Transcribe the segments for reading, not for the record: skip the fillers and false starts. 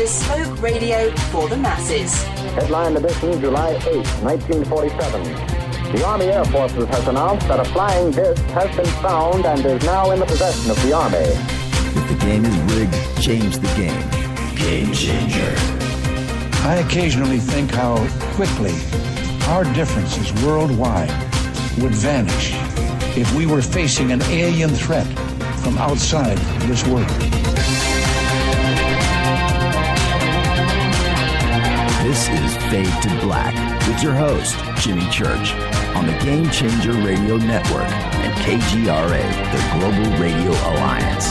bespoke radio for the masses. Headline edition, July 8, 1947. The Army Air Forces has announced that a flying disc has been found and is now in the possession of the Army. If the game is rigged, change the game. Game changer. I occasionally think how quickly our differences worldwide would vanish if we were facing an alien threat from outside this world. This is Fade to Black with your host, Jimmy Church, on the Game Changer Radio Network and KGRA, the Global Radio Alliance.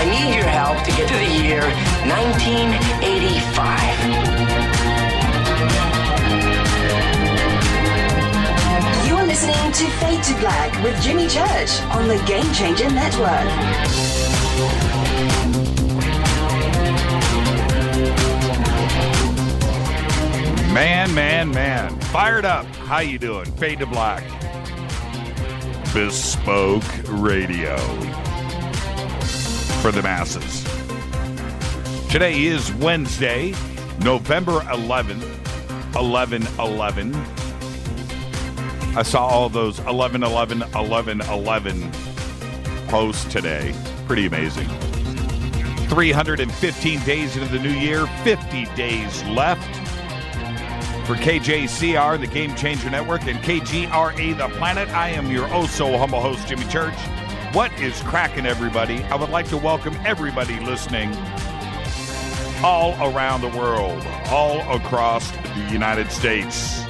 I need your help to get to the year 1985. You're listening to Fade to Black with Jimmy Church on the Game Changer Network. Man. Fired up. How you doing? Fade to Black. Bespoke radio for the masses. Today is Wednesday, November 11th, 11/11. I saw all those 11/11/11/11 posts today. Pretty amazing. 315 days into the new year, 50 days left. For KJCR, the Game Changer Network, and KGRA, The Planet, I am your oh-so-humble host, Jimmy Church. What is cracking, everybody? I would like to welcome everybody listening all around the world, all across the United States.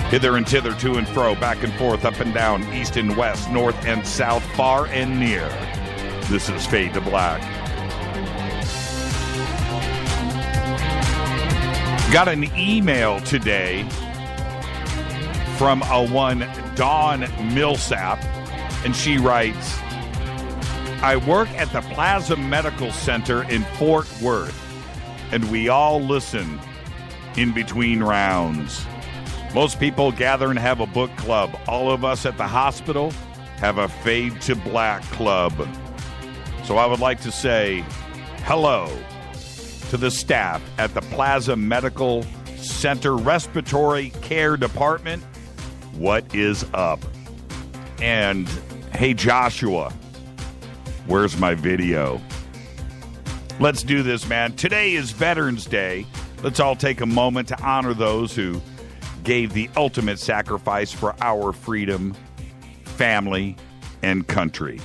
Hither and thither, to and fro, back and forth, up and down, east and west, north and south, far and near. This is Fade to Black. Got an email today from a one Dawn Millsap, and she writes, I work at the Plaza Medical Center in Fort Worth, and we all listen in between rounds. Most people gather and have a book club. All of us at the hospital have a Fade to Black club. So I would like to say hello to the staff at the Plaza Medical Center Respiratory Care Department. What is up? And hey, Joshua, where's my video? Let's do this, man. Today is Veterans Day. Let's all take a moment to honor those who gave the ultimate sacrifice for our freedom, family, and country.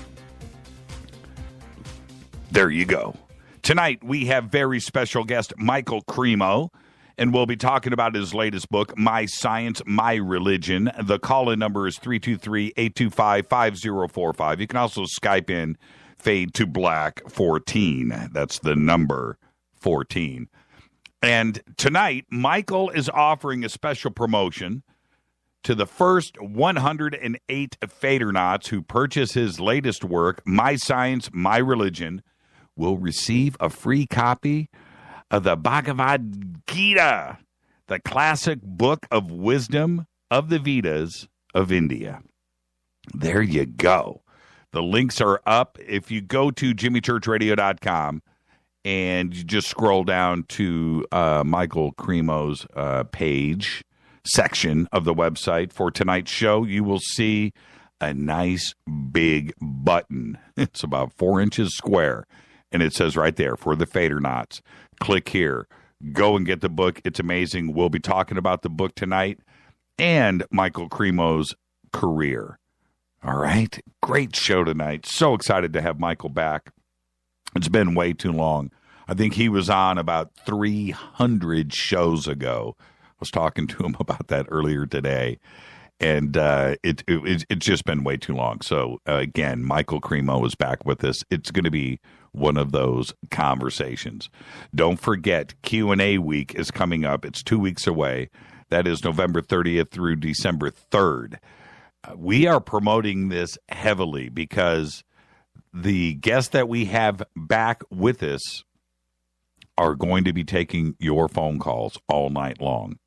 There you go. Tonight, we have very special guest Michael Kremo, and we'll be talking about his latest book, My Science, My Religion. The call-in number is 323-825-5045. You can also Skype in Fade to Black 14. That's the number 14. And tonight, Michael is offering a special promotion to the first 108 Fadernauts who purchase his latest work, My Science, My Religion, will receive a free copy of the Bhagavad Gita, the classic book of wisdom of the Vedas of India. There you go. The links are up. If you go to jimmychurchradio.com and you just scroll down to Michael Kremo's page section of the website for tonight's show, you will see a nice big button. It's about 4 inches square. And it says right there, for the Fadernauts, click here. Go and get the book. It's amazing. We'll be talking about the book tonight and Michael Kremo's career. All right? Great show tonight. So excited to have Michael back. It's been way too long. I think he was on about 300 shows ago. I was talking to him about that earlier today. And it's just been way too long. So, again, Michael Kremo is back with us. It's going to be one of those conversations. Don't forget, Q&A week is coming up. It's 2 weeks away. That is November 30th through December 3rd. We are promoting this heavily because the guests that we have back with us are going to be taking your phone calls all night long.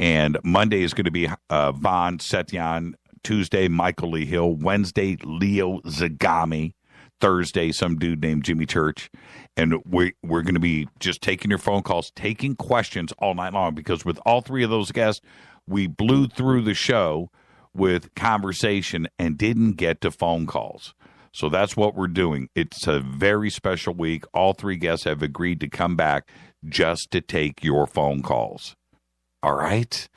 And Monday is going to be Von Setyan. Tuesday, Michael Lee Hill. Wednesday, Leo Zagami. Thursday, some dude named Jimmy Church. And we're going to be just taking your phone calls, taking questions all night long, because with all three of those guests, we blew through the show with conversation and didn't get to phone calls. So that's what we're doing. It's a very special week. All three guests have agreed to come back just to take your phone calls. All right?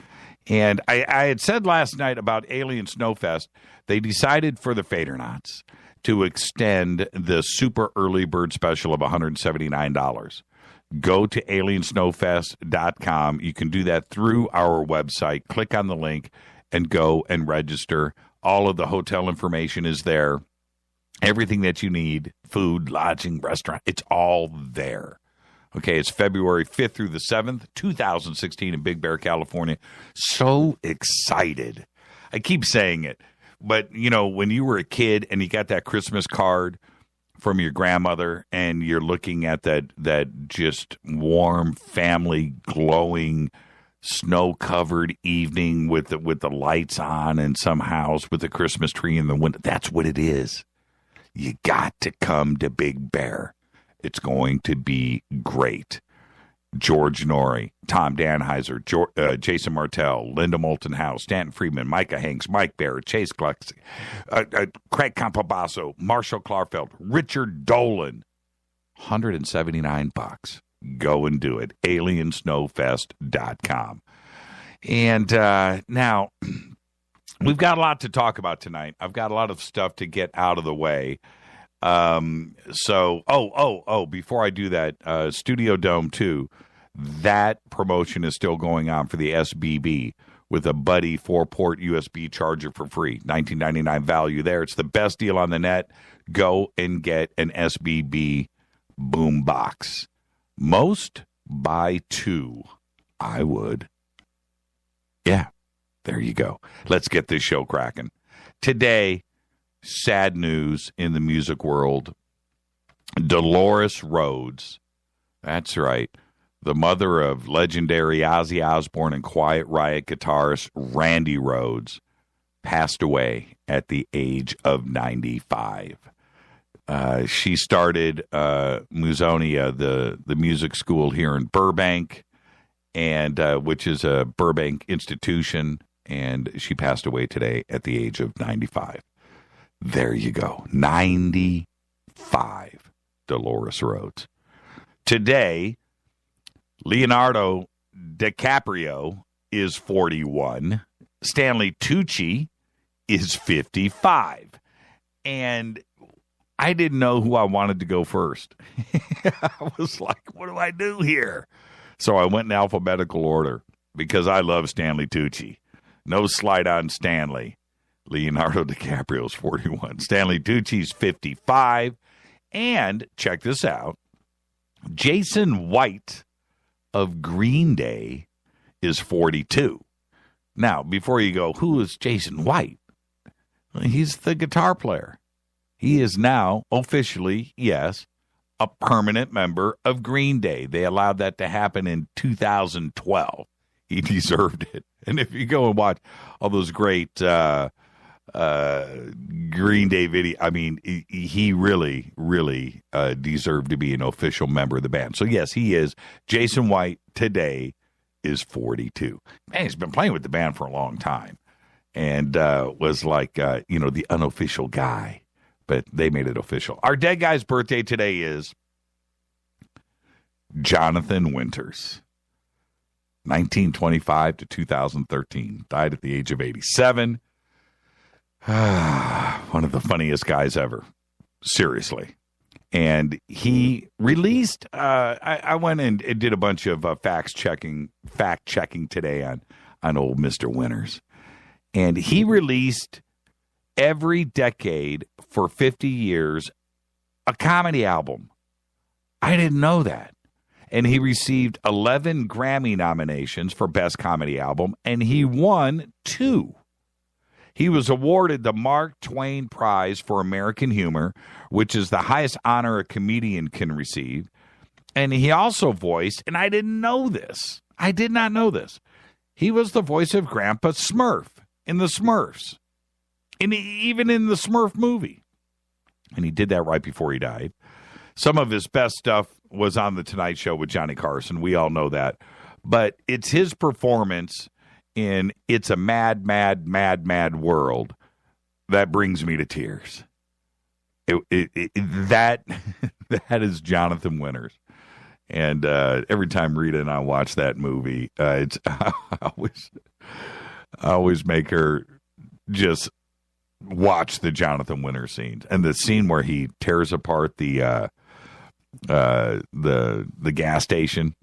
And I had said last night about Alien Snowfest, they decided for the Fadernauts to extend the super early bird special of $179. Go to aliensnowfest.com. You can do that through our website. Click on the link and go and register. All of the hotel information is there. Everything that you need, food, lodging, restaurant, it's all there. Okay, it's February 5th through the 7th, 2016 in Big Bear, California. So excited. I keep saying it. But, you know, when you were a kid and you got that Christmas card from your grandmother and you're looking at that just warm family glowing snow-covered evening with the lights on in some house with the Christmas tree in the window, that's what it is. You got to come to Big Bear. It's going to be great. George Norrie, Tom Danheiser, Jason Martell, Linda Moulton House, Stanton Friedman, Micah Hanks, Mike Barrett, Chase Gluck, Craig Campabasso, Marshall Clarfeld, Richard Dolan. $179. Go and do it. aliensnowfest.com. And now, we've got a lot to talk about tonight. I've got a lot of stuff to get out of the way. Before I do that, Studio Dome 2, that promotion is still going on for the SBB with a Buddy 4-port USB charger for free. $19.99 value there. It's the best deal on the net. Go and get an SBB boom box. Most buy two. I would. Yeah, there you go. Let's get this show cracking. Today, sad news in the music world. Dolores Rhodes, that's right, the mother of legendary Ozzy Osbourne and Quiet Riot guitarist Randy Rhodes, passed away at the age of 95. She started Musonia, the music school here in Burbank, and which is a Burbank institution, and she passed away today at the age of 95. There you go. 95. Dolores Rhodes. Today, Leonardo DiCaprio is 41. Stanley Tucci is 55. And I didn't know who I wanted to go first. I was like, what do I do here? So I went in alphabetical order because I love Stanley Tucci. No slight on Stanley. Leonardo DiCaprio's 41. Stanley Tucci's 55. And check this out. Jason White of Green Day is 42. Now, before you go, who is Jason White? Well, he's the guitar player. He is now officially, yes, a permanent member of Green Day. They allowed that to happen in 2012. He deserved it. And if you go and watch all those great Green Day video, I mean, he really, really deserved to be an official member of the band. So, yes, he is. Jason White today is 42. Man, he's been playing with the band for a long time and was like, the unofficial guy. But they made it official. Our dead guy's birthday today is Jonathan Winters. 1925 to 2013. Died at the age of 87. One of the funniest guys ever. Seriously. And he released, I went and did a bunch of fact checking today on old Mr. Winters. And he released every decade for 50 years a comedy album. I didn't know that. And he received 11 Grammy nominations for Best Comedy Album, and he won 2. He was awarded the Mark Twain Prize for American Humor, which is the highest honor a comedian can receive. And he also voiced, and I didn't know this, I did not know this, he was the voice of Grandpa Smurf in the Smurfs, even in the Smurf movie. and he did that right before he died. Some of his best stuff was on The Tonight Show with Johnny Carson. We all know that. But it's his performance in It's a Mad, Mad, Mad, Mad World that brings me to tears. That is Jonathan Winters. And every time Rita and I watch that movie, I always make her just watch the Jonathan Winters scenes. And the scene where he tears apart the gas station.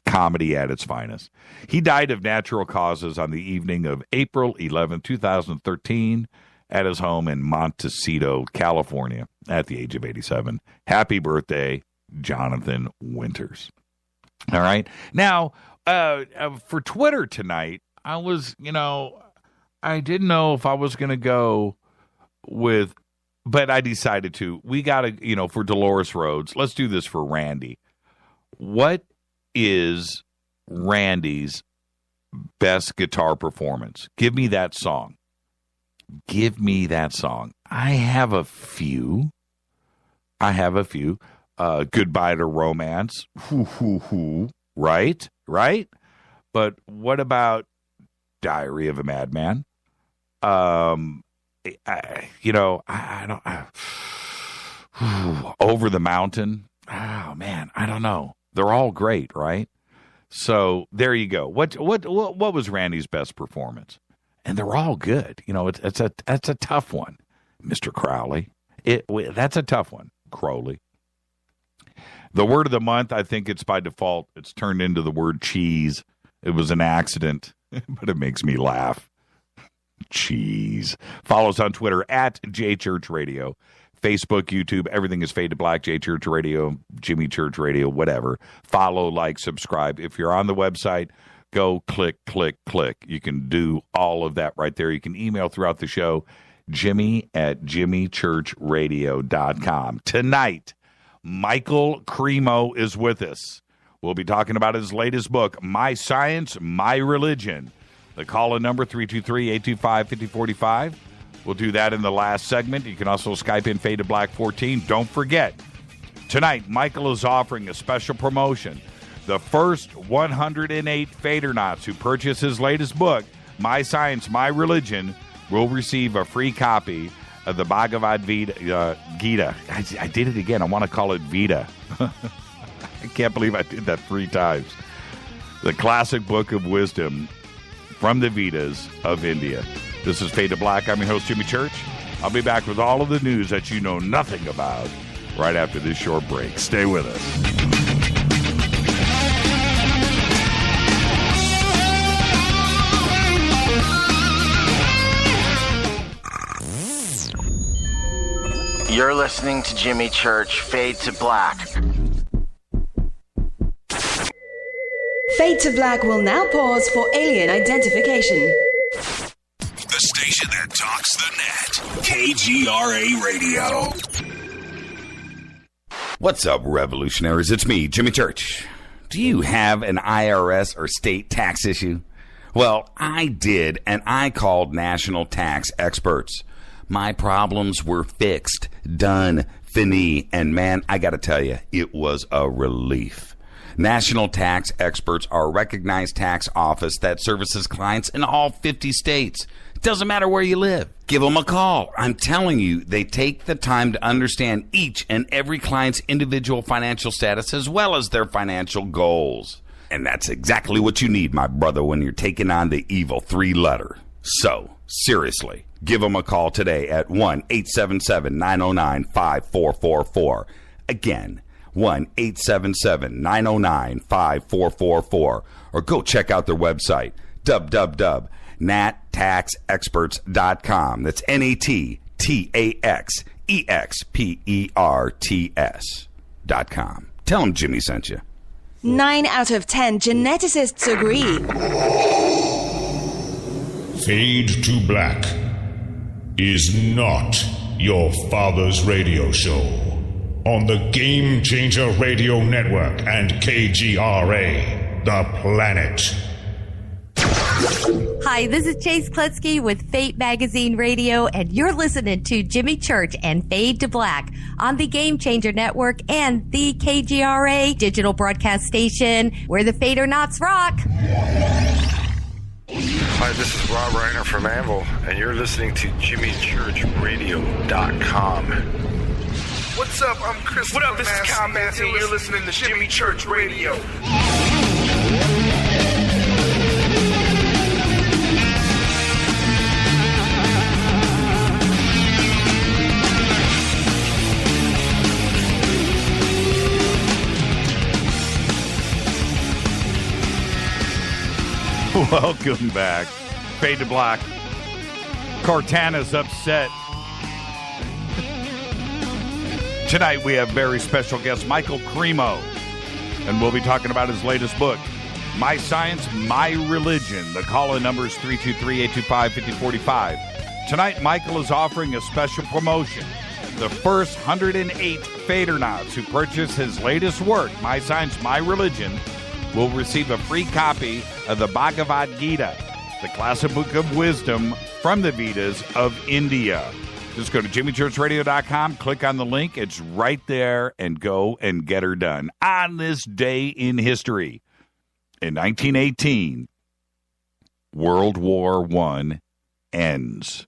Comedy at its finest. He died of natural causes on the evening of April 11, 2013, at his home in Montecito, California, at the age of 87. Happy birthday, Jonathan Winters. All right. Now, for Twitter tonight, I didn't know if I was going to go with, but I decided to. We got to, for Dolores Rhodes, let's do this for Randy. What is Randy's best guitar performance? Give me that song. Give me that song. I have a few. Goodbye to Romance. Right? But what about Diary of a Madman? I don't. Over the Mountain. Oh man, I don't know. They're all great, right? So there you go. What was Randy's best performance? And they're all good. It's a tough one, Mr. Crowley. That's a tough one, Crowley. The word of the month, I think it's by default. It's turned into the word cheese. It was an accident, but it makes me laugh. Cheese. Follow us on Twitter at JChurchRadio. Facebook, YouTube, everything is Fade to Black, J Church Radio, Jimmy Church Radio, whatever. Follow, like, subscribe. If you're on the website, go click. You can do all of that right there. You can email throughout the show, jimmy@jimmychurchradio.com. Tonight, Michael Kremo is with us. We'll be talking about his latest book, My Science, My Religion. The call-in number, 323-825-5045. We'll do that in the last segment. You can also Skype in Fade to Black 14. Don't forget, tonight, Michael is offering a special promotion. The first 108 Fadernauts who purchase his latest book, My Science, My Religion, will receive a free copy of the Bhagavad Gita. I did it again. I want to call it Vita. I can't believe I did that 3 times. The classic book of wisdom from the Vedas of India. This is Fade to Black. I'm your host, Jimmy Church. I'll be back with all of the news that you know nothing about right after this short break. Stay with us. You're listening to Jimmy Church, Fade to Black. Fade to Black will now pause for alien identification. The station that talks the net. KGRA Radio. What's up, revolutionaries? It's me, Jimmy Church. Do you have an IRS or state tax issue? Well, I did, and I called national tax experts. My problems were fixed, done, fini, and man, I gotta tell you, it was a relief. National Tax Experts are a recognized tax office that services clients in all 50 states. It doesn't matter where you live. Give them a call. I'm telling you, they take the time to understand each and every client's individual financial status as well as their financial goals. And that's exactly what you need, my brother, when you're taking on the evil 3-letter. So, seriously, give them a call today at 1-877-909-5444. Again, 1-877-909-5444, or go check out their website, www.nattaxexperts.com. That's NATTAXEXPERTS.com. Tell them Jimmy sent you. 9 out of 10 geneticists agree. Fade to Black is not your father's radio show. On the Game Changer Radio Network and KGRA, The Planet. Hi, this is Chase Klutsky with Fate Magazine Radio, and you're listening to Jimmy Church and Fade to Black on the Game Changer Network and the KGRA digital broadcast station, where the Fade or Nots rock. Hi, this is Rob Reiner from Anvil, and you're listening to JimmyChurchRadio.com. What's up? I'm Chris. What up? This is Kyle Massey, and you're listening to Jimmy Church Radio. Welcome back. Fade to Black. Cortana's upset. Tonight we have very special guest Michael Kremo, and we'll be talking about his latest book, My Science, My Religion. The call-in number is 323-825-5045. Tonight, Michael is offering a special promotion. The first 108 Fadernauts who purchase his latest work, My Science, My Religion, will receive a free copy of the Bhagavad Gita, the classic book of wisdom from the Vedas of India. Just go to jimmychurchradio.com, click on the link. It's right there, and go and get her done. On this day in history, in 1918, World War I ends.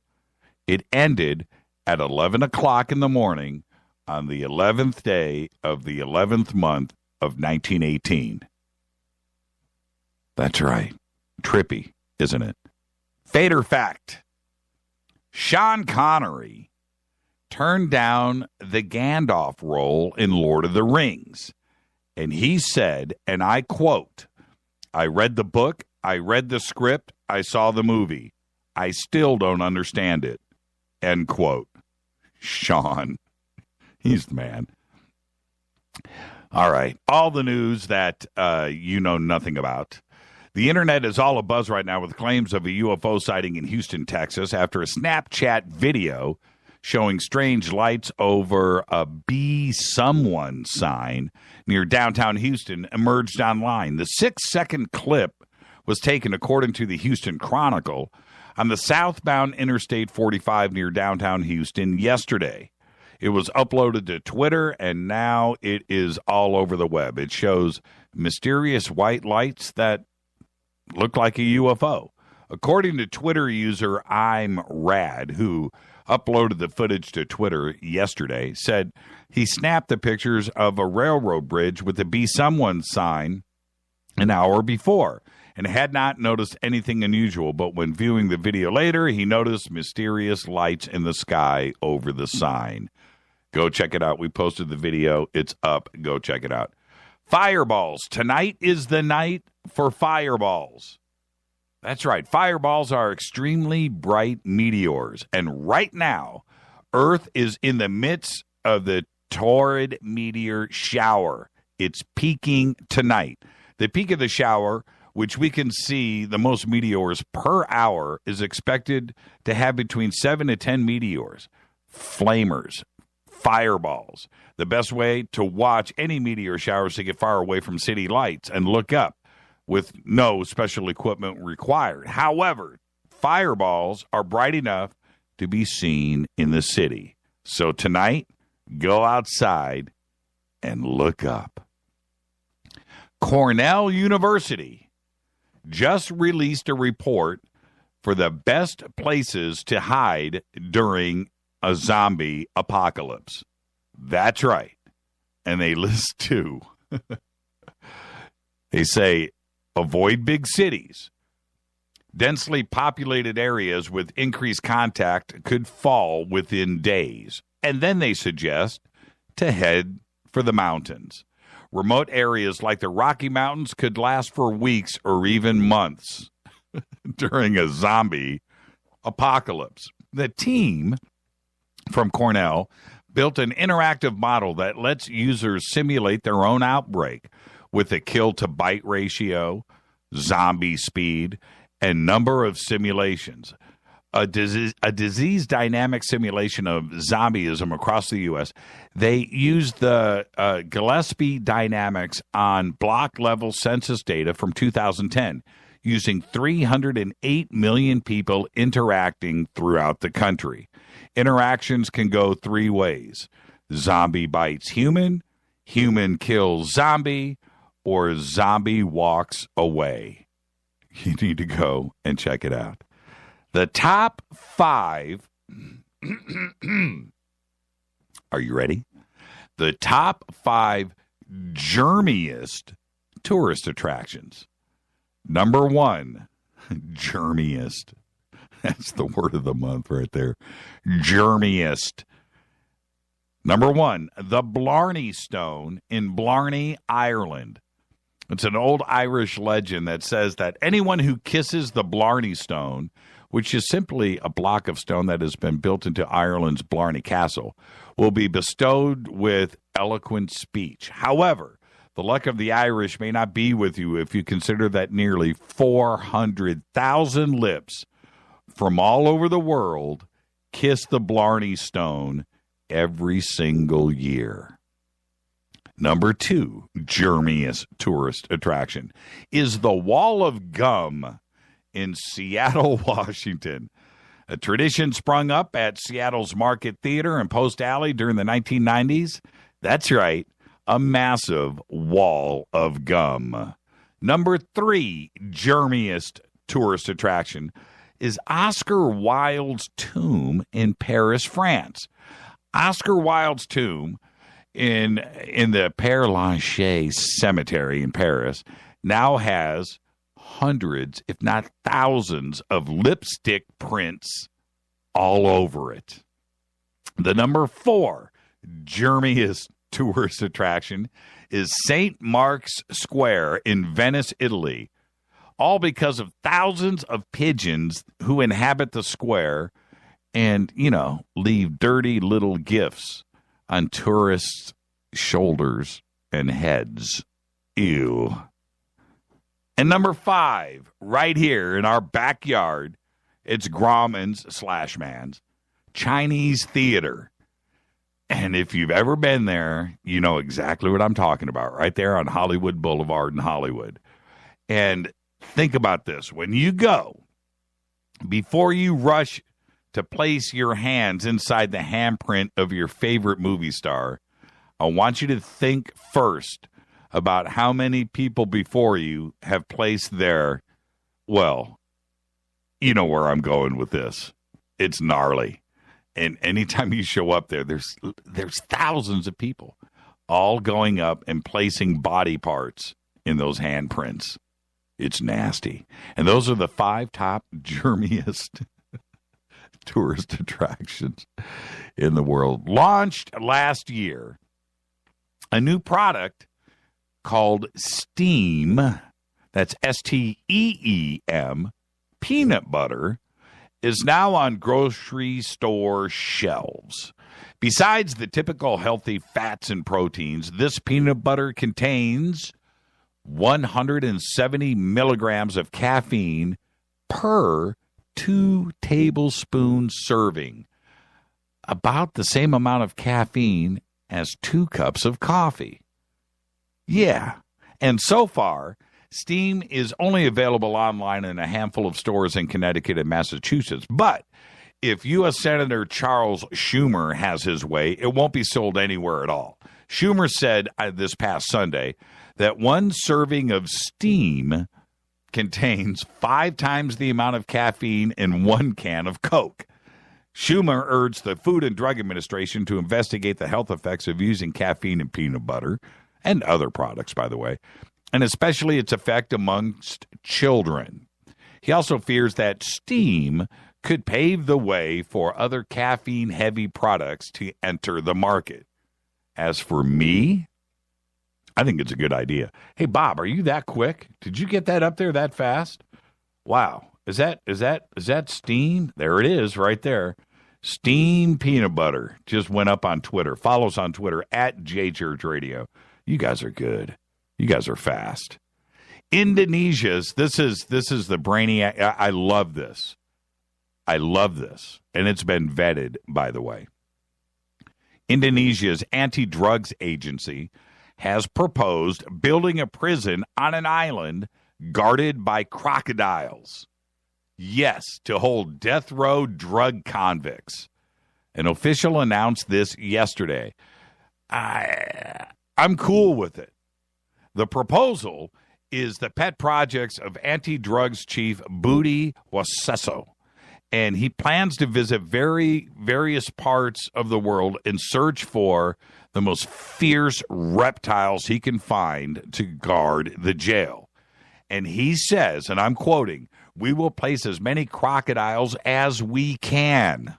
It ended at 11 o'clock in the morning on the 11th day of the 11th month of 1918. That's right. Trippy, isn't it? Fader fact. Sean Connery turned down the Gandalf role in Lord of the Rings. And he said, and I quote, "I read the book, I read the script, I saw the movie. I still don't understand it." End quote. Sean. He's the man. All right. All the news that you know nothing about. The internet is all abuzz right now with claims of a UFO sighting in Houston, Texas, after a Snapchat video showing strange lights over a Be Someone sign near downtown Houston emerged online. The 6-second clip was taken, according to the Houston Chronicle, on the southbound Interstate 45 near downtown Houston yesterday. It was uploaded to Twitter, and now it is all over the web. It shows mysterious white lights that look like a UFO. According to Twitter user I'm Rad, who uploaded the footage to Twitter yesterday, said he snapped the pictures of a railroad bridge with the Be Someone sign an hour before and had not noticed anything unusual. But when viewing the video later, he noticed mysterious lights in the sky over the sign. Go check it out. We posted the video. It's up. Go check it out. Fireballs. Tonight is the night for fireballs. That's right. Fireballs are extremely bright meteors. And right now, Earth is in the midst of the torrid meteor shower. It's peaking tonight. The peak of the shower, which we can see the most meteors per hour, is expected to have between 7 to 10 meteors. Flamers. Fireballs. The best way to watch any meteor shower is to get far away from city lights and look up with no special equipment required. However, fireballs are bright enough to be seen in the city. So tonight, go outside and look up. Cornell University just released a report for the best places to hide during a zombie apocalypse. That's right. And they list two. They say, avoid big cities. Densely populated areas with increased contact could fall within days. And then they suggest to head for the mountains. Remote areas like the Rocky Mountains could last for weeks or even months during a zombie apocalypse. The team from Cornell built an interactive model that lets users simulate their own outbreak with a kill-to-bite ratio, zombie speed, and number of simulations. A disease dynamic simulation of zombieism across the U.S. They used the Gillespie dynamics on block-level census data from 2010. using 308 million people interacting throughout the country. Interactions can go three ways: zombie bites human, human kills zombie, or zombie walks away. You need to go and check it out. The top 5... Are you ready? The top 5 germiest tourist attractions. Number 1, germiest. That's the word of the month right there. Germiest. Number 1, the Blarney Stone in Blarney, Ireland. It's an old Irish legend that says that anyone who kisses the Blarney Stone, which is simply a block of stone that has been built into Ireland's Blarney Castle, will be bestowed with eloquent speech. However, the luck of the Irish may not be with you if you consider that nearly 400,000 lips from all over the world kiss the Blarney Stone every single year. Number 2, germiest tourist attraction, is the Wall of Gum in Seattle, Washington. A tradition sprung up at Seattle's Market Theater and Post Alley during the 1990s. That's right, a massive wall of gum. Number 3, germiest tourist attraction, is Oscar Wilde's tomb in Paris, France. Oscar Wilde's tomb in the Père Lachaise Cemetery in Paris now has hundreds, if not thousands, of lipstick prints all over it. The number 4 germiest tourist attraction is St. Mark's Square in Venice, Italy, all because of thousands of pigeons who inhabit the square and, leave dirty little gifts on tourists' shoulders and heads. Ew. And number 5, right here in our backyard, it's Grauman's/Mann's Chinese Theater. And if you've ever been there, you know exactly what I'm talking about, right there on Hollywood Boulevard in Hollywood. And think about this. When you go, before you rush to place your hands inside the handprint of your favorite movie star, I want you to think first about how many people before you have placed their, well, you know where I'm going with this. It's gnarly. And anytime you show up there, there's thousands of people all going up and placing body parts in those handprints. It's nasty. And those are the 5 top germiest tourist attractions in the world. Launched last year, a new product called Steam, that's STEEM, peanut butter, is now on grocery store shelves. Besides the typical healthy fats and proteins, this peanut butter contains 170 milligrams of caffeine per 2 tablespoon serving, about the same amount of caffeine as 2 cups of coffee. Yeah, and so far, Steam is only available online in a handful of stores in Connecticut and Massachusetts. But if U.S. Senator Charles Schumer has his way, it won't be sold anywhere at all. Schumer said this past Sunday that 1 serving of Steam contains 5 times the amount of caffeine in 1 can of Coke. Schumer urged the Food and Drug Administration to investigate the health effects of using caffeine in peanut butter and other products, by the way, and especially its effect amongst children. He also fears that Steam could pave the way for other caffeine-heavy products to enter the market. As for me, I think it's a good idea. Hey, Bob, are you that quick? Did you get that up there that fast? Wow. Is that Steam? There it is right there. Steam peanut butter just went up on Twitter. Follow us on Twitter at JChurchRadio. You guys are good. You guys are fast. Indonesia's, this is the brainiac. I love this. I love this. And it's been vetted, by the way. Indonesia's anti-drugs agency has proposed building a prison on an island guarded by crocodiles. Yes, to hold death row drug convicts. An official announced this yesterday. I'm cool with it. The proposal is the pet projects of anti-drugs chief Budi Waseso, and he plans to visit various parts of the world and search for the most fierce reptiles he can find to guard the jail. And he says, and I'm quoting, "We will place as many crocodiles as we can.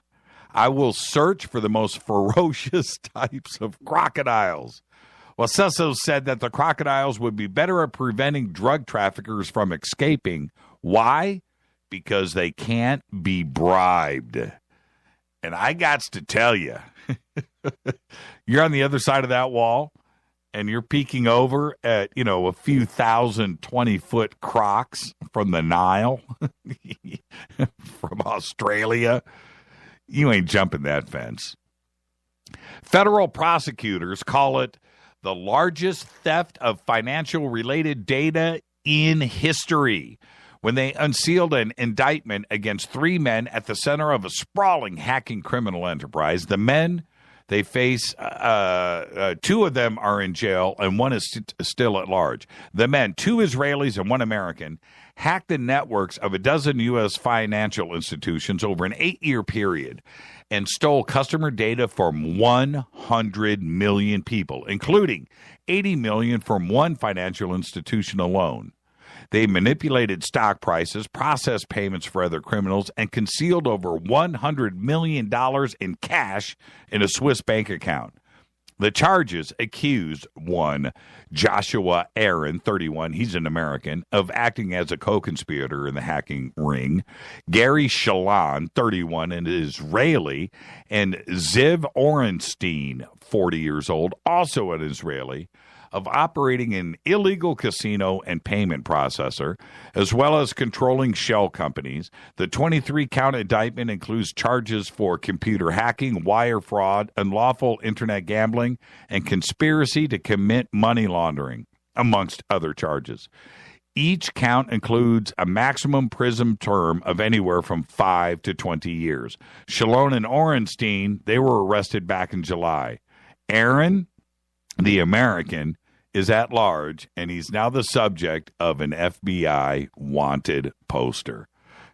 I will search for the most ferocious types of crocodiles." Waseso said that the crocodiles would be better at preventing drug traffickers from escaping. Why? Because they can't be bribed. And I got to tell you, you're on the other side of that wall, and you're peeking over at, a few thousand 20-foot crocs from the Nile, from Australia. You ain't jumping that fence. Federal prosecutors call it the largest theft of financial-related data in history when they unsealed an indictment against 3 men at the center of a sprawling hacking criminal enterprise. The men they face, 2 of them are in jail and 1 is still at large. The men, 2 Israelis and 1 American, hacked the networks of a dozen U.S. financial institutions over an 8-year period and stole customer data from 100 million people, including 80 million from 1 financial institution alone. They manipulated stock prices, processed payments for other criminals, and concealed over $100 million in cash in a Swiss bank account. The charges accused 1, Joshua Aaron, 31, he's an American, of acting as a co-conspirator in the hacking ring, Gary Shalon, 31, an Israeli, and Ziv Orenstein, 40 years old, also an Israeli, of operating an illegal casino and payment processor, as well as controlling shell companies. The 23-count indictment includes charges for computer hacking, wire fraud, unlawful internet gambling, and conspiracy to commit money laundering, amongst other charges. Each count includes a maximum prison term of anywhere from 5 to 20 years. Shalon and Orenstein, they were arrested back in July. Aaron, the American, is at large, and he's now the subject of an FBI wanted poster.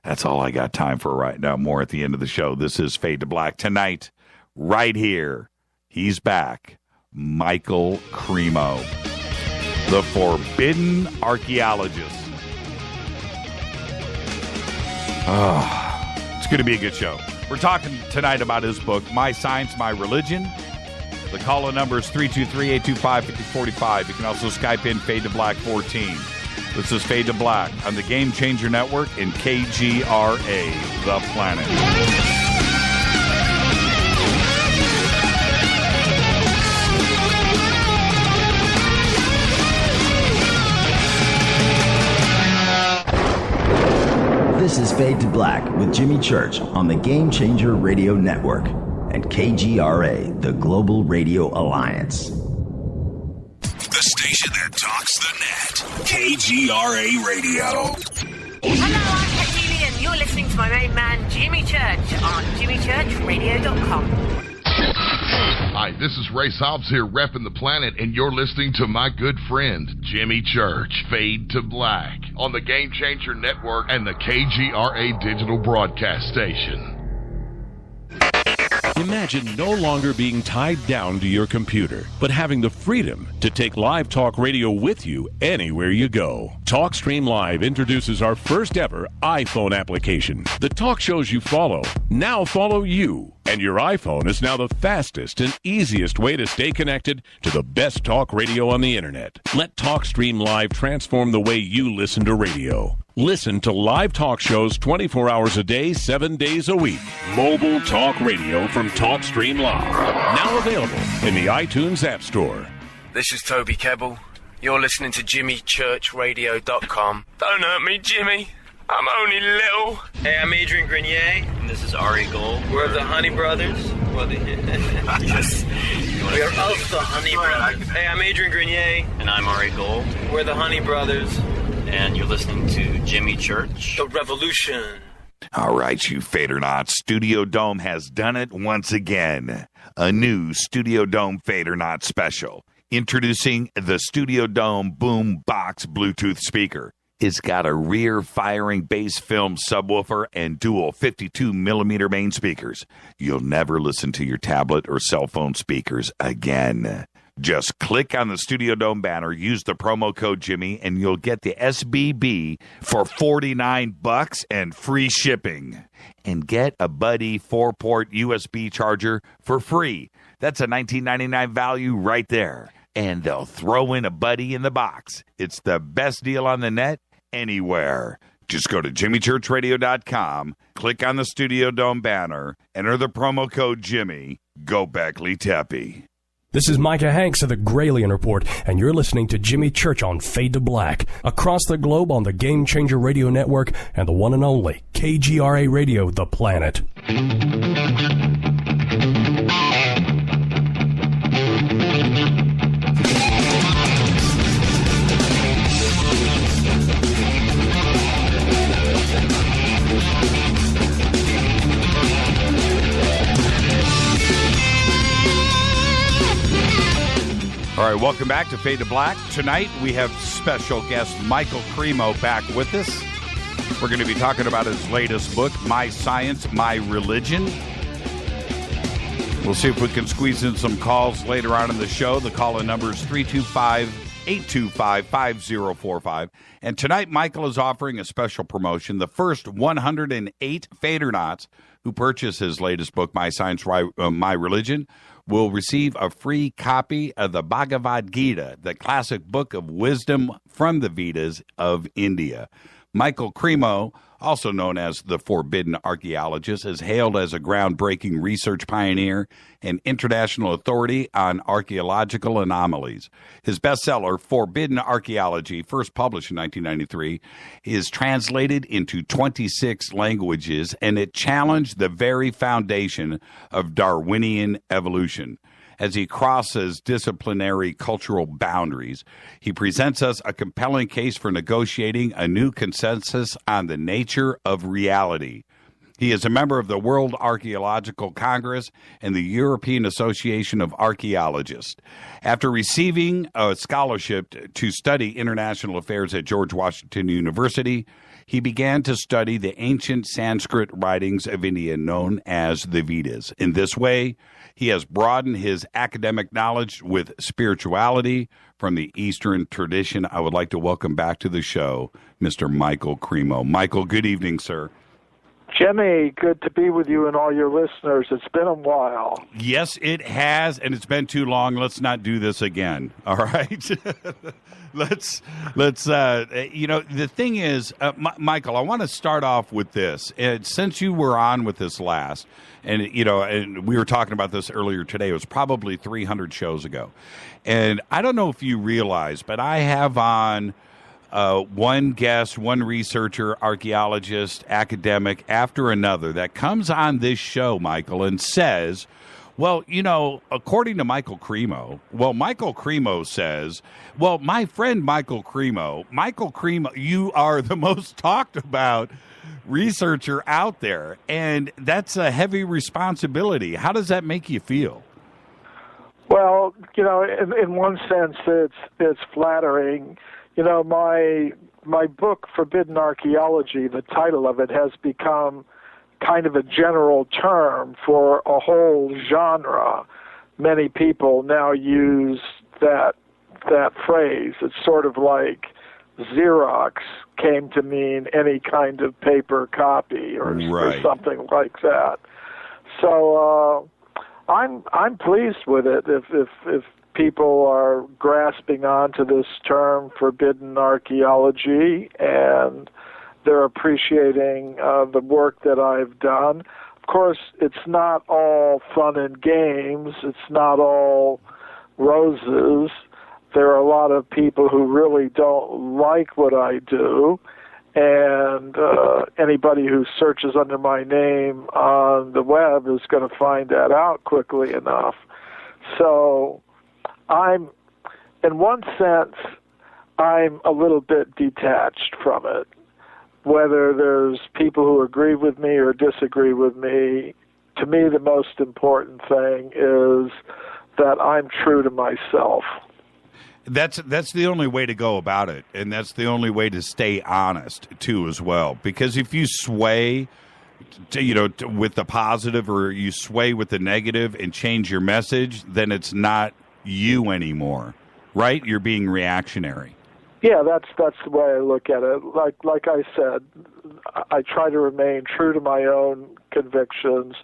That's all I got time for right now. More at the end of the show. This is Fade to Black. Tonight, right here, he's back. Michael Kremo, the forbidden archaeologist. It's going to be a good show. We're talking tonight about his book, My Science, My Religion. The call-in number is 323-825-5045. You can also Skype in Fade to Black 14. This is Fade to Black on the Game Changer Network in KGRA, The Planet. This is Fade to Black with Jimmy Church on the Game Changer Radio Network and KGRA, the Global Radio Alliance. The station that talks the net. KGRA Radio. Hello, I'm Katie, and you're listening to my main man, Jimmy Church, on jimmychurchradio.com. Hi, this is Ray Hobbs here, repping the planet, and you're listening to my good friend, Jimmy Church, Fade to Black, on the Game Changer Network and the KGRA digital broadcast station. Imagine no longer being tied down to your computer, but having the freedom to take live talk radio with you anywhere you go. TalkStream Live introduces our first ever iPhone application. The talk shows you follow now follow you, and your iPhone is now the fastest and easiest way to stay connected to the best talk radio on the internet. Let TalkStream Live transform the way you listen to radio. Listen to live talk shows 24 hours a day, 7 days a week. Mobile talk radio from TalkStream Live. Now available in the iTunes App Store. This is Toby Kebbell. You're listening to JimmyChurchRadio.com. Don't hurt me, Jimmy. I'm only little. Hey, I'm Adrian Grenier. And this is Ari Gold. We're the Honey Brothers. Yes. We are of the Honey Brothers. Hey, I'm Adrian Grenier. And I'm Ari Gold. We're the Honey Brothers. and you're listening to Jimmy Church. The Revolution. All right, you Fadernauts. Studio Dome has done it once again. A new Studio Dome Fadernaut special. Introducing the Studio Dome Boom Box Bluetooth speaker. It's got a rear-firing bass film subwoofer and dual 52mm main speakers. You'll never listen to your tablet or cell phone speakers again. Just click on the Studio Dome banner, use the promo code Jimmy, and you'll get the SBB for $49 and free shipping. And get a Buddy 4-port USB charger for free. That's a $19.99 value right there. And they'll throw in a Buddy in the box. It's the best deal on the net anywhere. Just go to jimmychurchradio.com, click on the Studio Dome banner, enter the promo code Jimmy. Go Beckley Teppy. This is Micah Hanks of the Gralien Report, and you're listening to Jimmy Church on Fade to Black, across the globe on the Game Changer Radio Network and the one and only KGRA Radio, The Planet. All right, welcome back to Fade to Black. Tonight, we have special guest Michael Kremo back with us. We're going to be talking about his latest book, My Science, My Religion. We'll see if we can squeeze in some calls later on in the show. The call-in number is 325-825-5045. And tonight, Michael is offering a special promotion. The first 108 Fadernauts who purchase his latest book, My Science, My Religion, will receive a free copy of the Bhagavad Gita, the classic book of wisdom from the Vedas of India. Michael Kremo, also known as the Forbidden Archaeologist, is hailed as a groundbreaking research pioneer and international authority on archaeological anomalies. His bestseller, Forbidden Archaeology, first published in 1993, is translated into 26 languages, and it challenged the very foundation of Darwinian evolution. As he crosses disciplinary cultural boundaries, he presents us a compelling case for negotiating a new consensus on the nature of reality. He is a member of the World Archaeological Congress and the European Association of Archaeologists. After receiving a scholarship to study international affairs at George Washington University, he began to study the ancient Sanskrit writings of India known as the Vedas. In this way, he has broadened his academic knowledge with spirituality from the Eastern tradition. I would like to welcome back to the show Mr. Michael Kremo. Michael, good evening, sir. Jimmy, good to be with you and all your listeners. It's been a while. Yes, it has, and it's been too long. Let's not do this again, all right? Let's the thing is, Michael, I want to start off with this. Since you were on with this last, and we were talking about this earlier today, it was probably 300 shows ago. And I don't know if you realize, but I have on one guest, one researcher, archaeologist, academic after another that comes on this show, Michael, and says, well, according to Michael Kremo, Michael Kremo says, well, my friend Michael Kremo, you are the most talked about researcher out there, and that's a heavy responsibility. How does that make you feel? Well, in one sense, it's flattering. My book, Forbidden Archaeology, the title of it has become kind of a general term for a whole genre. Many people now use that phrase. It's sort of like Xerox came to mean any kind of paper copy or something like that. So I'm pleased with it. If people are grasping onto this term, forbidden archaeology, and they're appreciating the work that I've done. Of course, it's not all fun and games. It's not all roses. There are a lot of people who really don't like what I do, and anybody who searches under my name on the web is going to find that out quickly enough. So in one sense, I'm a little bit detached from it. Whether there's people who agree with me or disagree with me, to me the most important thing is that I'm true to myself. That's the only way to go about it, and that's the only way to stay honest too, as well. Because if you sway, with the positive, or you sway with the negative and change your message, then it's not you anymore, right? You're being reactionary. Yeah, that's the way I look at it. Like I said, I try to remain true to my own convictions,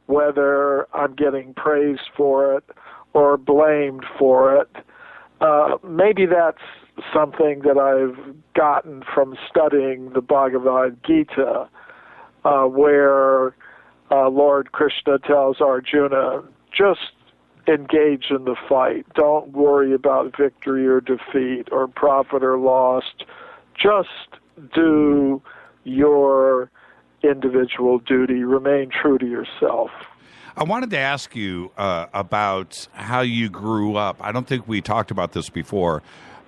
whether I'm getting praised for it or blamed for it. Maybe that's something that I've gotten from studying the Bhagavad Gita, where Lord Krishna tells Arjuna, just engage in the fight. Don't worry about victory or defeat or profit or loss. Just do your individual duty. Remain true to yourself. I wanted to ask you about how you grew up. I don't think we talked about this before.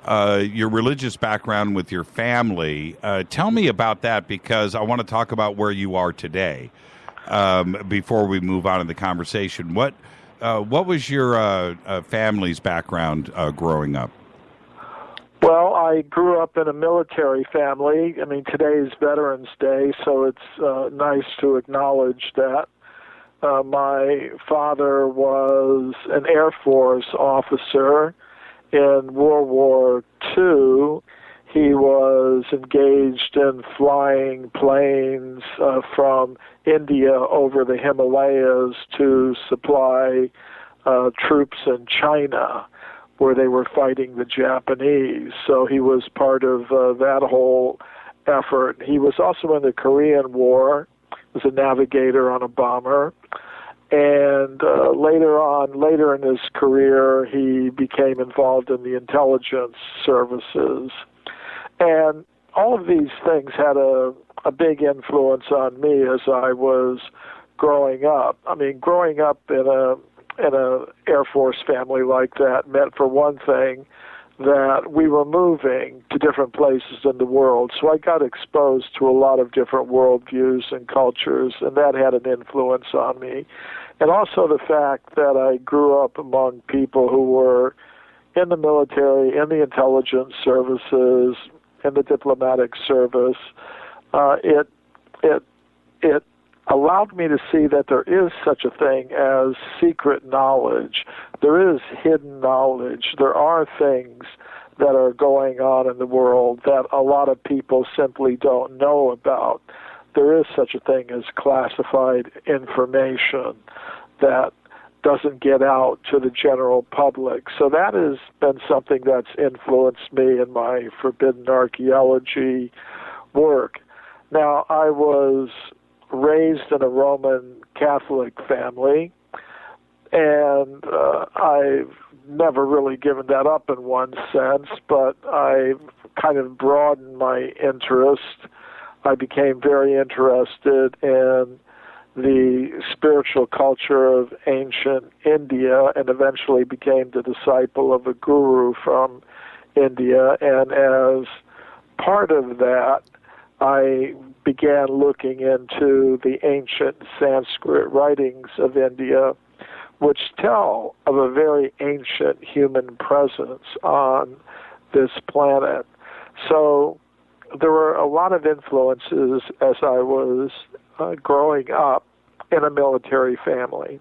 Your religious background with your family. Tell me about that, because I want to talk about where you are today before we move on in the conversation. What was your family's background growing up? Well, I grew up in a military family. I mean, today is Veterans Day, so it's nice to acknowledge that. My father was an Air Force officer. In World War II, he was engaged in flying planes from India over the Himalayas to supply troops in China, where they were fighting the Japanese. So he was part of that whole effort. He was also in the Korean War, was a navigator on a bomber. And later in his career, he became involved in the intelligence services. And all of these things had a big influence on me as I was growing up. I mean, growing up in a Air Force family like that meant, for one thing, that we were moving to different places in the world. So I got exposed to a lot of different worldviews and cultures, and that had an influence on me. And also the fact that I grew up among people who were in the military, in the intelligence services, in the diplomatic service. It allowed me to see that there is such a thing as secret knowledge. There is hidden knowledge. There are things that are going on in the world that a lot of people simply don't know about. There is such a thing as classified information that doesn't get out to the general public. So that has been something that's influenced me in my forbidden archaeology work. Now, I was raised in a Roman Catholic family, and I've never really given that up in one sense, but I've kind of broadened my interest. I became very interested in the spiritual culture of ancient India and eventually became the disciple of a guru from India. And as part of that, I began looking into the ancient Sanskrit writings of India, which tell of a very ancient human presence on this planet. So there were a lot of influences as I was growing up in a military family.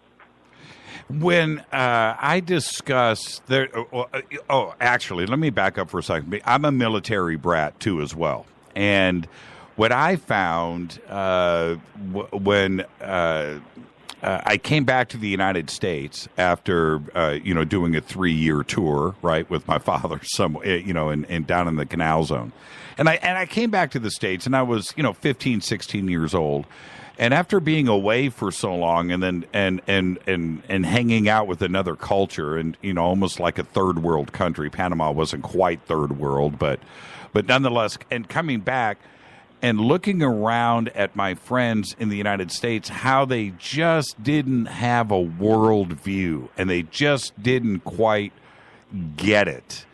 When I discuss there, actually, let me back up for a second. I'm a military brat too, as well. And what I found when I came back to the United States after doing a 3-year tour, right, with my father, and down in the Canal Zone, and I came back to the States, and I was 15, 16 years old. And after being away for so long, and then and hanging out with another culture, and almost like a third world country, Panama wasn't quite third world, but nonetheless, and coming back and looking around at my friends in the United States, how they just didn't have a world view, and they just didn't quite get it,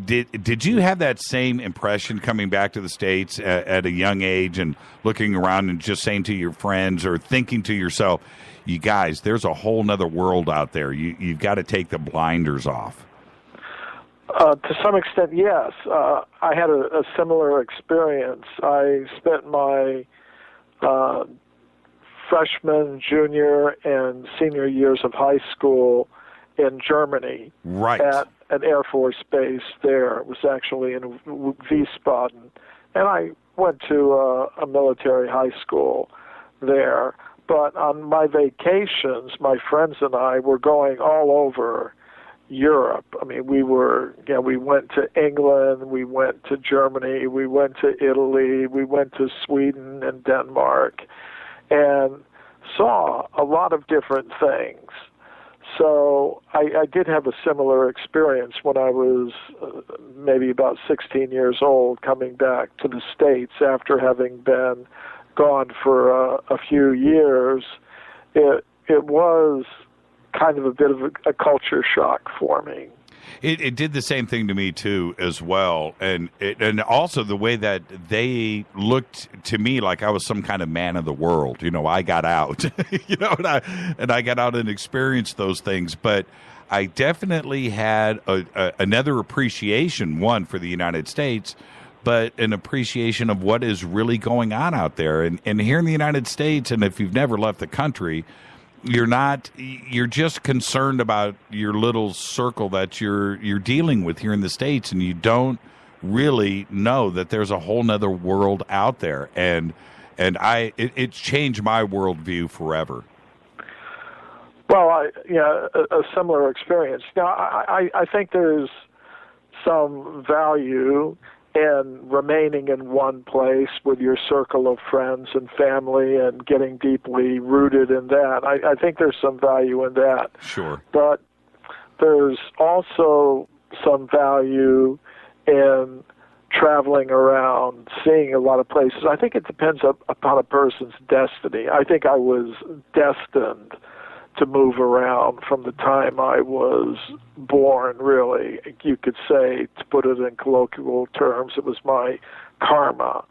Did you have that same impression coming back to the States at a young age and looking around and just saying to your friends or thinking to yourself, you guys, there's a whole nother world out there. You've got to take the blinders off? To some extent, yes. I had a similar experience. I spent my freshman, junior, and senior years of high school in Germany. Right. At an Air Force base there. It was actually in Wiesbaden. And I went to a military high school there. But on my vacations, my friends and I were going all over Europe. I mean, we went to England, we went to Germany, we went to Italy, we went to Sweden and Denmark, and saw a lot of different things. So I did have a similar experience when I was maybe about 16 years old, coming back to the States after having been gone for a few years. It was kind of a bit of a culture shock for me. It did the same thing to me too, as well, and also the way that they looked to me like I was some kind of man of the world. You know, I got out, and I got out and experienced those things. But I definitely had another appreciation, one for the United States, but an appreciation of what is really going on out there. And here in the United States, and if you've never left the country, you're just concerned about your little circle that you're dealing with here in the States, and you don't really know that there's a whole nother world out there. And it changed my worldview forever. Well, a similar experience. Now, I think there's some value in remaining in one place with your circle of friends and family and getting deeply rooted in that. I think there's some value in that. Sure. But there's also some value in traveling around, seeing a lot of places. I think it depends upon a person's destiny. I think I was destined to move around from the time I was born, really. You could say, to put it in colloquial terms, it was my karma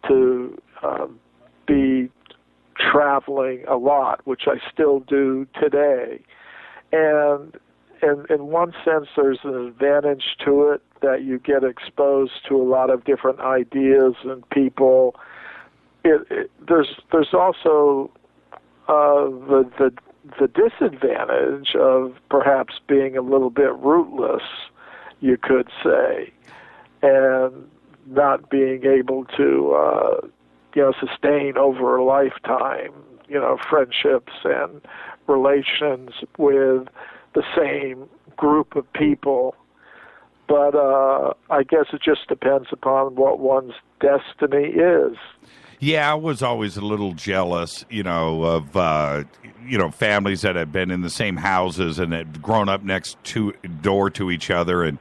to be traveling a lot, which I still do today. And in one sense, there's an advantage to it that you get exposed to a lot of different ideas and people. There's also the disadvantage of perhaps being a little bit rootless, you could say, and not being able to, sustain over a lifetime, friendships and relations with the same group of people. But I guess it just depends upon what one's destiny is. Yeah, I was always a little jealous, of, families that had been in the same houses and had grown up next door to each other, and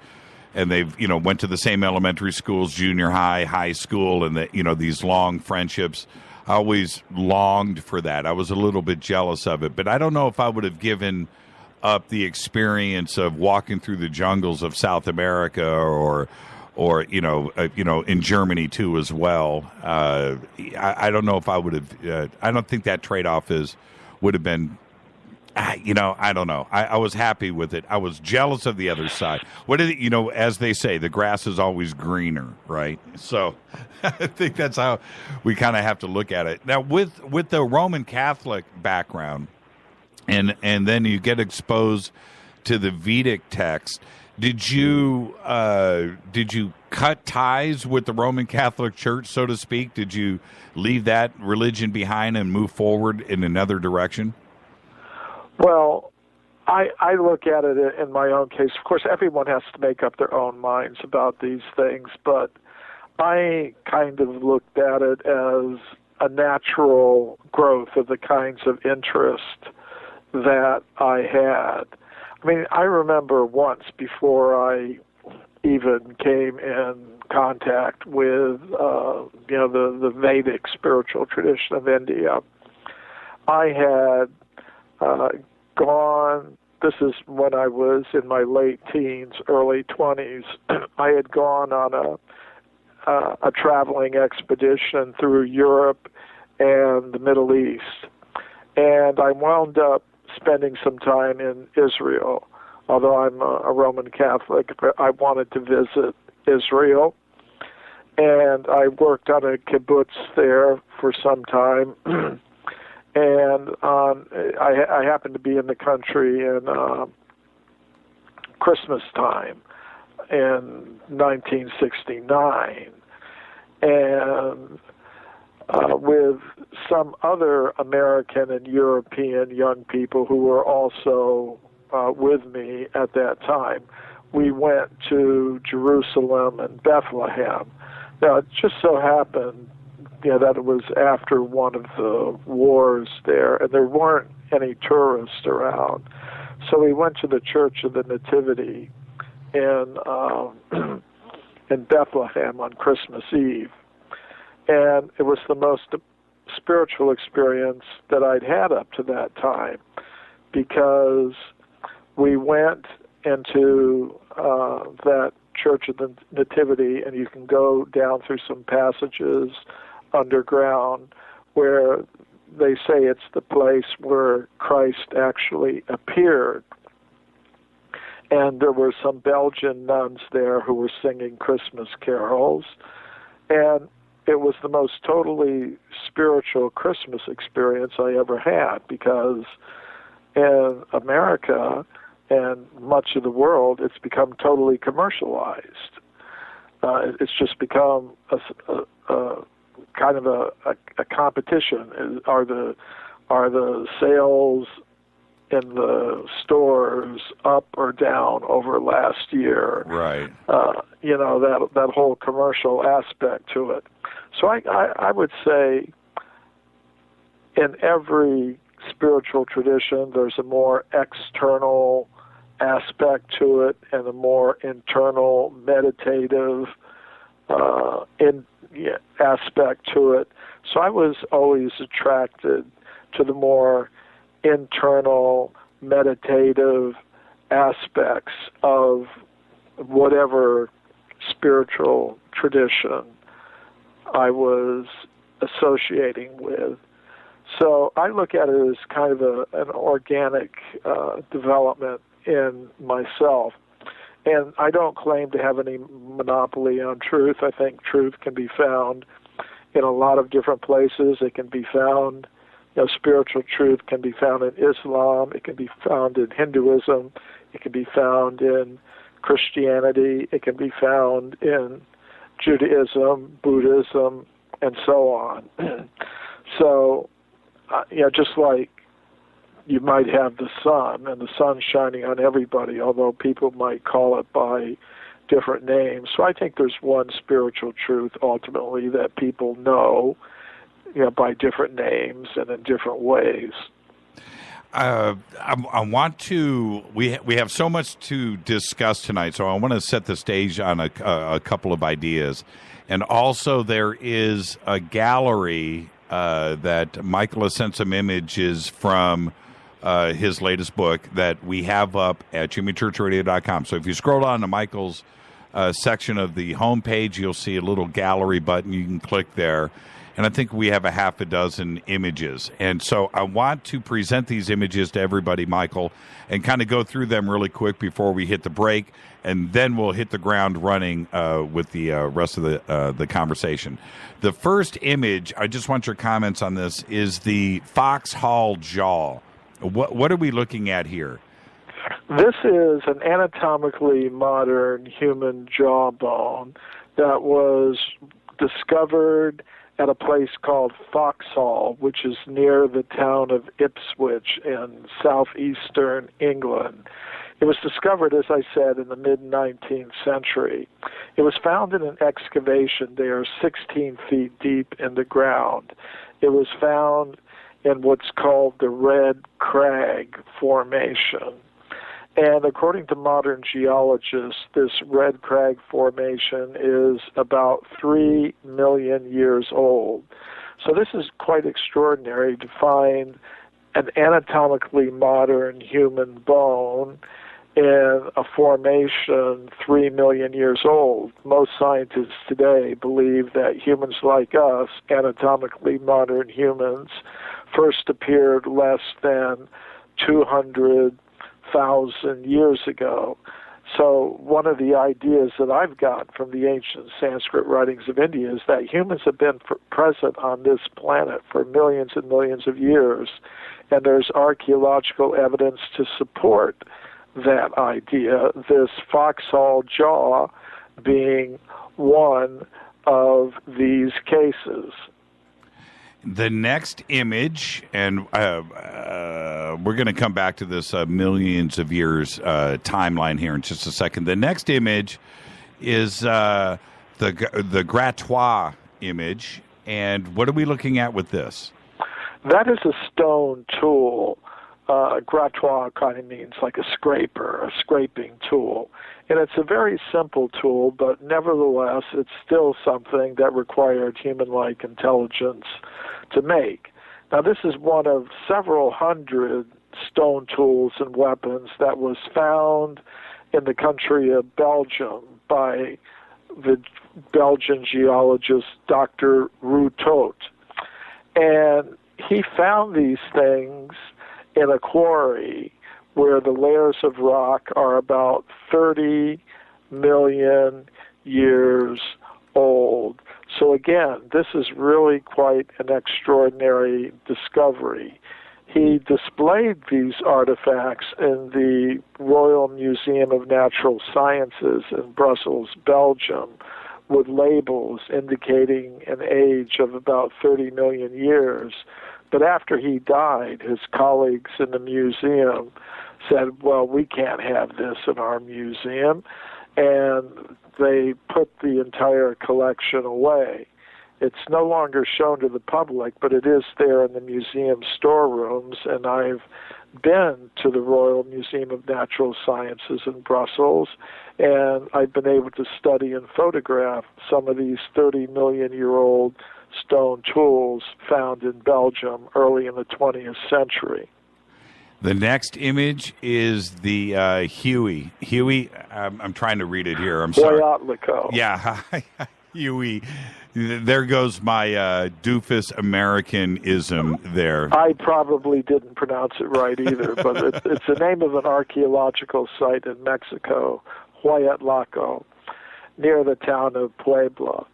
they've, went to the same elementary schools, junior high, high school, and these long friendships. I always longed for that. I was a little bit jealous of it, but I don't know if I would have given up the experience of walking through the jungles of South America or in Germany too as well. I don't know if I would have. I don't think that trade-off would have been. I don't know. I was happy with it. I was jealous of the other side. As they say, the grass is always greener, right? So I think that's how we kind of have to look at it. Now, with the Roman Catholic background, and then you get exposed to the Vedic text. Did you cut ties with the Roman Catholic Church, so to speak? Did you leave that religion behind and move forward in another direction? Well, I look at it in my own case. Of course, everyone has to make up their own minds about these things, but I kind of looked at it as a natural growth of the kinds of interest that I had. I mean, I remember once before I even came in contact with, the Vedic spiritual tradition of India, I had gone this is when I was in my late teens, early 20s. I had gone on a traveling expedition through Europe and the Middle East, and I wound up spending some time in Israel. Although I'm a Roman Catholic, I wanted to visit Israel, and I worked on a kibbutz there for some time. And I happened to be in the country in Christmas time in 1969, and with some other American and European young people who were also with me at that time, we went to Jerusalem and Bethlehem. Now, it just so happened that it was after one of the wars there, and there weren't any tourists around. So we went to the Church of the Nativity in Bethlehem on Christmas Eve. And it was the most spiritual experience that I'd had up to that time, because we went into that Church of the Nativity, and you can go down through some passages underground where they say it's the place where Christ actually appeared. And there were some Belgian nuns there who were singing Christmas carols, and it was the most totally spiritual Christmas experience I ever had, because in America and much of the world, it's become totally commercialized. It's just become a kind of a competition. Are the sales in the stores up or down over last year? Right. That whole commercial aspect to it. So I would say in every spiritual tradition, there's a more external aspect to it and a more internal meditative aspect to it. So I was always attracted to the more internal meditative aspects of whatever spiritual tradition I was associating with. So I look at it as kind of an organic development in myself. And I don't claim to have any monopoly on truth. I think truth can be found in a lot of different places. It can be found, spiritual truth can be found in Islam. It can be found in Hinduism. It can be found in Christianity. It can be found in Judaism, Buddhism, and so on. So, just like you might have the sun, and the sun's shining on everybody, although people might call it by different names. So I think there's one spiritual truth, ultimately, that people know, by different names and in different ways. I want to. We have so much to discuss tonight, so I want to set the stage on a couple of ideas, and also there is a gallery that Michael has sent some images from his latest book that we have up at jimmychurchradio.com. So if you scroll down to Michael's section of the homepage, you'll see a little gallery button. You can click there. And I think we have a half a dozen images. And so I want to present these images to everybody, Michael, and kind of go through them really quick before we hit the break. And then we'll hit the ground running with the rest of the conversation. The first image, I just want your comments on this, is the Foxhall jaw. What are we looking at here? This is an anatomically modern human jawbone that was discovered at a place called Foxhall, which is near the town of Ipswich in southeastern England. It was discovered, as I said, in the mid-19th century. It was found in an excavation there 16 feet deep in the ground. It was found in what's called the Red Crag Formation. And according to modern geologists, this Red Crag Formation is about 3 million years old. So this is quite extraordinary to find an anatomically modern human bone in a formation 3 million years old. Most scientists today believe that humans like us, anatomically modern humans, first appeared less than 200,000 years ago. So one of the ideas that I've got from the ancient Sanskrit writings of India is that humans have been present on this planet for millions and millions of years, and there's archaeological evidence to support that idea, this foxhole jaw being one of these cases. The next image, and we're going to come back to this millions of years timeline here in just a second. The next image is the grattoir image, and what are we looking at with this? That is a stone tool. Grattoir kind of means like a scraper, a scraping tool. And it's a very simple tool, but nevertheless, it's still something that required human-like intelligence to make. Now, this is one of several hundred stone tools and weapons that was found in the country of Belgium by the Belgian geologist Dr. Routot. And he found these things in a quarry where the layers of rock are about 30 million years old. So again, this is really quite an extraordinary discovery. He displayed these artifacts in the Royal Museum of Natural Sciences in Brussels, Belgium, with labels indicating an age of about 30 million years. But after he died, his colleagues in the museum said, well, we can't have this in our museum, and they put the entire collection away. It's no longer shown to the public, but it is there in the museum storerooms, and I've been to the Royal Museum of Natural Sciences in Brussels, and I've been able to study and photograph some of these 30-million-year-old stone tools found in Belgium early in the 20th century. The next image is the Huey. Huey, I'm trying to read it here. I'm sorry. Geological. Yeah, Huey. There goes my doofus Americanism there. I probably didn't pronounce it right either, but it's the name of an archaeological site in Mexico, Geological, near the town of Puebla.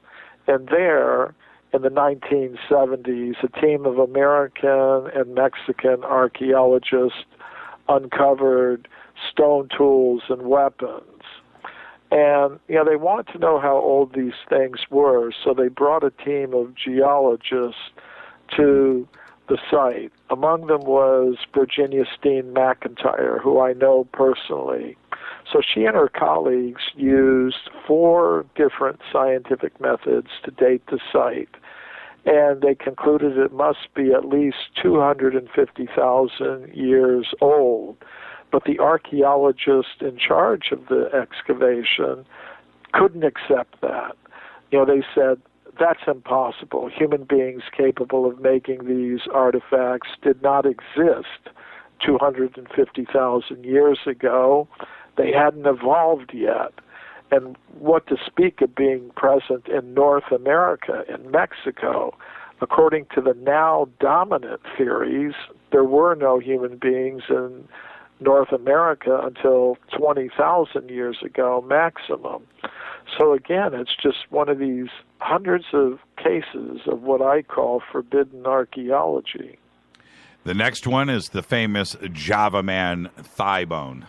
And there, in the 1970s, a team of American and Mexican archaeologists uncovered stone tools and weapons. And, they wanted to know how old these things were, so they brought a team of geologists to the site. Among them was Virginia Steen McIntyre, who I know personally. So she and her colleagues used 4 different scientific methods to date the site, and they concluded it must be at least 250,000 years old. But the archaeologist in charge of the excavation couldn't accept that. They said, that's impossible. Human beings capable of making these artifacts did not exist 250,000 years ago. They hadn't evolved yet. And what to speak of being present in North America, in Mexico. According to the now dominant theories, there were no human beings in North America until 20,000 years ago maximum. So again, it's just one of these hundreds of cases of what I call forbidden archaeology. The next one is the famous Java Man thigh bone.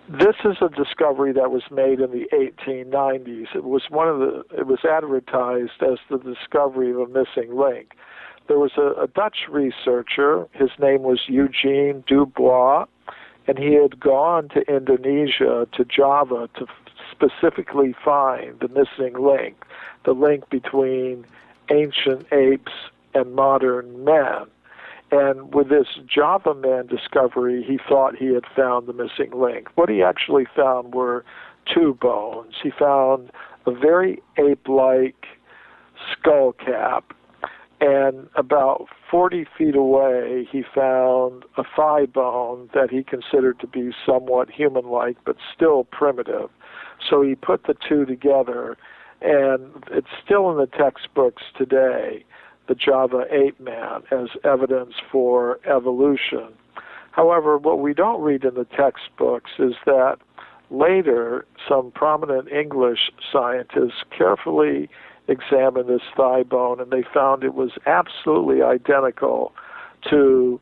This is a discovery that was made in the 1890s. It was advertised as the discovery of a missing link. There was a Dutch researcher, his name was Eugene Dubois, and he had gone to Indonesia, to Java, to specifically find the missing link, the link between ancient apes and modern men. And with this Java Man discovery, he thought he had found the missing link. What he actually found were 2 bones. He found a very ape-like skull cap And about 40 feet away, he found a thigh bone that he considered to be somewhat human-like, but still primitive. So he put the two together, and it's still in the textbooks today, the Java ape man, as evidence for evolution. However, what we don't read in the textbooks is that later some prominent English scientists carefully examined this thigh bone, and they found it was absolutely identical to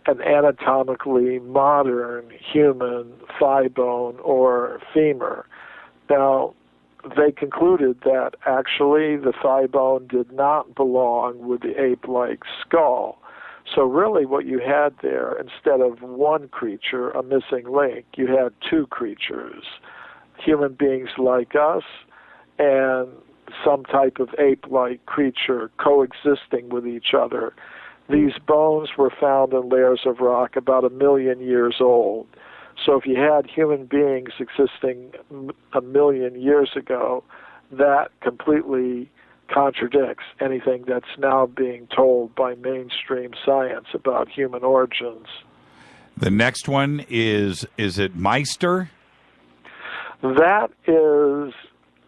an anatomically modern human thigh bone or femur. Now, they concluded that actually the thigh bone did not belong with the ape-like skull. So really what you had there, instead of one creature, a missing link, you had two creatures, human beings like us and some type of ape-like creature coexisting with each other. These bones were found in layers of rock about 1 million years old. So if you had human beings existing 1 million years ago, that completely contradicts anything that's now being told by mainstream science about human origins. The next one is it Meister? That is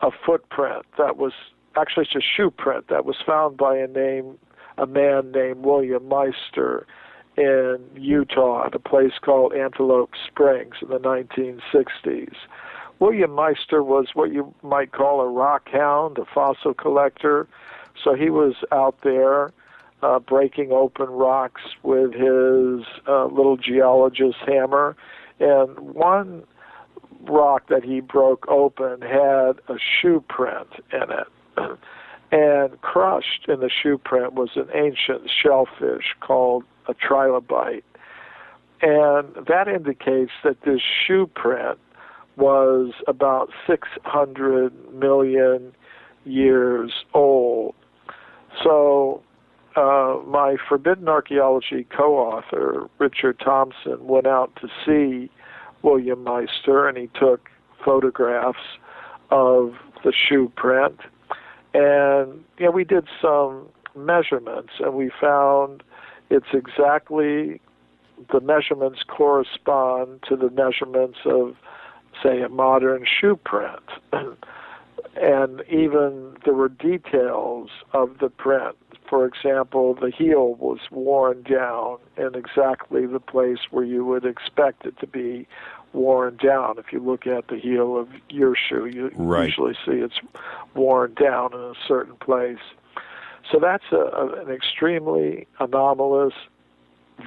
a footprint that was, actually it's a shoe print that was found by a man named William Meister in Utah at a place called Antelope Springs in the 1960s. William Meister was what you might call a rock hound, a fossil collector. So he was out there breaking open rocks with his little geologist hammer. And one rock that he broke open had a shoe print in it. And crushed in the shoe print was an ancient shellfish called a trilobite. And that indicates that this shoe print was about 600 million years old. So my Forbidden Archaeology co-author, Richard Thompson, went out to see William Meister, and he took photographs of the shoe print. And we did some measurements, and we found it's exactly, the measurements correspond to the measurements of, say, a modern shoe print. And even there were details of the print. For example, the heel was worn down in exactly the place where you would expect it to be worn down. If you look at the heel of your shoe, you usually see it's worn down in a certain place. So that's an extremely anomalous,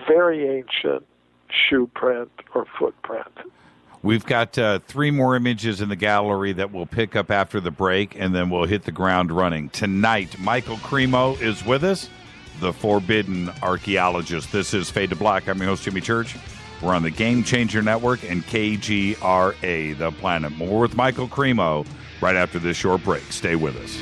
very ancient shoe print or footprint. We've got 3 more images in the gallery that we'll pick up after the break, and then we'll hit the ground running. Tonight, Michael Kremo is with us, the Forbidden Archaeologist. This is Fade to Black. I'm your host, Jimmy Church. We're on the Game Changer Network and KGRA, The Planet. More with Michael Kremo right after this short break. Stay with us.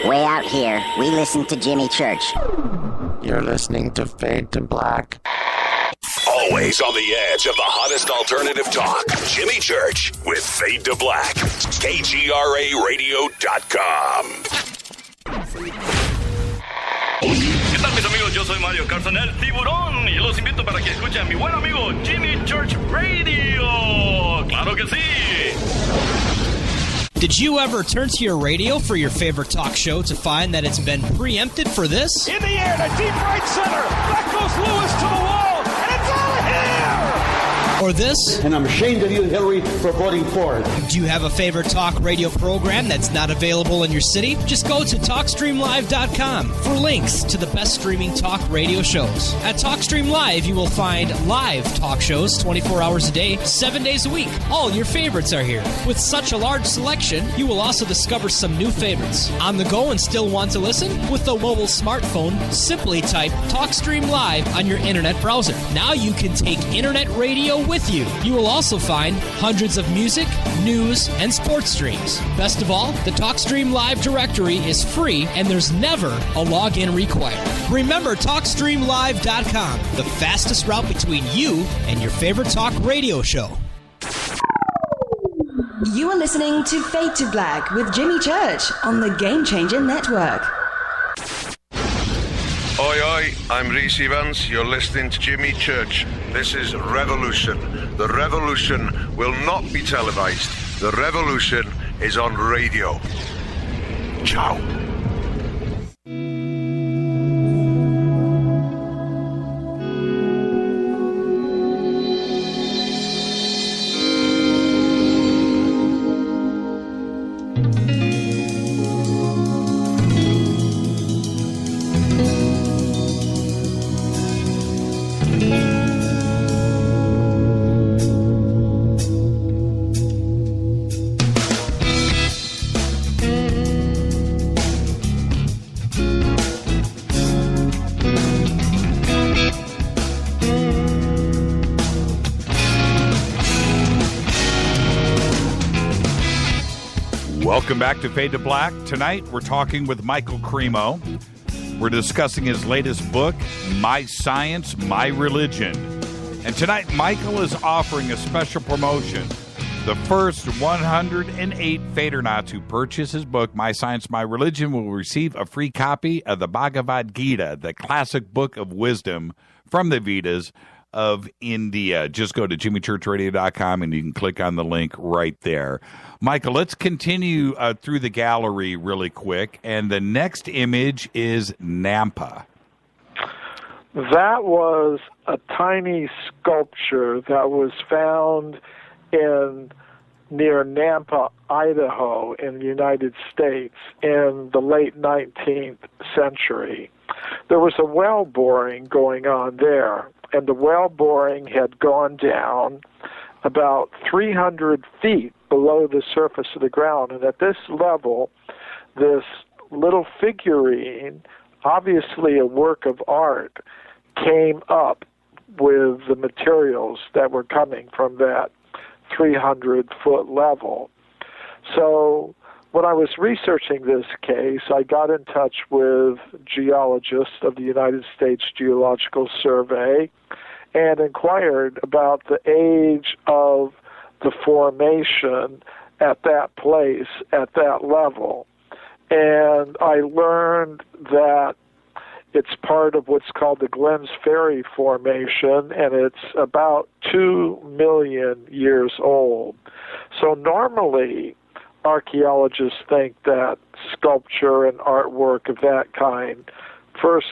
Way out here, we listen to Jimmy Church. You're listening to Fade to Black. Always on the edge of the hottest alternative talk. Jimmy Church with Fade to Black. KGRARadio.com. ¿Qué tal, mis amigos? Yo soy Mario Carson, el tiburón, y los invito para que escuchen a mi buen amigo Jimmy Church Radio. ¡Claro que sí! Did you ever turn to your radio for your favorite talk show to find that it's been preempted for this? In the air to deep right center. Back goes Lewis to the wall, and it's all here! Or this? And I'm ashamed of you, Hillary, for voting for it. Do you have a favorite talk radio program that's not available in your city? Just go to TalkStreamLive.com for links to the best streaming talk radio shows. At TalkStream Live, you will find live talk shows 24 hours a day, 7 days a week. All your favorites are here. With such a large selection, you will also discover some new favorites. On the go and still want to listen? With the mobile smartphone, simply type TalkStream Live on your internet browser. Now you can take internet radio with you. You will also find hundreds of music, news, and sports streams. Best of all, the TalkStream Live directory is free and there's never a login required. Remember TalkStreamLive.com, the fastest route between you and your favorite talk radio show. You are listening to Fade to Black with Jimmy Church on the Game Changer Network. Oi, oi, I'm Reese Evans. You're listening to Jimmy Church. This is Revolution. The revolution will not be televised. The revolution is on radio. Ciao. Welcome back to Fade to Black. Tonight, we're talking with Michael Kremo. We're discussing his latest book, My Science, My Religion. And tonight, Michael is offering a special promotion. The first 108 Fadernauts who purchase his book, My Science, My Religion, will receive a free copy of the Bhagavad Gita, the classic book of wisdom from the Vedas of India. Just go to jimmychurchradio.com and you can click on the link right there. Michael, let's continue through the gallery really quick. And the next image is Nampa. That was a tiny sculpture that was found near Nampa, Idaho, in the United States in the late 19th century. There was a well boring going on there, and the well boring had gone down about 300 feet below the surface of the ground. And at this level, this little figurine, obviously a work of art, came up with the materials that were coming from that 300-foot level. So when I was researching this case, I got in touch with geologists of the United States Geological Survey and inquired about the age of the formation at that place, at that level. And I learned that it's part of what's called the Glens Ferry Formation, and it's about 2 million years old. So normally, archaeologists think that sculpture and artwork of that kind first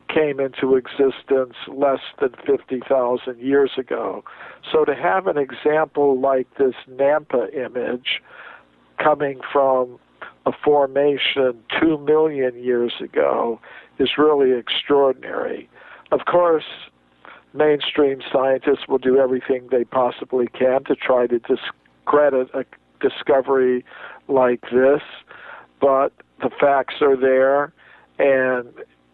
came into existence less than 50,000 years ago. So to have an example like this Nampa image coming from a formation 2 million years ago is really extraordinary. Of course, mainstream scientists will do everything they possibly can to try to discredit a discovery like this, but the facts are there, and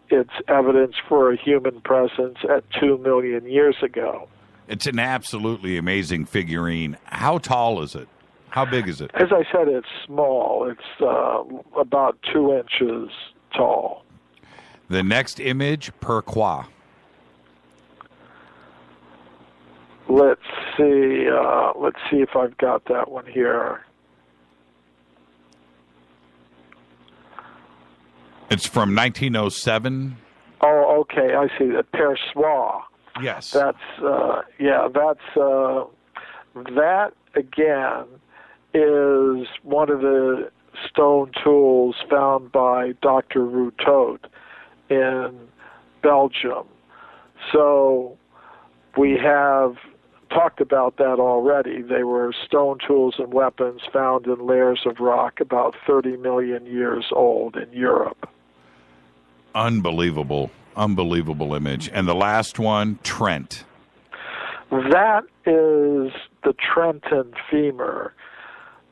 it's evidence for a human presence at 2 million years ago. It's an absolutely amazing figurine. How tall is it? How big is it? As I said, it's small. It's about 2 inches tall. The next image, Pourquoi? Let's see if I've got that one here. It's from 1907. Oh, okay, I see. The Persois. Yes. That again is one of the stone tools found by Dr. Routot in Belgium. So we have talked about that already. They were stone tools and weapons found in layers of rock about 30 million years old in Europe. Unbelievable image. And the last one, Trent. That is the Trenton femur.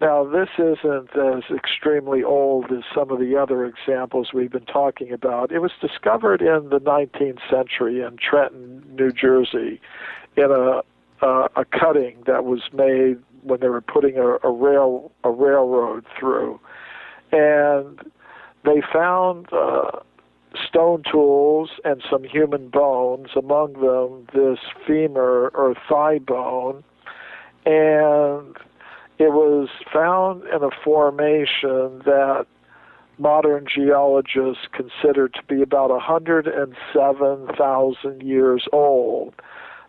Now, this isn't as extremely old as some of the other examples we've been talking about. It was discovered in the 19th century in Trenton, New Jersey, in a a cutting that was made when they were putting a railroad through, and they found stone tools and some human bones, among them this femur or thigh bone, and it was found in a formation that modern geologists consider to be about 107,000 years old.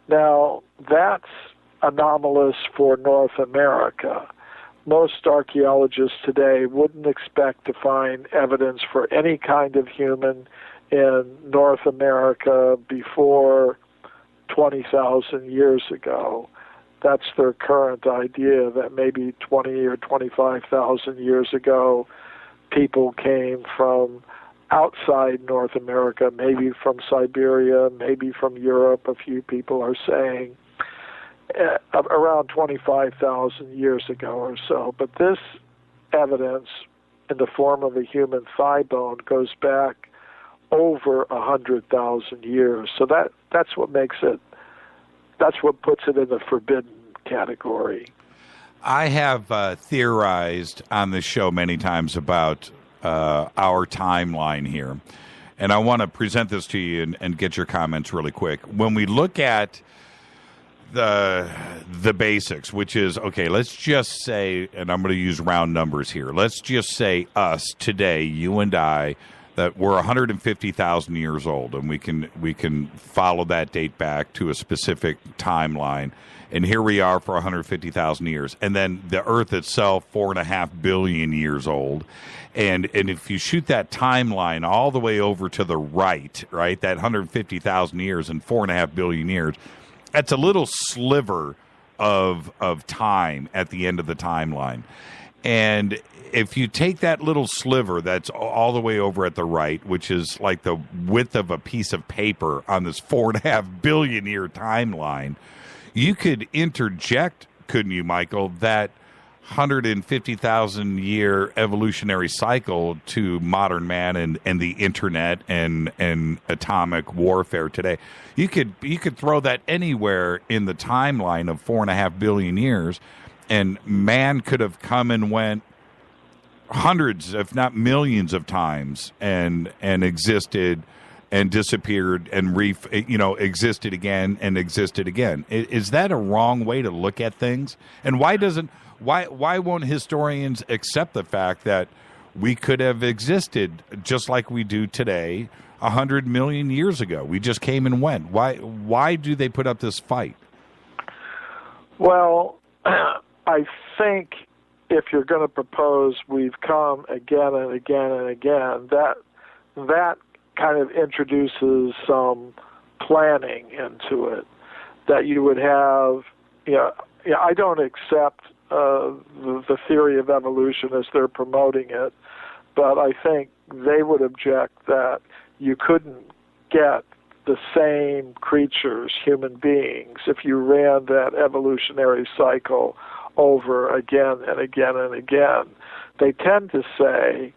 Now, that's anomalous for North America. Most archaeologists today wouldn't expect to find evidence for any kind of human in North America before 20,000 years ago. That's their current idea, that maybe 20 or 25,000 years ago, people came from outside North America, maybe from Siberia, maybe from Europe. A few people are saying around 25,000 years ago or so. But this evidence in the form of a human thigh bone goes back over 100,000 years. So that's what makes it, that's what puts it in the forbidden category. I have theorized on this show many times about our timeline here, and I want to present this to you and get your comments really quick. When we look at the basics, which is, okay, let's just say, and I'm going to use round numbers here, let's just say us today, you and I, that we're 150,000 years old, and we can follow that date back to a specific timeline. And here we are for 150,000 years. And then the Earth itself, 4.5 billion years old. And if you shoot that timeline all the way over to the right, that 150,000 years and 4.5 billion years, that's a little sliver of time at the end of the timeline. And if you take that little sliver that's all the way over at the right, which is like the width of a piece of paper on this 4.5 billion year timeline, you could interject, couldn't you, Michael, that 150,000 year evolutionary cycle to modern man and the internet and atomic warfare today. You could throw that anywhere in the timeline of 4.5 billion years, and man could have come and went hundreds, if not millions of times and existed and disappeared and existed again and existed again. Is that a wrong way to look at things? And why won't historians accept the fact that we could have existed just like we do today 100 million years ago? We just came and went. Why do they put up this fight? Well, I think if you're going to propose we've come again and again and again, that kind of introduces some planning into it, that you would have, I don't accept the theory of evolution as they're promoting it, but I think they would object that you couldn't get the same creatures, human beings, if you ran that evolutionary cycle over again and again and again. They tend to say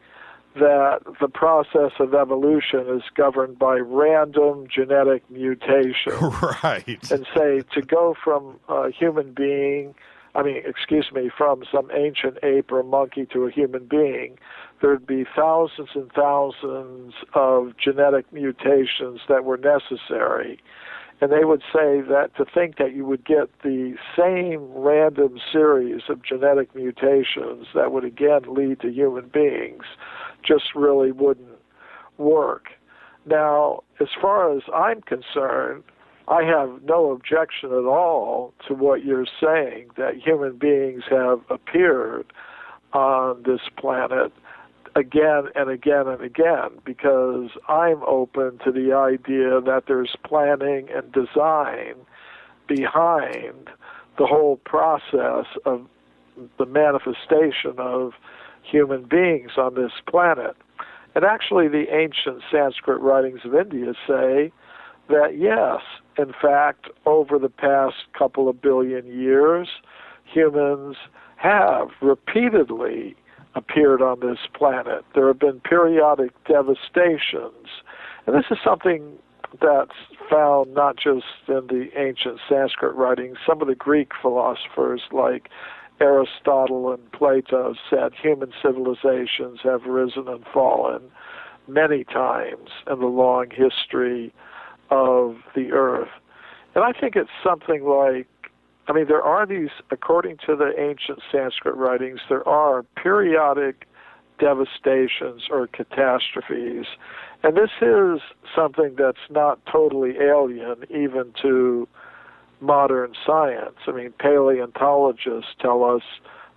that the process of evolution is governed by random genetic mutation. Right. And say to go from a human being, from some ancient ape or monkey to a human being, there'd be thousands and thousands of genetic mutations that were necessary. And they would say that to think that you would get the same random series of genetic mutations that would again lead to human beings just really wouldn't work. Now, as far as I'm concerned, I have no objection at all to what you're saying, that human beings have appeared on this planet again and again and again, because I'm open to the idea that there's planning and design behind the whole process of the manifestation of human beings on this planet. And actually, the ancient Sanskrit writings of India say that, yes, in fact, over the past couple of billion years, humans have repeatedly appeared on this planet. There have been periodic devastations. And this is something that's found not just in the ancient Sanskrit writings. Some of the Greek philosophers like Aristotle and Plato said human civilizations have risen and fallen many times in the long history of the earth. And I think it's something like, there are these, according to the ancient Sanskrit writings, there are periodic devastations or catastrophes. And this is something that's not totally alien even to modern science. Paleontologists tell us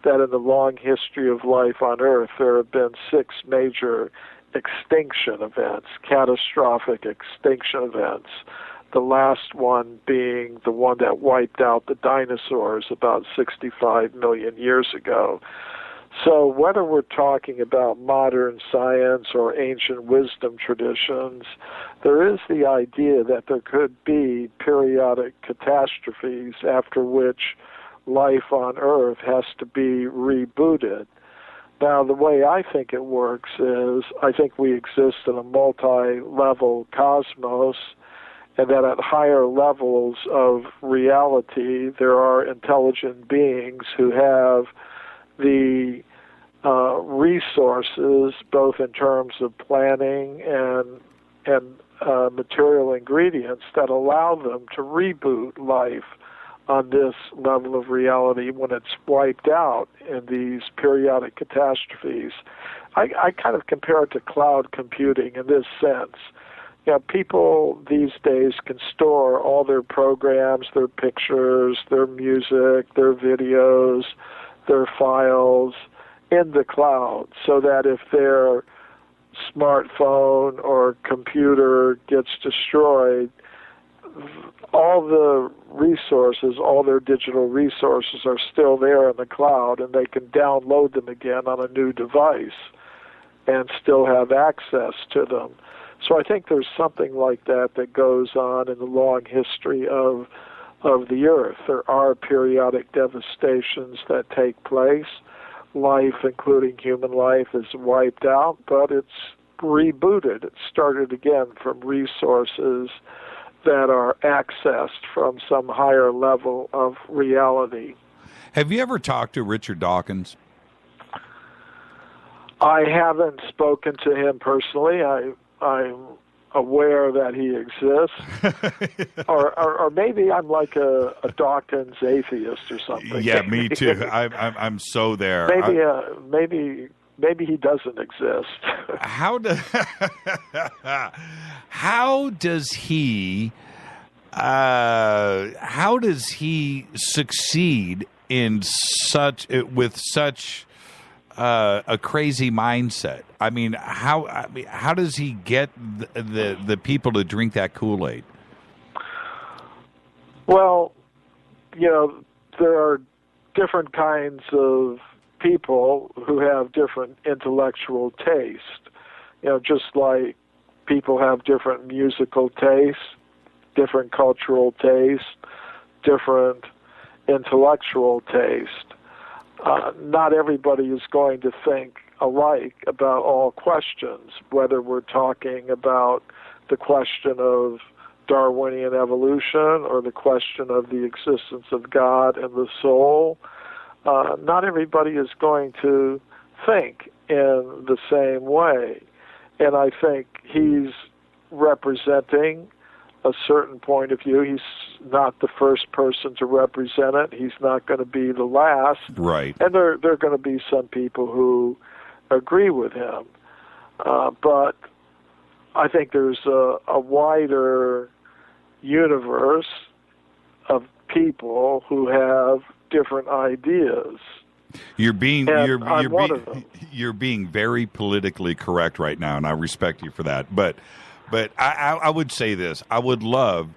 that in the long history of life on Earth, there have been 6 major extinction events, catastrophic extinction events. The last one being the one that wiped out the dinosaurs about 65 million years ago. So whether we're talking about modern science or ancient wisdom traditions, there is the idea that there could be periodic catastrophes after which life on Earth has to be rebooted. Now, the way I think it works is I think we exist in a multi-level cosmos, and that at higher levels of reality, there are intelligent beings who have the resources, both in terms of planning and material ingredients, that allow them to reboot life on this level of reality when it's wiped out in these periodic catastrophes. I kind of compare it to cloud computing in this sense. People these days can store all their programs, their pictures, their music, their videos, their files in the cloud, so that if their smartphone or computer gets destroyed, all the resources, all their digital resources are still there in the cloud, and they can download them again on a new device and still have access to them. So I think there's something like that goes on in the long history of the Earth. There are periodic devastations that take place. Life, including human life, is wiped out, but it's rebooted. It started again from resources that are accessed from some higher level of reality. Have you ever talked to Richard Dawkins? I haven't spoken to him personally. I'm aware that he exists, or maybe I'm like a Dawkins atheist or something. Yeah, me too. I'm so there. Maybe he doesn't exist. How does he succeed in such a crazy mindset? How does he get the people to drink that Kool-Aid? Well, there are different kinds of people who have different intellectual taste. Just like people have different musical tastes, different cultural taste, different intellectual taste. Not everybody is going to think alike about all questions, whether we're talking about the question of Darwinian evolution or the question of the existence of God and the soul. Not everybody is going to think in the same way. And I think he's representing a certain point of view. He's not the first person to represent it. He's not going to be the last. Right. And there are going to be some people who agree with him. But I think there's a wider universe of people who have different ideas. You're being very politically correct right now, and I respect you for that. But I would say this: I would love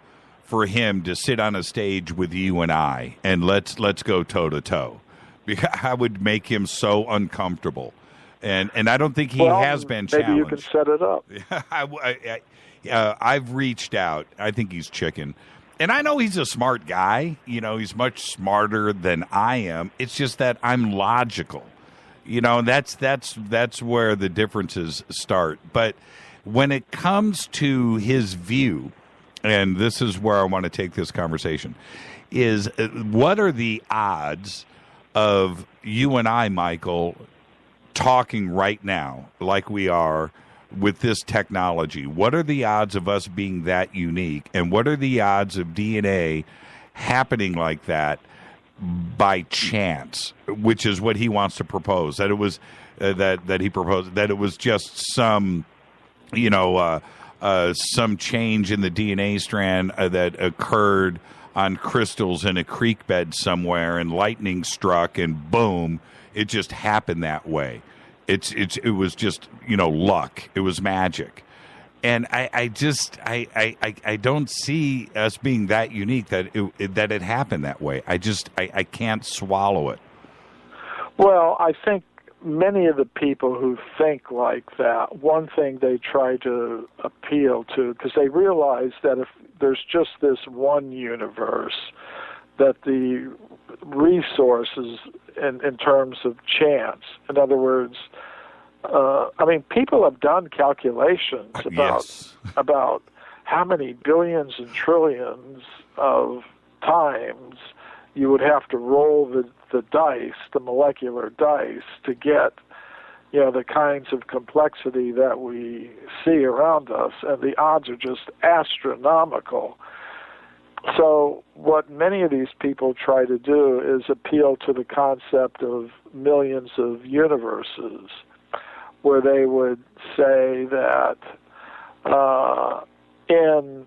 for him to sit on a stage with you and I, and let's go toe to toe. Because I would make him so uncomfortable, and I don't think he has been challenged. Maybe you can set it up. I've reached out. I think he's chicken. And I know he's a smart guy. He's much smarter than I am. It's just that I'm logical. That's where the differences start. But when it comes to his view and this is where I want to take this conversation, is what are the odds of you and I, Michael, talking right now like we are with this technology? What are the odds of us being that unique, and what are the odds of DNA happening like that by chance, which is what he wants to propose, that it was that he proposed that it was just some some change in the DNA strand that occurred on crystals in a creek bed somewhere, and lightning struck, and boom, it just happened that way. It was just luck. It was magic, and I don't see us being that unique that it happened that way. I can't swallow it. Well, I think many of the people who think like that, one thing they try to appeal to, because they realize that if there's just this one universe, that the resources in terms of chance, in other words, people have done calculations about how many billions and trillions of times you would have to roll the dice, the molecular dice, to get the kinds of complexity that we see around us, and the odds are just astronomical. So what many of these people try to do is appeal to the concept of millions of universes, where they would say that in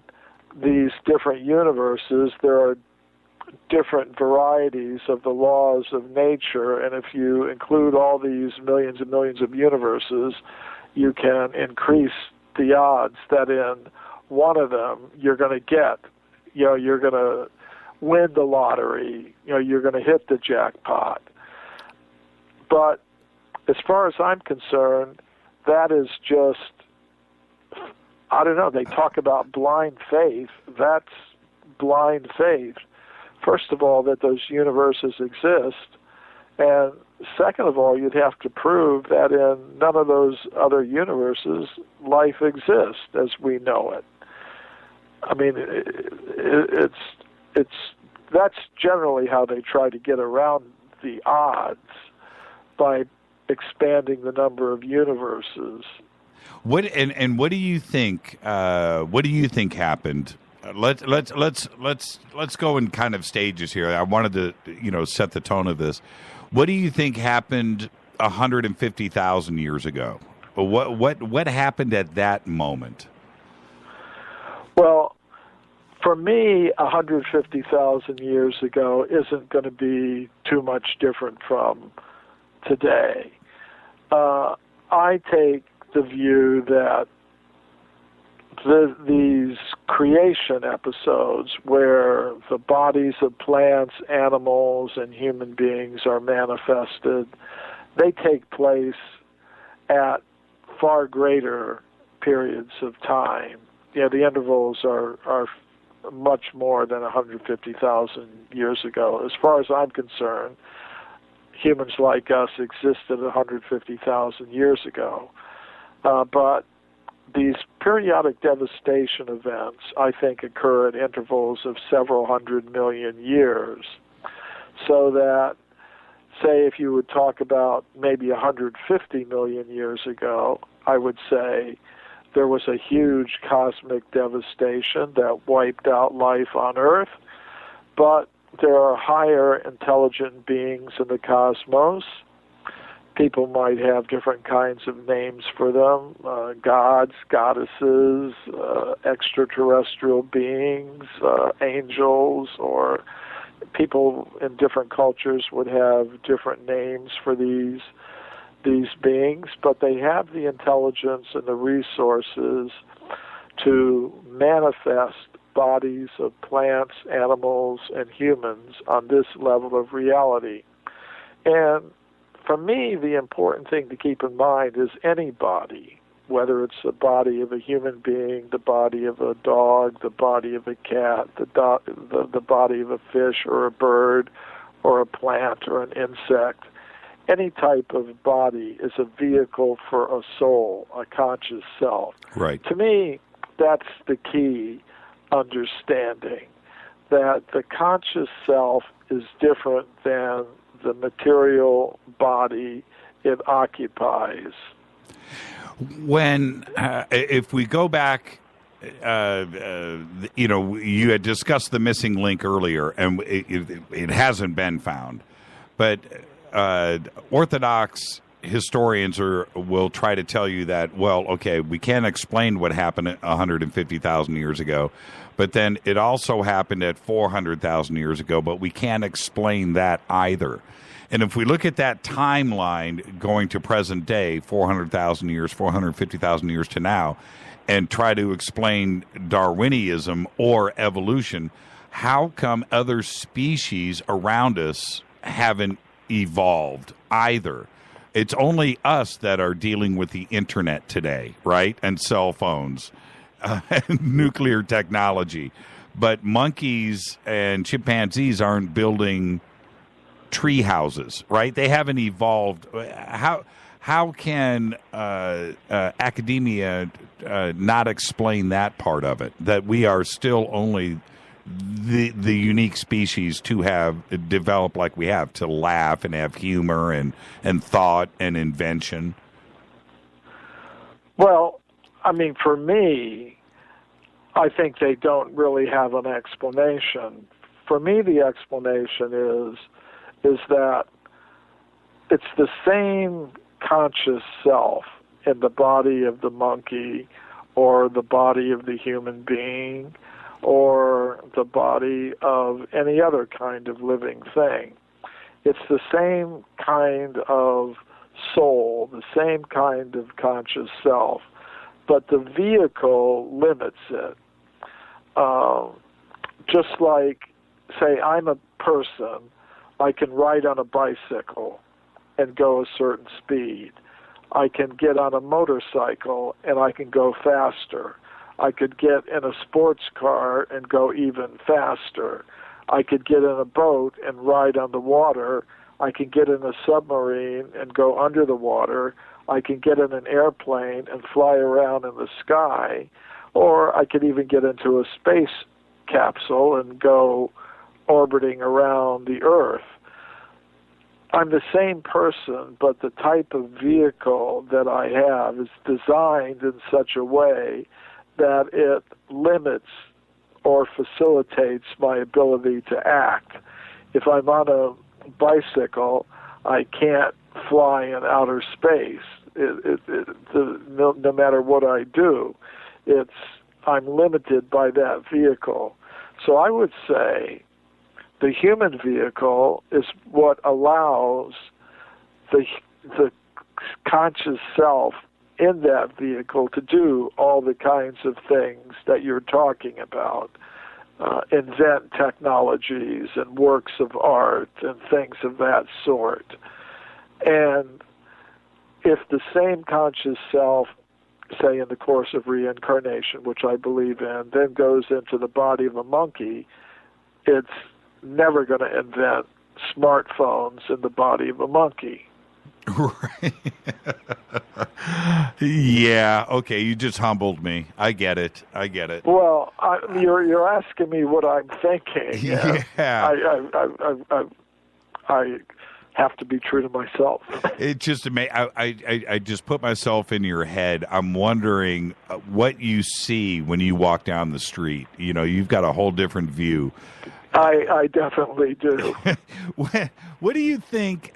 these different universes there are different varieties of the laws of nature, and if you include all these millions and millions of universes, you can increase the odds that in one of them you're going to get, you're going to win the lottery, you're going to hit the jackpot. But as far as I'm concerned, that is just, I don't know, they talk about blind faith. That's blind faith. First of all, that those universes exist, and second of all, you'd have to prove that in none of those other universes life exists as we know it. I mean, that's generally how they try to get around the odds, by expanding the number of universes. What do you think? What do you think happened? Let's go in kind of stages here. I wanted to set the tone of this. What do you think happened 150,000 years ago? What happened at that moment? Well, for me, 150,000 years ago isn't going to be too much different from today. I take the view that these creation episodes, where the bodies of plants, animals, and human beings are manifested, they take place at far greater periods of time. The intervals are much more than 150,000 years ago. As far as I'm concerned, humans like us existed 150,000 years ago. But these periodic devastation events, I think, occur at intervals of several 100 million years. So that, say, if you would talk about maybe 150 million years ago, I would say there was a huge cosmic devastation that wiped out life on Earth, but there are higher intelligent beings in the cosmos. People might have different kinds of names for them, gods, goddesses, extraterrestrial beings, angels, or people in different cultures would have different names for these beings, but they have the intelligence and the resources to manifest bodies of plants, animals, and humans on this level of reality. And for me, the important thing to keep in mind is any body, whether it's the body of a human being, the body of a dog, the body of a cat, the body of a fish or a bird or a plant or an insect. Any type of body is a vehicle for a soul, a conscious self. Right. To me, that's the key understanding that the conscious self is different than the material body it occupies. When, if we go back, you had discussed the missing link earlier, and it hasn't been found. But Orthodox historians will try to tell you that, well, okay, we can't explain what happened 150,000 years ago, but then it also happened at 400,000 years ago, but we can't explain that either. And if we look at that timeline going to present day, 400,000 years, 450,000 years to now, and try to explain Darwinism or evolution, how come other species around us haven't evolved either? It's only us that are dealing with the internet today, right? And cell phones, and nuclear technology. But monkeys and chimpanzees aren't building tree houses, right? They haven't evolved. How can academia not explain that part of it? That we are still only the unique species to have developed like we have, to laugh and have humor and thought and invention? Well, I mean, for me, I think they don't really have an explanation. For me, the explanation is that it's the same conscious self in the body of the monkey or the body of the human being or the body of any other kind of living thing. It's the same kind of soul, the same kind of conscious self, but the vehicle limits it. Just like, say, I'm a person, I can ride on a bicycle and go a certain speed. I can get on a motorcycle and I can go faster. I could get in a sports car and go even faster. I could get in a boat and ride on the water. I can get in a submarine and go under the water. I can get in an airplane and fly around in the sky. Or I could even get into a space capsule and go orbiting around the Earth. I'm the same person, but the type of vehicle that I have is designed in such a way that it limits or facilitates my ability to act. If I'm on a bicycle, I can't fly in outer space. No matter what I do, I'm limited by that vehicle. So I would say the human vehicle is what allows the conscious self in that vehicle to do all the kinds of things that you're talking about, invent technologies and works of art and things of that sort. And if the same conscious self, say in the course of reincarnation, which I believe in, then goes into the body of a monkey, it's never going to invent smartphones in the body of a monkey. Right. Yeah, okay, you just humbled me. I get it. Well, you're asking me what I'm thinking. Yeah. I have to be true to myself. It just I just put myself in your head. I'm wondering what you see when you walk down the street. You know, you've got a whole different view. I definitely do. What do you think?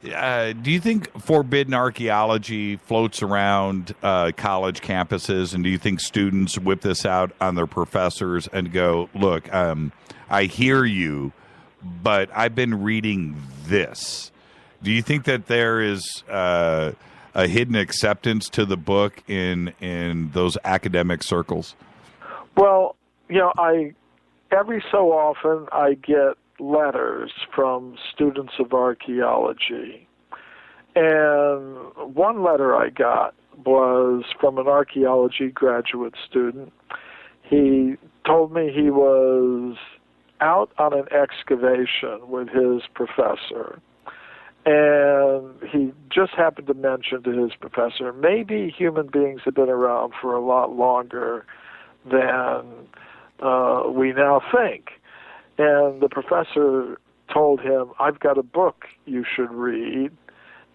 Do you think forbidden archaeology floats around college campuses, and do you think students whip this out on their professors and go, look, I hear you, but I've been reading this. Do you think that there is a hidden acceptance to the book in those academic circles? Well, you know, every so often I get letters from students of archaeology. And one letter I got was from an archaeology graduate student. He told me he was out on an excavation with his professor, and he just happened to mention to his professor, maybe human beings have been around for a lot longer than we now think. And the professor told him, I've got a book you should read.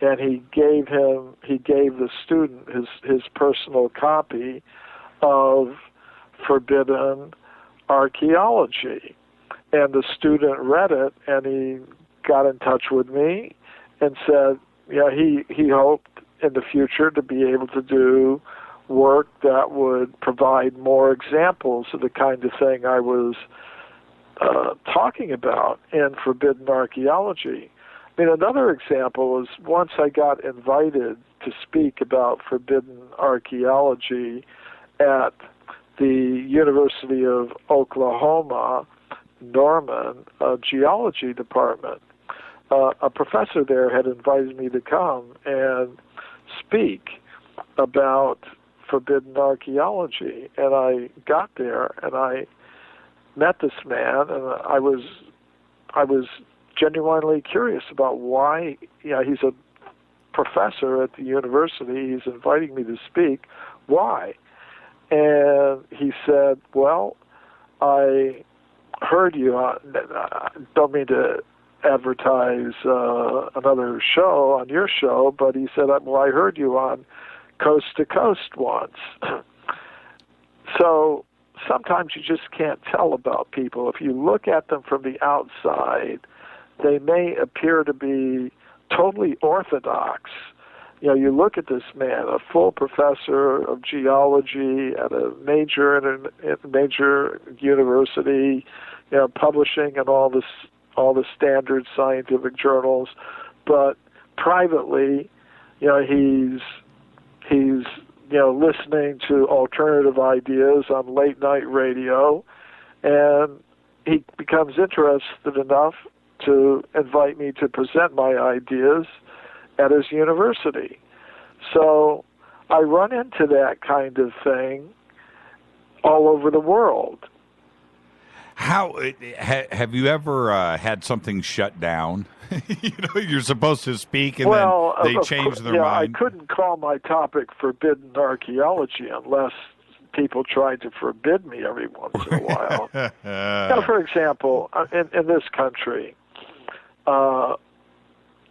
And he gave the student his personal copy of Forbidden Archaeology. And the student read it, and he got in touch with me and said, he hoped in the future to be able to do work that would provide more examples of the kind of thing I was talking about in Forbidden Archaeology. I mean, another example is once I got invited to speak about Forbidden Archaeology at the University of Oklahoma, Norman, geology department. A professor there had invited me to come and speak about Forbidden Archaeology, and I got there and I met this man, and I was genuinely curious about why. He's a professor at the university. He's inviting me to speak. Why? And he said, "Well, I heard you on." I don't mean to advertise another show on your show, but he said, "Well, I heard you on Coast to Coast once." So sometimes you just can't tell about people. If you look at them from the outside, they may appear to be totally orthodox. You look at this man, a full professor of geology at a major university, publishing in all the standard scientific journals, but privately, he's listening to alternative ideas on late night radio, and he becomes interested enough to invite me to present my ideas at his university. So I run into that kind of thing all over the world. How have you ever had something shut down? You're supposed to speak, and then they change their mind. I couldn't call my topic Forbidden Archaeology unless people tried to forbid me every once in a while. For example, in this country,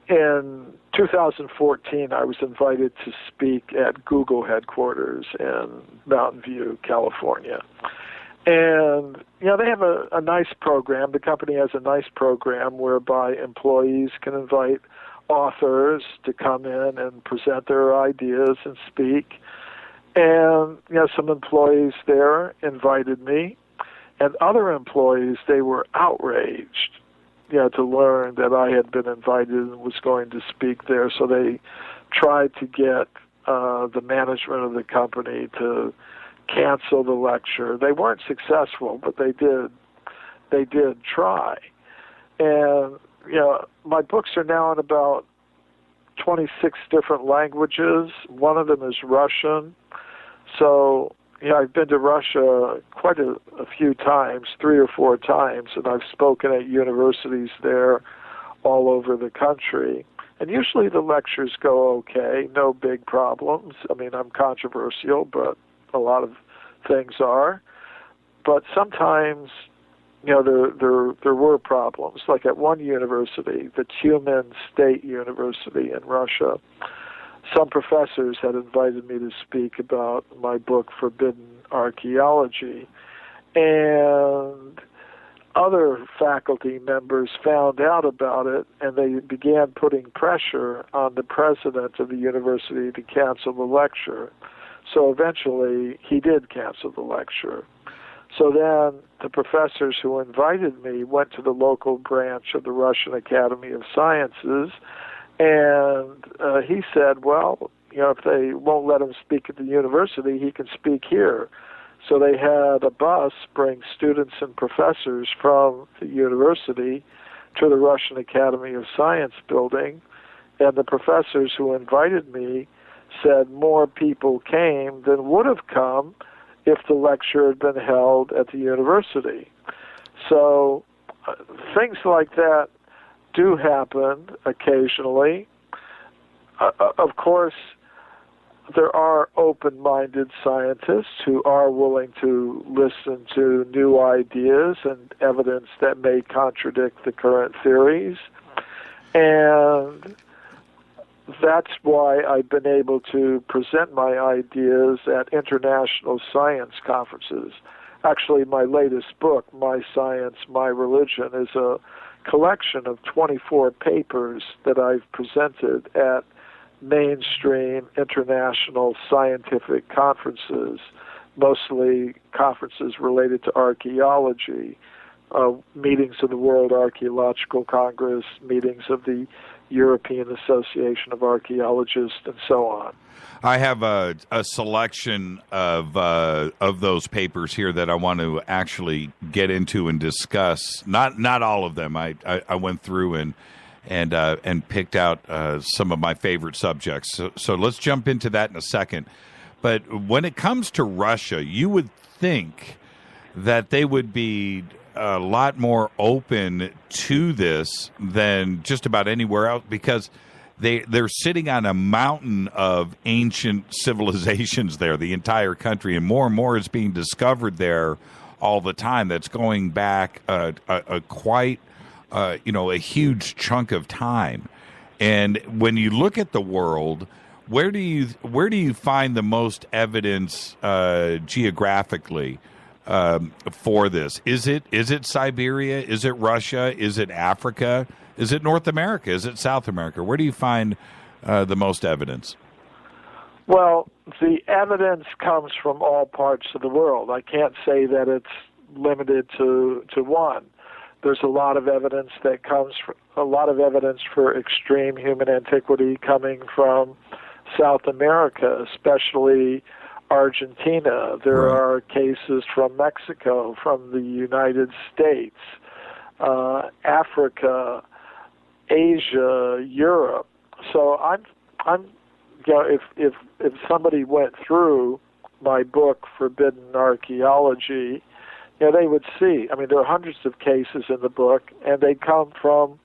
in 2014, I was invited to speak at Google headquarters in Mountain View, California. And, they have a nice program. The company has a nice program whereby employees can invite authors to come in and present their ideas and speak. And, some employees there invited me. And other employees, they were outraged, to learn that I had been invited and was going to speak there. So they tried to get the management of the company to cancel the lecture. They weren't successful, but they did try. And, my books are now in about 26 different languages. One of them is Russian. So, I've been to Russia quite a few times, 3 or 4 times, and I've spoken at universities there all over the country. And usually the lectures go okay, no big problems. I mean, I'm controversial, but a lot of things are. But sometimes, there were problems. Like at one university, the Tyumen State University in Russia, some professors had invited me to speak about my book, Forbidden Archaeology, and other faculty members found out about it, and they began putting pressure on the president of the university to cancel the lecture. So eventually, he did cancel the lecture. So then the professors who invited me went to the local branch of the Russian Academy of Sciences, and he said, well, if they won't let him speak at the university, he can speak here. So they had a bus bring students and professors from the university to the Russian Academy of Science building, and the professors who invited me said more people came than would have come if the lecture had been held at the university. So things like that do happen occasionally. Of course, there are open-minded scientists who are willing to listen to new ideas and evidence that may contradict the current theories. And that's why I've been able to present my ideas at international science conferences. Actually, my latest book, My Science, My Religion, is a collection of 24 papers that I've presented at mainstream international scientific conferences, mostly conferences related to archaeology, meetings of the World Archaeological Congress, meetings of the European Association of Archaeologists, and so on. I have a selection of those papers here that I want to actually get into and discuss. Not all of them. I went through and picked out some of my favorite subjects. So let's jump into that in a second. But when it comes to Russia, you would think that they would be a lot more open to this than just about anywhere else, because they're sitting on a mountain of ancient civilizations there, the entire country, and more is being discovered there all the time. That's going back quite a huge chunk of time. And when you look at the world, where do you find the most evidence geographically for this? Is it Siberia? Is it Russia? Is it Africa? Is it North America? Is it South America? Where do you find the most evidence? Well, the evidence comes from all parts of the world. I can't say that it's limited to one. There's a lot of evidence that comes from, a lot of evidence for extreme human antiquity coming from South America, especially Argentina. There are cases from Mexico, from the United States, Africa, Asia, Europe. So I'm if somebody went through my book Forbidden Archaeology, they would see. I mean, there are hundreds of cases in the book, and they come from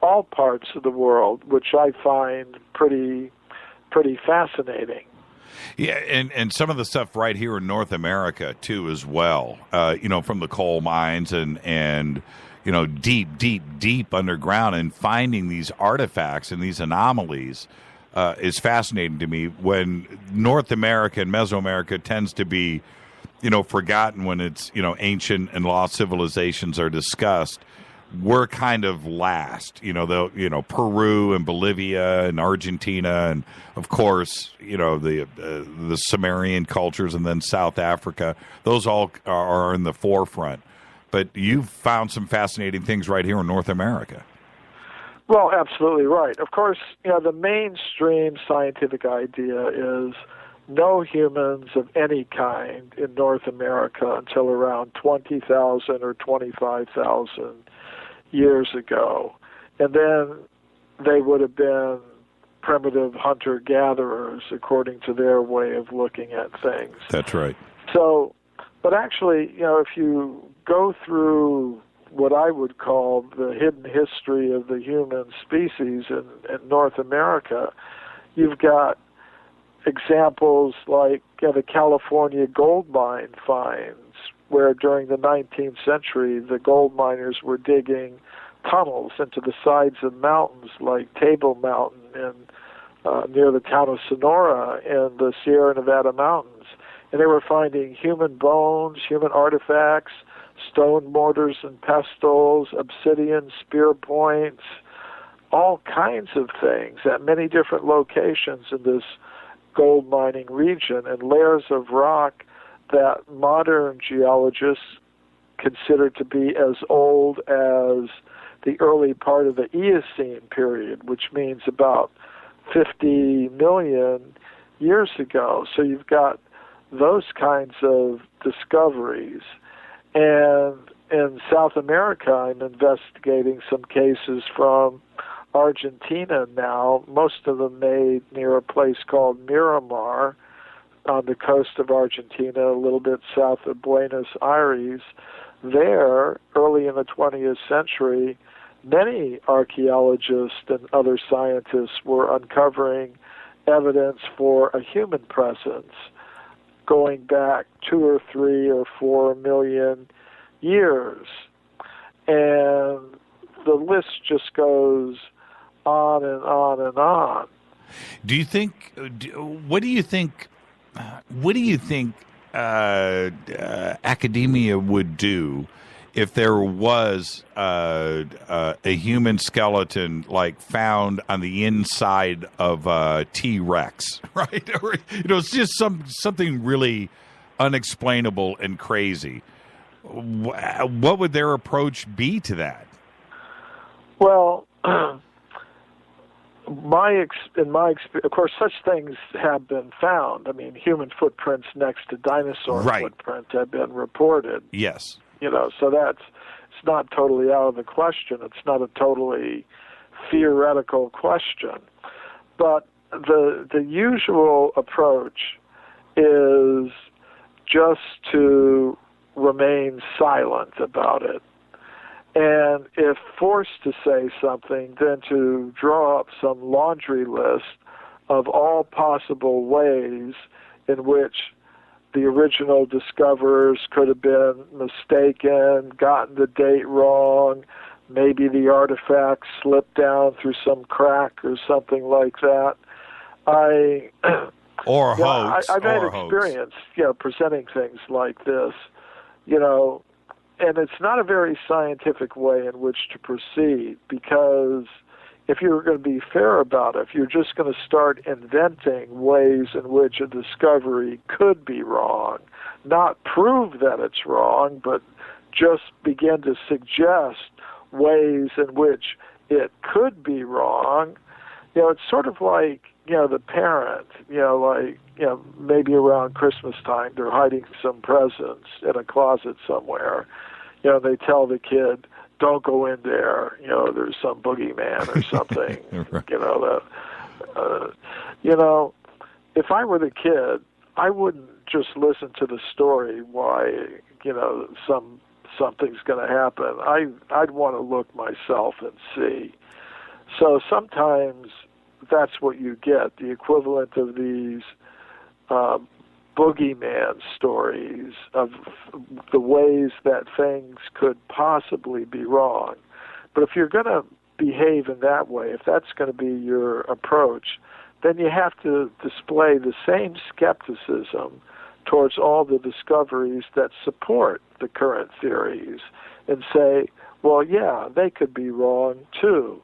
all parts of the world, which I find pretty fascinating. Yeah, and some of the stuff right here in North America too, as well. From the coal mines and deep underground, and finding these artifacts and these anomalies is fascinating to me. When North America and Mesoamerica tends to be forgotten when it's, ancient and lost civilizations are discussed, we're kind of last. Peru and Bolivia and Argentina, and of course, the Sumerian cultures, and then South Africa. Those all are in the forefront. But you've found some fascinating things right here in North America. Well, absolutely right. Of course, the mainstream scientific idea is no humans of any kind in North America until around 20,000 or 25,000 years ago. And then they would have been primitive hunter-gatherers according to their way of looking at things. That's right. So, but actually, if you go through what I would call the hidden history of the human species in North America, you've got examples like the California gold mine finds, where during the 19th century the gold miners were digging tunnels into the sides of mountains like Table Mountain and near the town of Sonora in the Sierra Nevada mountains. And they were finding human bones, human artifacts, stone mortars and pestles, obsidian spear points, all kinds of things at many different locations in this gold mining region, and layers of rock that modern geologists consider to be as old as the early part of the Eocene period, which means about 50 million years ago. So you've got those kinds of discoveries. And in South America, I'm investigating some cases from Argentina now, most of them made near a place called Miramar on the coast of Argentina, a little bit south of Buenos Aires. There, early in the 20th century, many archaeologists and other scientists were uncovering evidence for a human presence going back 2 or 3 or 4 million years. And the list just goes on and on and on. Do you think? What do you think? What do you think academia would do if there was a human skeleton like found on the inside of a T-Rex, right? Or, it's just something really unexplainable and crazy. What would their approach be to that? Well, in my experience, of course, such things have been found. I mean, human footprints next to dinosaur footprints have been reported. Yes. So it's not totally out of the question. It's not a totally theoretical question. But the usual approach is just to remain silent about it. And if forced to say something, then to draw up some laundry list of all possible ways in which the original discoverers could have been mistaken, gotten the date wrong, maybe the artifact slipped down through some crack or something like that. I've had experience, presenting things like this, and it's not a very scientific way in which to proceed, because if you're going to be fair about it, if you're just going to start inventing ways in which a discovery could be wrong, not prove that it's wrong, but just begin to suggest ways in which it could be wrong, it's sort of like, the parent, maybe around Christmas time, they're hiding some presents in a closet somewhere. They tell the kid, don't go in there, there's some boogeyman or something. If I were the kid, I wouldn't just listen to the story why, something's going to happen. I'd want to look myself and see. So sometimes that's what you get, the equivalent of these boogeyman stories of the ways that things could possibly be wrong. But if you're going to behave in that way, if that's going to be your approach, then you have to display the same skepticism towards all the discoveries that support the current theories and say, well, yeah, they could be wrong too.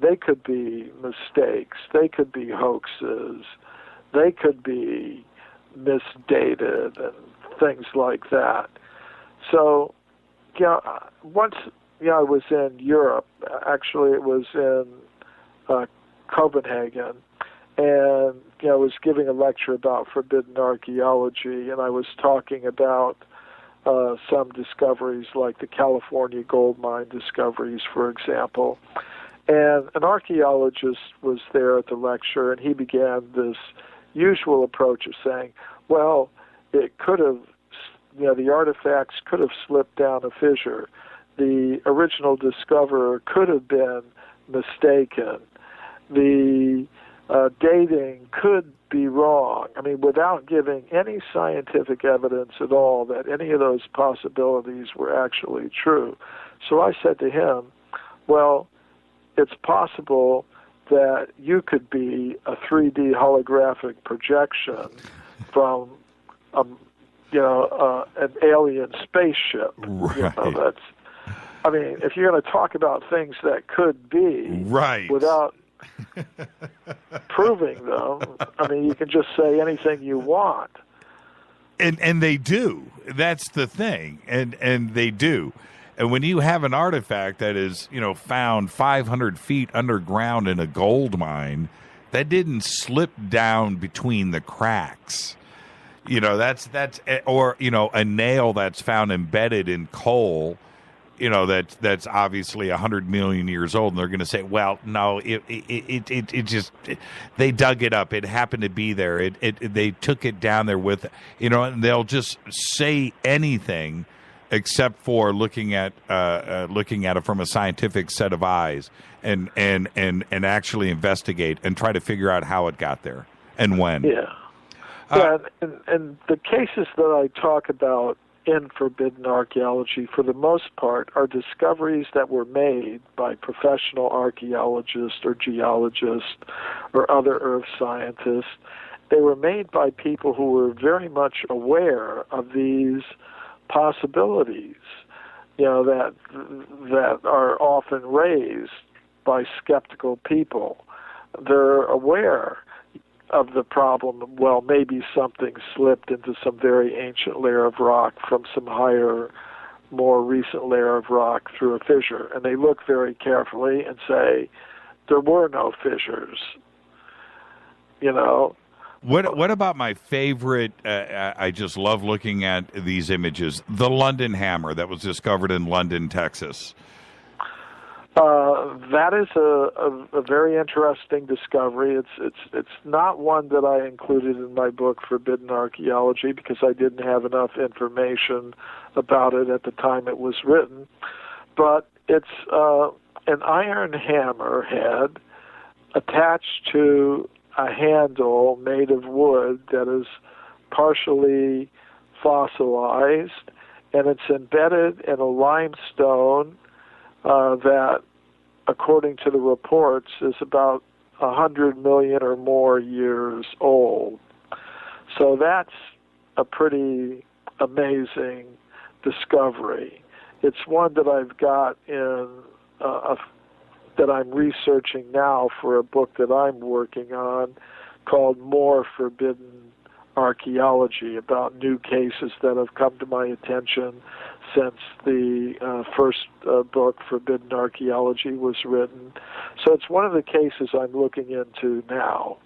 They could be mistakes. They could be hoaxes. They could be misdated and things like that. So, once I was in Europe, actually it was in Copenhagen, and I was giving a lecture about forbidden archaeology, and I was talking about some discoveries like the California gold mine discoveries, for example. And an archaeologist was there at the lecture, and he began this usual approach of saying, well, it could have, the artifacts could have slipped down a fissure. The original discoverer could have been mistaken. The dating could be wrong. I mean, without giving any scientific evidence at all that any of those possibilities were actually true. So I said to him, well, it's possible that you could be a 3D holographic projection from, an alien spaceship. Right. If you're going to talk about things that could be, right, without proving them, you can just say anything you want. And they do. That's the thing. And they do. And when you have an artifact that is, found 500 feet underground in a gold mine, that didn't slip down between the cracks. Or a nail that's found embedded in coal, that's obviously 100 million years old, and they're going to say, well, no, it just, they dug it up. It happened to be there. They took it down there with, and they'll just say anything except for looking at it from a scientific set of eyes and actually investigate and try to figure out how it got there. and when. Yeah. And the cases that I talk about in Forbidden Archaeology, for the most part, are discoveries that were made by professional archaeologists or geologists or other earth scientists. They were made by people who were very much aware of these possibilities, that are often raised by skeptical people. They're aware of the problem, well, maybe something slipped into some very ancient layer of rock from some higher, more recent layer of rock through a fissure. And they look very carefully and say, there were no fissures. What about my favorite, I just love looking at these images, the London hammer that was discovered in London, Texas? That is a very interesting discovery. It's not one that I included in my book Forbidden Archaeology because I didn't have enough information about it at the time it was written. But it's an iron hammer head attached to a handle made of wood that is partially fossilized, and it's embedded in a limestone that, according to the reports, is about 100 million or more years old. So that's a pretty amazing discovery. It's one that I've got in that I'm researching now for a book that I'm working on called More Forbidden Archaeology, about new cases that have come to my attention since the first book, Forbidden Archaeology, was written. So it's one of the cases I'm looking into now.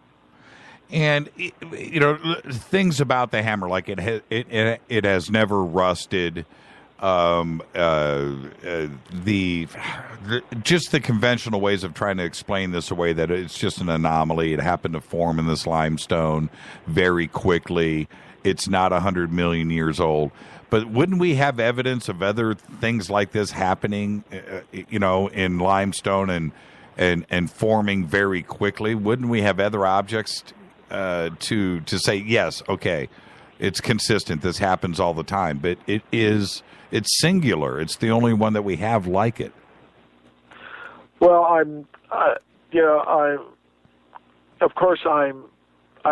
And things about the hammer, like it has never rusted. Just the conventional ways of trying to explain this away, that it's just an anomaly. It happened to form in this limestone very quickly. It's not 100 million years old. But wouldn't we have evidence of other things like this happening, in limestone and forming very quickly? Wouldn't we have other objects to say, yes, okay, it's consistent, this happens all the time, but it's singular. It's the only one that we have like it. Well, I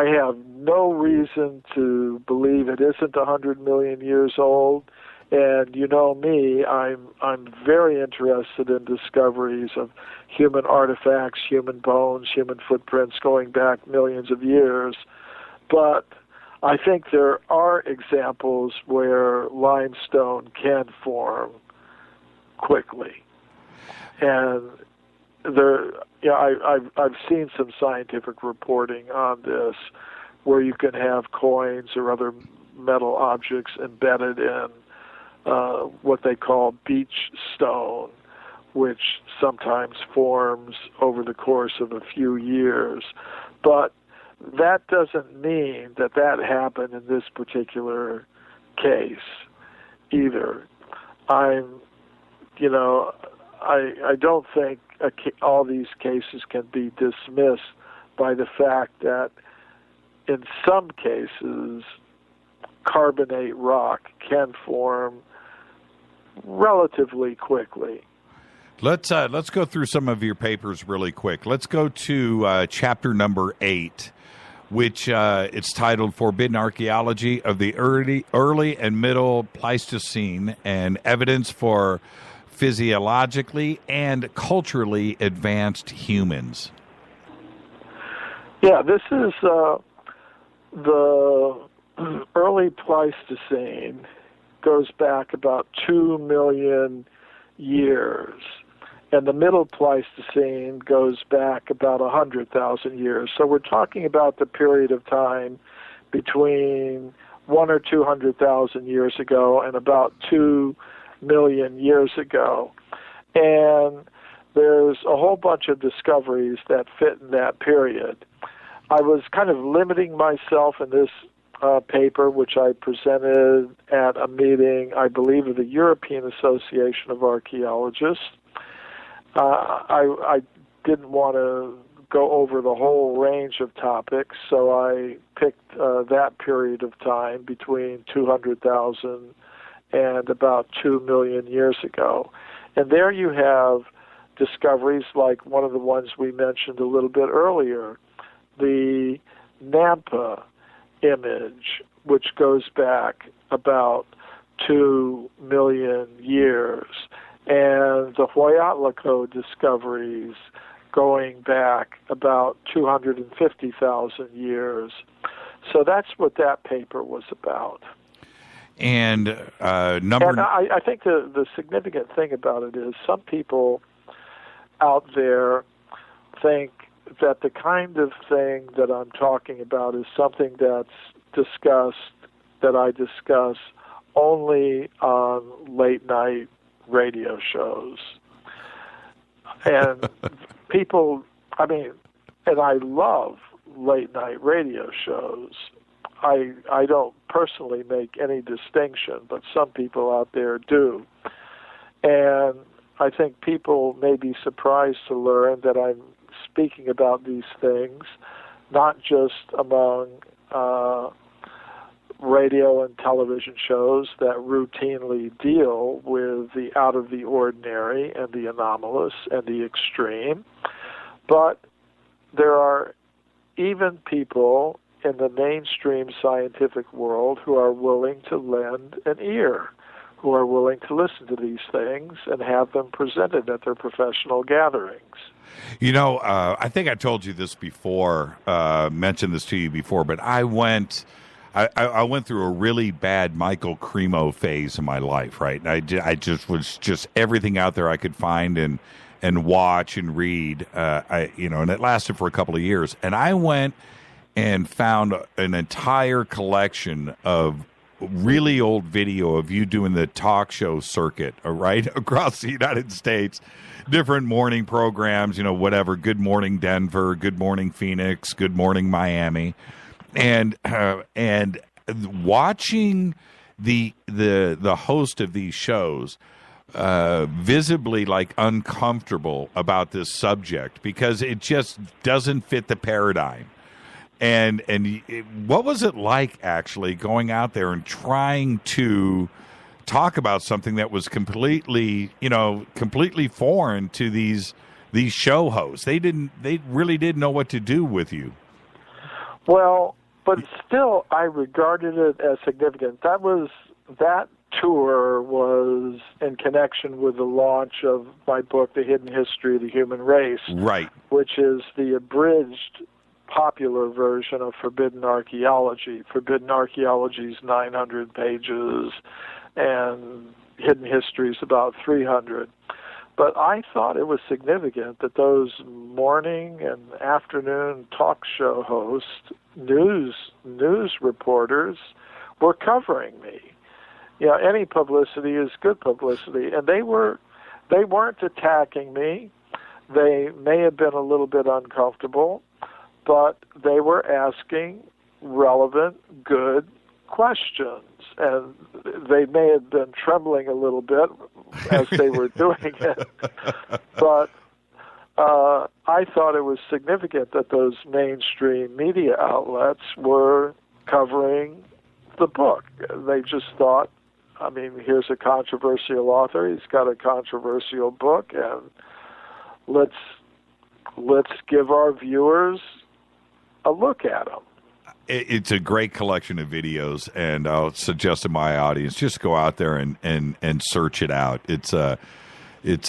have no reason to believe it isn't 100 million years old. And you know me, I'm very interested in discoveries of human artifacts, human bones, human footprints going back millions of years. But I think there are examples where limestone can form quickly. And I've seen some scientific reporting on this where you can have coins or other metal objects embedded in what they call beach stone, which sometimes forms over the course of a few years. But that doesn't mean that happened in this particular case either. I don't think all these cases can be dismissed by the fact that in some cases carbonate rock can form relatively quickly. Let's go through some of your papers really quick. Let's go to chapter number 8, which it's titled Forbidden Archaeology of the Early and Middle Pleistocene and Evidence for Physiologically and Culturally Advanced Humans. Yeah, this is the early Pleistocene, goes back about 2 million years. And the Middle Pleistocene goes back about 100,000 years. So we're talking about the period of time between 100,000 or 200,000 years ago and about 2 million years ago. And there's a whole bunch of discoveries that fit in that period. I was kind of limiting myself in this paper, which I presented at a meeting, I believe, of the European Association of Archaeologists. I didn't want to go over the whole range of topics, so I picked that period of time between 200,000 and about 2 million years ago. And there you have discoveries like one of the ones we mentioned a little bit earlier, the Nampa image, which goes back about 2 million years, and the Geological discoveries going back about 250,000 years. So that's what that paper was about. And I think the significant thing about it is some people out there think that the kind of thing that I'm talking about is something that's discussed, that I discuss only on late-night radio shows. And people, and I love late-night radio shows. I don't personally make any distinction, but some people out there do. And I think people may be surprised to learn that I'm speaking about these things, not just among radio and television shows that routinely deal with the out of the ordinary and the anomalous and the extreme, but there are even people in the mainstream scientific world who are willing to lend an ear, who are willing to listen to these things and have them presented at their professional gatherings. You know, I think I told you this before, mentioned this to you before, but I went through a really bad Michael Kremo phase in my life, right? And I just was everything out there I could find and watch and read, and it lasted for a couple of years. And I went and found an entire collection of really old video of you doing the talk show circuit, right, across the United States, different morning programs, whatever, Good Morning Denver, Good Morning Phoenix, Good Morning Miami, and watching the host of these shows visibly like uncomfortable about this subject because it just doesn't fit the paradigm. And what was it like actually going out there and trying to talk about something that was completely foreign to these show hosts? They really didn't know what to do with you. Well, but still, I regarded it as significant. That tour was in connection with the launch of my book, The Hidden History of the Human Race, right? Which is the abridged popular version of Forbidden Archaeology. Forbidden Archaeology is 900 pages, and Hidden History is about 300. But I thought it was significant that those morning and afternoon talk show hosts, news reporters, were covering me. Any publicity is good publicity, and they weren't attacking me. They may have been a little bit uncomfortable, but they were asking relevant, good questions, and they may have been trembling a little bit as they were doing it, but I thought it was significant that those mainstream media outlets were covering the book. They just thought, here's a controversial author, he's got a controversial book, and let's give our viewers a look at them. It's a great collection of videos, and I'll suggest to my audience just go out there and search it out. It's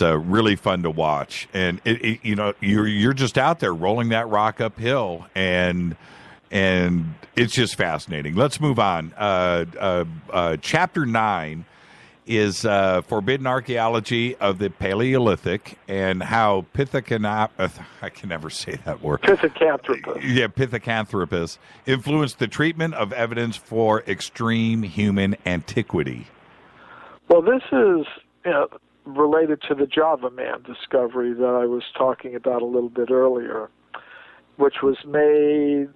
really fun to watch, and you're just out there rolling that rock uphill, and it's just fascinating. Let's move on. Chapter 9 is Forbidden Archaeology of the Paleolithic and how I can never say that word. Pithecanthropus. Yeah, Pithecanthropus influenced the treatment of evidence for extreme human antiquity. Well, this is related to the Java Man discovery that I was talking about a little bit earlier, which was made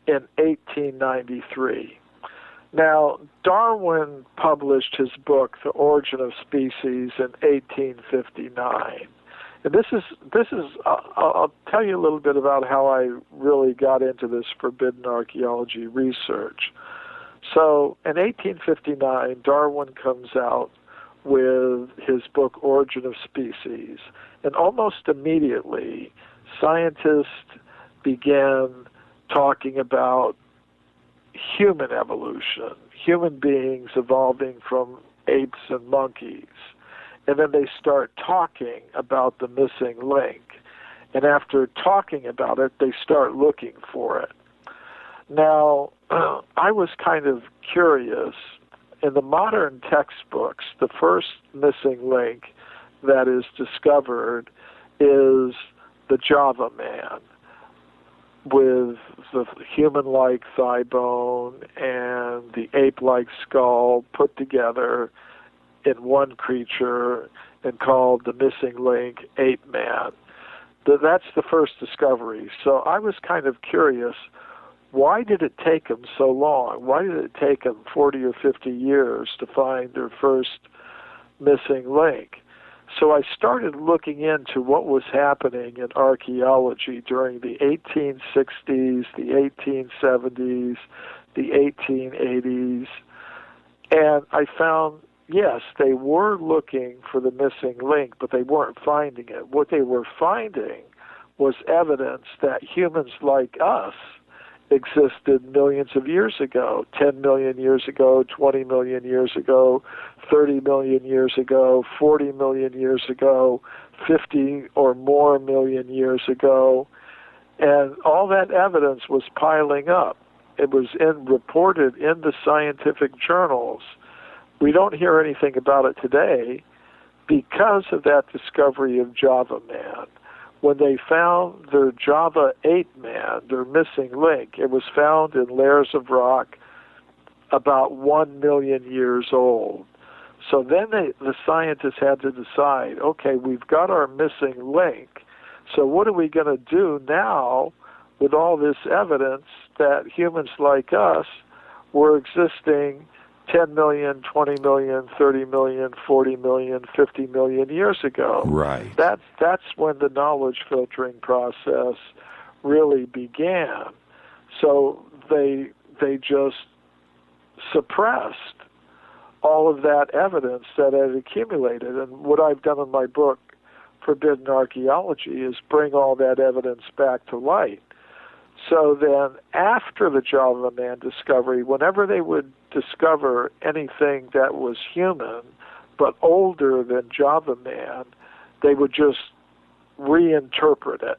in 1893. Now, Darwin published his book, The Origin of Species, in 1859. And this is I'll tell you a little bit about how I really got into this forbidden archaeology research. So in 1859, Darwin comes out with his book Origin of Species, and almost immediately scientists began talking about human evolution, human beings evolving from apes and monkeys. And then they start talking about the missing link. And after talking about it, they start looking for it. Now, I was kind of curious. In the modern textbooks, the first missing link that is discovered is the Java man, with the human-like thigh bone and the ape-like skull put together in one creature and called the missing link ape man. That's the first discovery. So I was kind of curious, why did it take them so long? Why did it take them 40 or 50 years to find their first missing link? So I started looking into what was happening in archaeology during the 1860s, the 1870s, the 1880s, and I found, yes, they were looking for the missing link, but they weren't finding it. What they were finding was evidence that humans like us existed millions of years ago, 10 million years ago, 20 million years ago, 30 million years ago, 40 million years ago, 50 or more million years ago. And all that evidence was piling up. It was reported in the scientific journals. We don't hear anything about it today because of that discovery of Java Man. When they found their Java ape man, their missing link, it was found in layers of rock about 1 million years old. So then the scientists had to decide, okay, we've got our missing link, so what are we going to do now with all this evidence that humans like us were existing 10 million, 20 million, 30 million, 40 million, 50 million years ago. Right. That's when the knowledge filtering process really began. So they just suppressed all of that evidence that had accumulated. And what I've done in my book, Forbidden Archaeology, is bring all that evidence back to light. So then, after the Java Man discovery, whenever they would discover anything that was human but older than Java Man, they would just reinterpret it.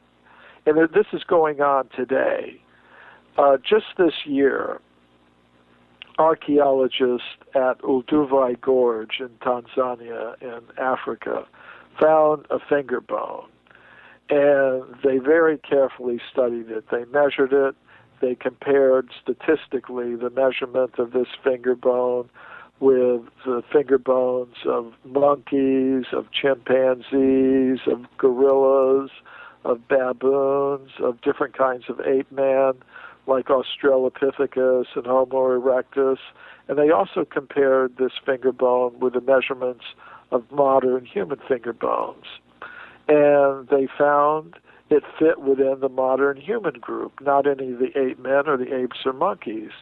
And this is going on today. Just this year, archaeologists at Olduvai Gorge in Tanzania in Africa found a finger bone. And they very carefully studied it. They measured it. They compared statistically the measurement of this finger bone with the finger bones of monkeys, of chimpanzees, of gorillas, of baboons, of different kinds of ape man, like Australopithecus and Homo erectus. And they also compared this finger bone with the measurements of modern human finger bones. And they found it fit within the modern human group, not any of the ape men or the apes or monkeys.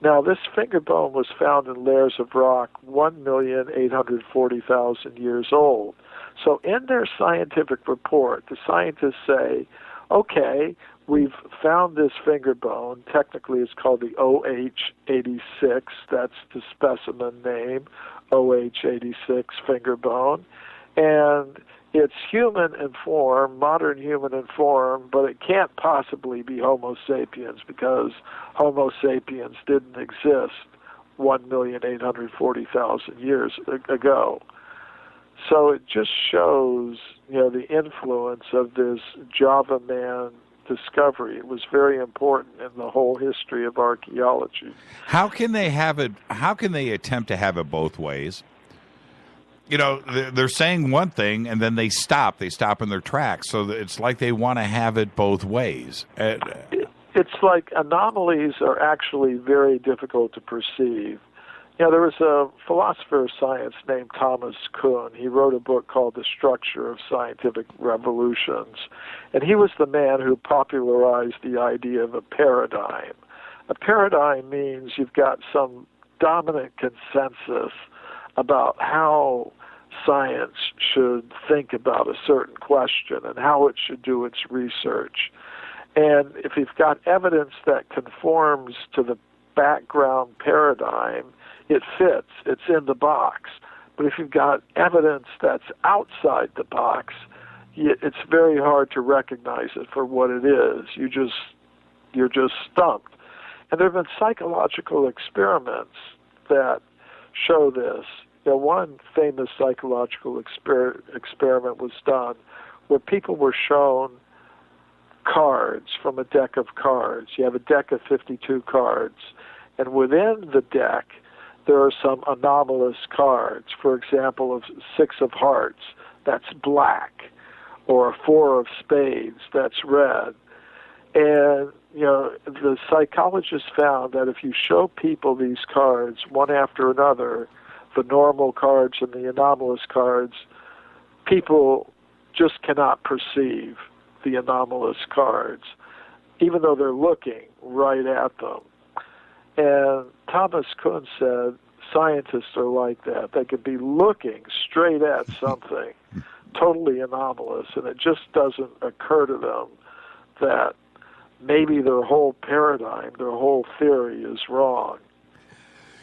Now, this finger bone was found in layers of rock 1,840,000 years old. So in their scientific report, the scientists say, okay, we've found this finger bone. Technically, it's called the OH86. That's the specimen name, OH86 finger bone. And it's human in form, modern human in form, but it can't possibly be Homo sapiens because Homo sapiens didn't exist 1,840,000 years ago. So it just shows, the influence of this Java Man discovery. It was very important in the whole history of archaeology. How can they have it? How can they attempt to have it both ways? They're saying one thing and then they stop. They stop in their tracks. So it's like they want to have it both ways. It's like anomalies are actually very difficult to perceive. there was a philosopher of science named Thomas Kuhn. He wrote a book called The Structure of Scientific Revolutions, and he was the man who popularized the idea of a paradigm. A paradigm means you've got some dominant consensus about how science should think about a certain question and how it should do its research. And if you've got evidence that conforms to the background paradigm, it fits, it's in the box. But if you've got evidence that's outside the box, it's very hard to recognize it for what it is. You're just stumped. And there have been psychological experiments that show this. One famous psychological experiment was done where people were shown cards from a deck of cards. You have a deck of 52 cards, and within the deck there are some anomalous cards. For example, a 6 of hearts, that's black, or a 4 of spades, that's red. And, the psychologists found that if you show people these cards one after another, the normal cards and the anomalous cards, people just cannot perceive the anomalous cards, even though they're looking right at them. And Thomas Kuhn said scientists are like that. They could be looking straight at something totally anomalous, and it just doesn't occur to them that maybe their whole paradigm, their whole theory is wrong.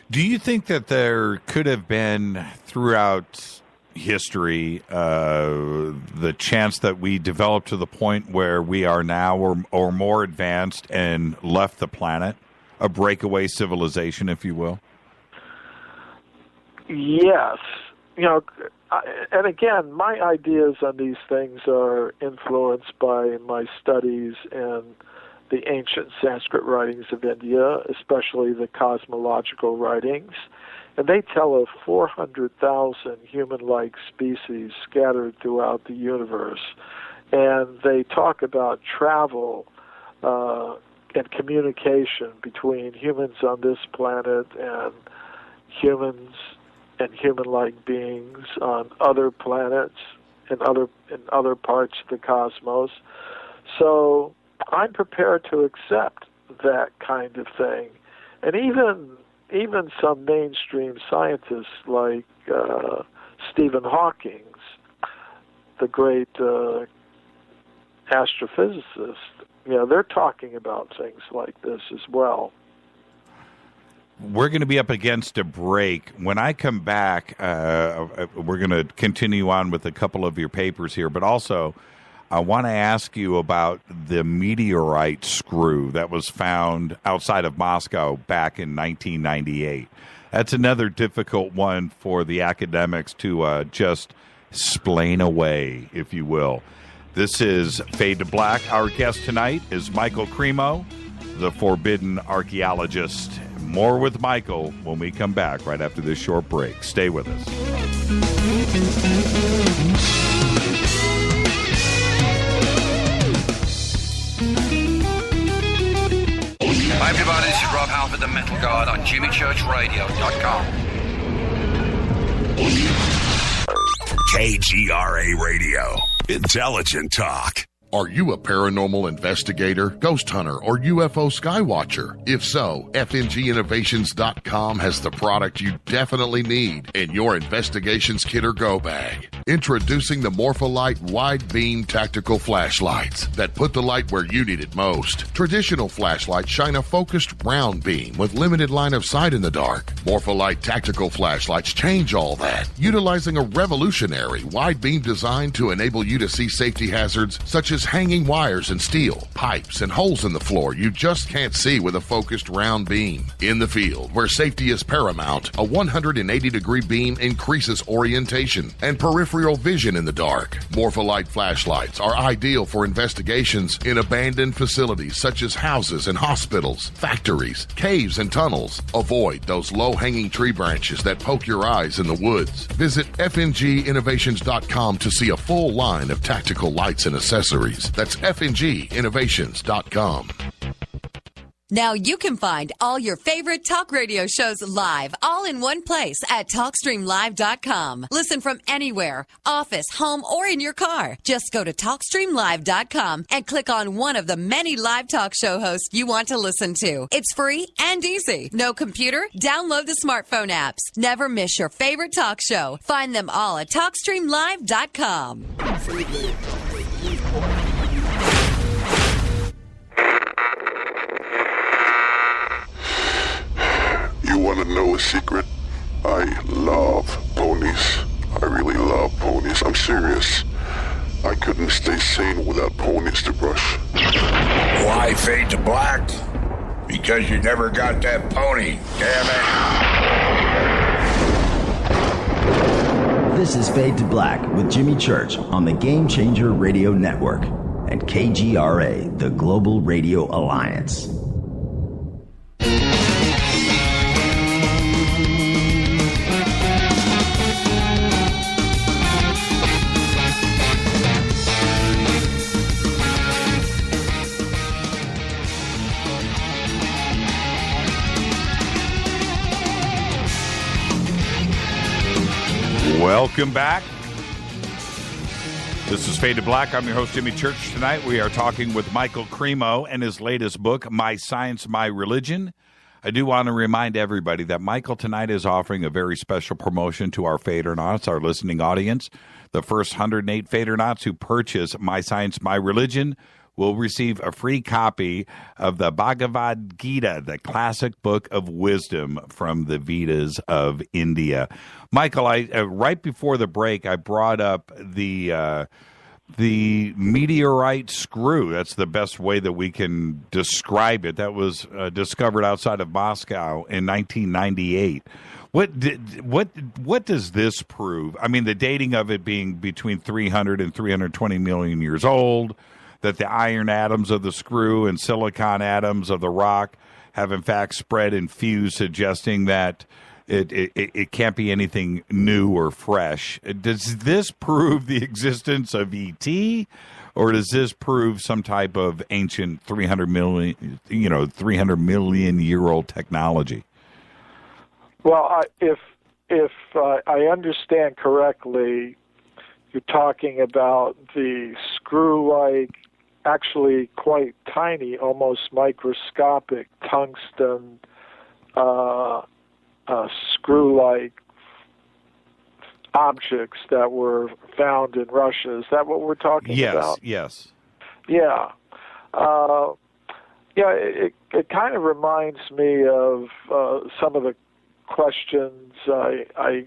Do you think that there could have been throughout history the chance that we developed to the point where we are now or more advanced and left the planet, a breakaway civilization, if you will? Yes. And again, my ideas on these things are influenced by my studies in the ancient Sanskrit writings of India, especially the cosmological writings. And they tell of 400,000 human-like species scattered throughout the universe. And they talk about travel and communication between humans on this planet and humans and human-like beings on other planets and other parts of the cosmos. So I'm prepared to accept that kind of thing. And even some mainstream scientists like Stephen Hawking, the great astrophysicist, they're talking about things like this as well. We're going to be up against a break. When I come back, we're going to continue on with a couple of your papers here, but also I want to ask you about the meteorite screw that was found outside of Moscow back in 1998. That's another difficult one for the academics to just explain away, if you will. This is Fade to Black. Our guest tonight is Michael Kremo, the forbidden archaeologist. More with Michael when we come back right after this short break. Stay with us. Hi everybody, this is Rob Halford, the Metal Guard on JimmyChurchRadio.com. KGRA Radio. Intelligent talk. Are you a paranormal investigator, ghost hunter, or UFO skywatcher? If so, FNGinnovations.com has the product you definitely need in your investigations kit or go bag. Introducing the Morpholite Wide Beam Tactical Flashlights that put the light where you need it most. Traditional flashlights shine a focused round beam with limited line of sight in the dark. Morpholite Tactical Flashlights change all that, utilizing a revolutionary wide beam design to enable you to see safety hazards such as hanging wires and steel, pipes, and holes in the floor you just can't see with a focused round beam. In the field, where safety is paramount, a 180-degree beam increases orientation and peripheral vision in the dark. Morpholite flashlights are ideal for investigations in abandoned facilities such as houses and hospitals, factories, caves, and tunnels. Avoid those low-hanging tree branches that poke your eyes in the woods. Visit FNGinnovations.com to see a full line of tactical lights and accessories. That's FNGinnovations.com. Now you can find all your favorite talk radio shows live, all in one place at TalkStreamLive.com. Listen from anywhere, office, home, or in your car. Just go to TalkStreamLive.com and click on one of the many live talk show hosts you want to listen to. It's free and easy. No computer? Download the smartphone apps. Never miss your favorite talk show. Find them all at TalkStreamLive.com. You want to know a secret? I love ponies. I really love ponies. I'm serious. I couldn't stay sane without ponies to brush. Why fade to black? Because you never got that pony, damn This is Fade to Black with Jimmy Church on the Game Changer Radio Network and KGRA, the Global Radio Alliance. Welcome back. This is Fade to Black. I'm your host, Jimmy Church. Tonight we are talking with Michael Kremo and his latest book, My Science, My Religion. I do want to remind everybody that Michael tonight is offering a very special promotion to our Fadernauts, our listening audience. The first 108 Fadernauts who purchase My Science, My Religion will receive a free copy of the Bhagavad Gita, the classic book of wisdom from the Vedas of India. Michael, right before the break, I brought up the meteorite screw. That's the best way that we can describe it. That was discovered outside of Moscow in 1998. What does this prove? I mean, the dating of it being between 300 and 320 million years old, that the iron atoms of the screw and silicon atoms of the rock have in fact spread and fused, suggesting that it can't be anything new or fresh. Does this prove the existence of ET, or does this prove some type of ancient 300 million year old technology? Well, if I understand correctly, you're talking about the screw-like, actually quite tiny, almost microscopic tungsten screw-like objects that were found in Russia. Is that what we're talking about? Yes. Yeah. It kind of reminds me of some of the questions I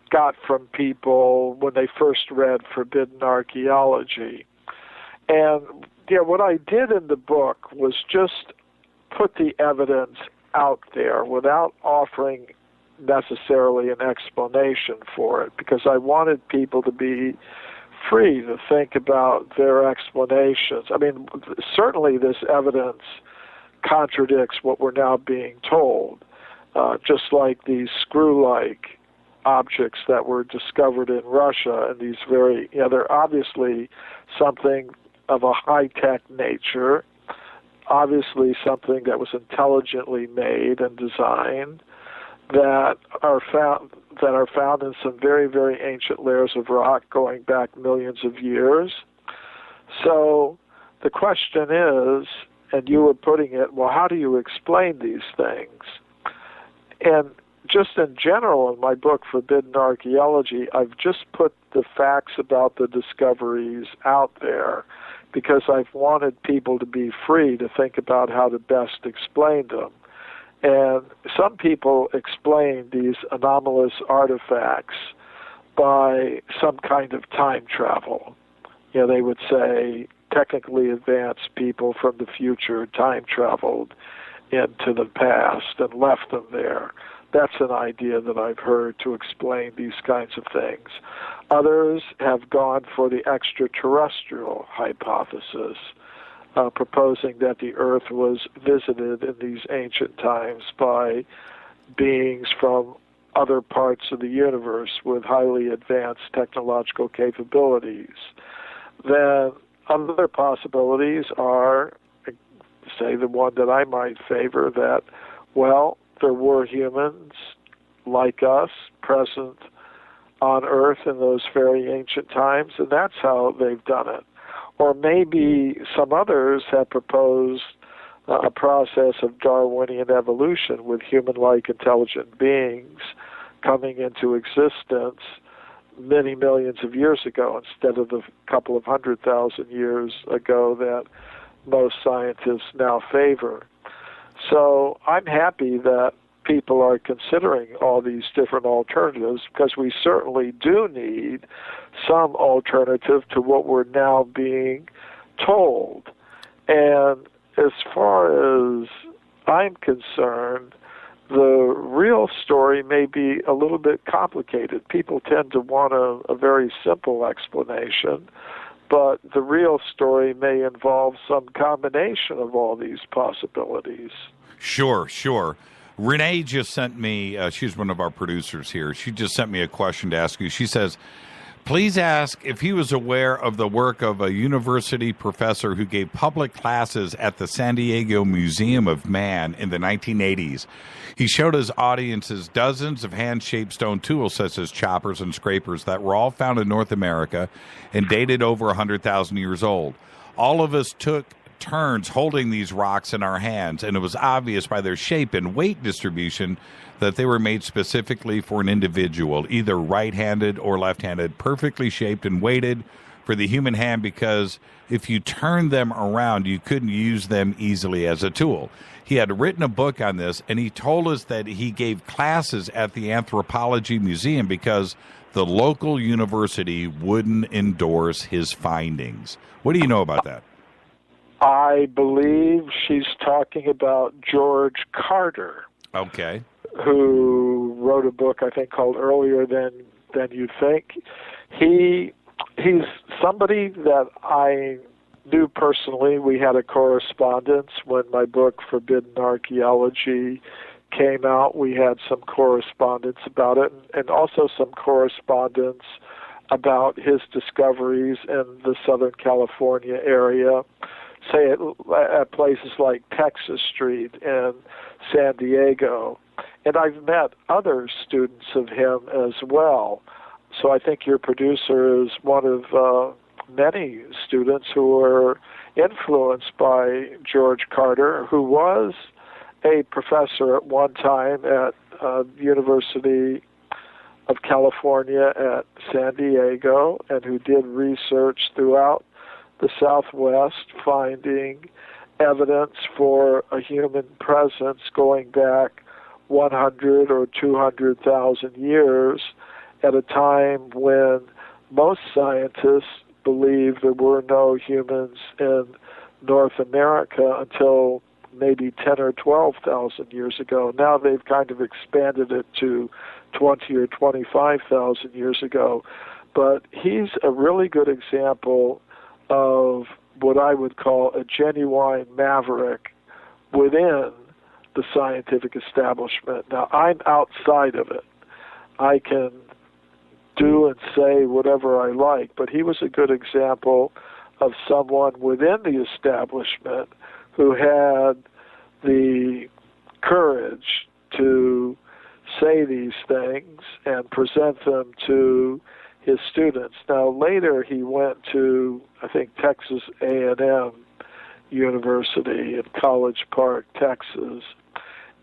got from people when they first read Forbidden Archaeology. And what I did in the book was just put the evidence out there without offering necessarily an explanation for it, because I wanted people to be free to think about their explanations. I mean, certainly this evidence contradicts what we're now being told, just like these screw-like objects that were discovered in Russia, and these very, they're obviously something of a high-tech nature, obviously something that was intelligently made and designed, that are found in some very, very ancient layers of rock going back millions of years. So the question is, and you were putting it, well, how do you explain these things? And just in general, in my book, Forbidden Archaeology, I've just put the facts about the discoveries out there because I've wanted people to be free to think about how to best explain them. And some people explain these anomalous artifacts by some kind of time travel. They would say technically advanced people from the future time traveled into the past and left them there. That's an idea that I've heard to explain these kinds of things. Others have gone for the extraterrestrial hypothesis, proposing that the Earth was visited in these ancient times by beings from other parts of the universe with highly advanced technological capabilities. Then other possibilities are say the one that I might favor, that, well, there were humans like us present on Earth in those very ancient times, and that's how they've done it. Or maybe some others have proposed a process of Darwinian evolution with human-like intelligent beings coming into existence many millions of years ago instead of the couple of 100,000 years ago that most scientists now favor. So I'm happy that people are considering all these different alternatives, because we certainly do need some alternative to what we're now being told. And as far as I'm concerned, the real story may be a little bit complicated. People tend to want a very simple explanation, but the real story may involve some combination of all these possibilities. Sure. Renee just sent me, she's one of our producers here, she just sent me a question to ask you. She says, please ask if he was aware of the work of a university professor who gave public classes at the San Diego Museum of Man in the 1980s. He showed his audiences dozens of hand-shaped stone tools, such as choppers and scrapers, that were all found in North America and dated over 100,000 years old. All of us took turns holding these rocks in our hands, and it was obvious by their shape and weight distribution that they were made specifically for an individual, either right-handed or left-handed, perfectly shaped and weighted for the human hand, because if you turned them around, you couldn't use them easily as a tool. He had written a book on this, and he told us that he gave classes at the Anthropology Museum because the local university wouldn't endorse his findings. What do you know about that? I believe she's talking about George Carter. Okay. Who wrote a book, I think, called Earlier Than You'd Think. He's somebody that I knew personally. We had a correspondence when my book, Forbidden Archaeology, came out. We had some correspondence about it, and also some correspondence about his discoveries in the Southern California area, say at places like Texas Street and San Diego. And I've met other students of him as well. So I think your producer is one of many students who were influenced by George Carter, who was a professor at one time at the University of California at San Diego, and who did research throughout the Southwest, finding evidence for a human presence going back 100 or 200,000 years at a time when most scientists believed there were no humans in North America until maybe 10 or 12,000 years ago. Now they've kind of expanded it to 20 or 25,000 years ago. But he's a really good example of what I would call a genuine maverick within the scientific establishment. Now, I'm outside of it. I can do and say whatever I like, but he was a good example of someone within the establishment who had the courage to say these things and present them to his students. Now, later he went to, I think, Texas A&M University in College Park, Texas,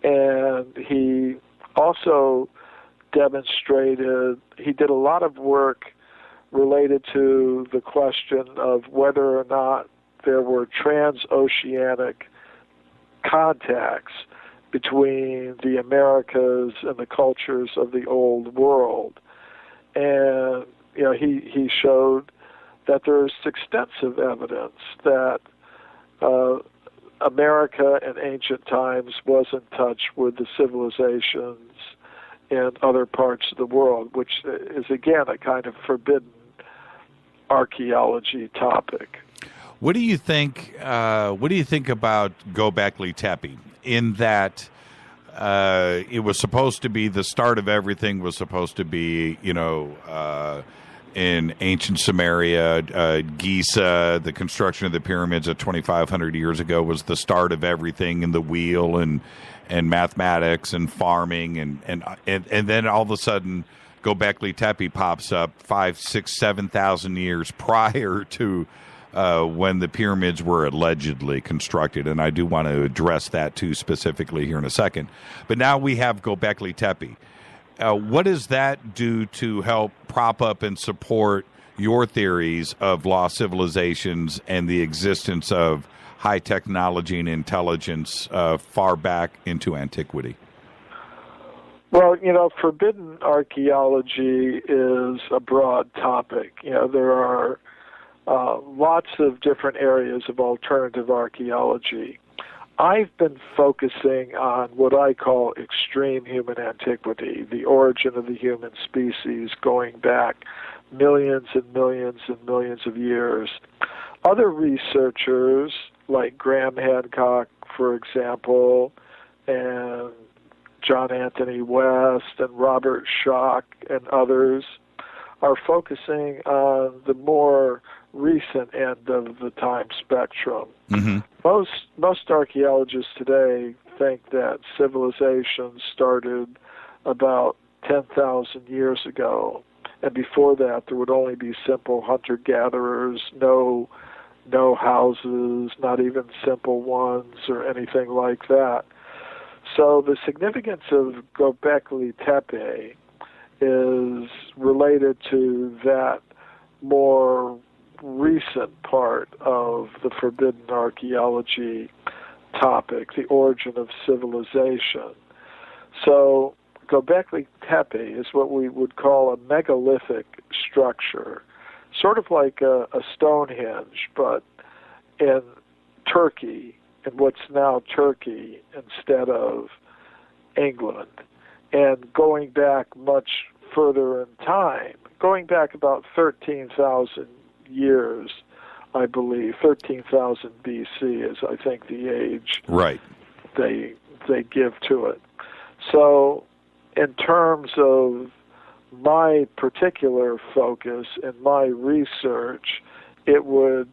and he also demonstrated, he did a lot of work related to the question of whether or not there were transoceanic contacts between the Americas and the cultures of the old world. And he showed that there's extensive evidence that America in ancient times was in touch with the civilizations in other parts of the world, which is, again, a kind of forbidden archaeology topic. What do you think? What do you think about Göbekli Tepe? In that it was supposed to be the start of everything. Was supposed to be, in ancient Samaria, Giza, the construction of the pyramids at 2,500 years ago was the start of everything, and the wheel and mathematics and farming, and then all of a sudden Göbekli Tepe pops up 5,000, 6,000, 7,000 years prior to when the pyramids were allegedly constructed, and I do want to address that too specifically here in a second. But now we have Göbekli Tepe. What does that do to help prop up and support your theories of lost civilizations and the existence of high technology and intelligence far back into antiquity? Well, forbidden archaeology is a broad topic. There are lots of different areas of alternative archaeology. I've been focusing on what I call extreme human antiquity, the origin of the human species going back millions and millions and millions of years. Other researchers, like Graham Hancock, for example, and John Anthony West and Robert Schoch and others, are focusing on the more recent end of the time spectrum. Mm-hmm. Most archaeologists today think that civilization started about 10,000 years ago, and before that there would only be simple hunter-gatherers, no houses, not even simple ones or anything like that. So the significance of Göbekli Tepe is related to that more recent part of the forbidden archaeology topic, the origin of civilization. So Göbekli Tepe is what we would call a megalithic structure, sort of like a Stonehenge, but in Turkey, in what's now Turkey instead of England, and going back much further in time, going back about 13,000 years, I believe. 13,000 BC is, I think, the age right they give to it. So in terms of my particular focus and my research, it would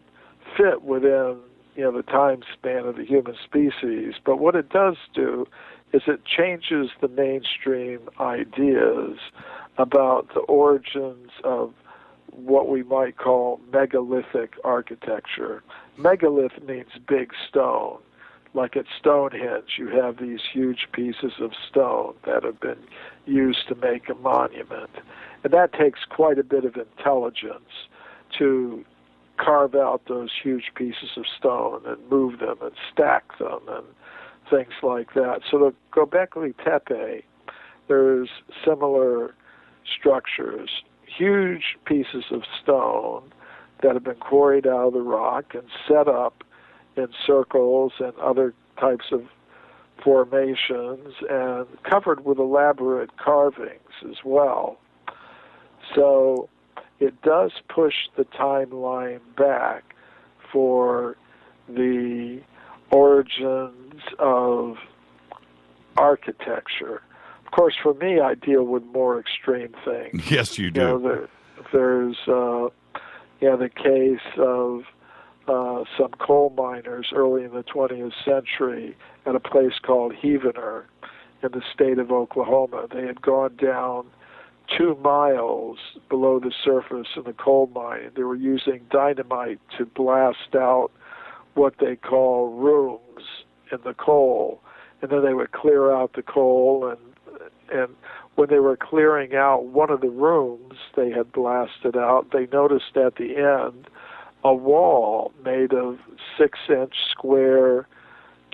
fit within the time span of the human species. But what it does do is it changes the mainstream ideas about the origins of what we might call megalithic architecture. Megalith means big stone. Like at Stonehenge, you have these huge pieces of stone that have been used to make a monument. And that takes quite a bit of intelligence to carve out those huge pieces of stone and move them and stack them and things like that. So the Göbekli Tepe, there's similar structures, huge pieces of stone that have been quarried out of the rock and set up in circles and other types of formations and covered with elaborate carvings as well. So it does push the timeline back for the origins of architecture. Of course, for me, I deal with more extreme things. Yes, you do. There's the case of some coal miners early in the 20th century at a place called Heavener in the state of Oklahoma. They had gone down 2 miles below the surface in the coal mine. They were using dynamite to blast out what they call rooms in the coal, and then they would clear out the coal, and when they were clearing out one of the rooms they had blasted out, they noticed at the end a wall made of 6-inch square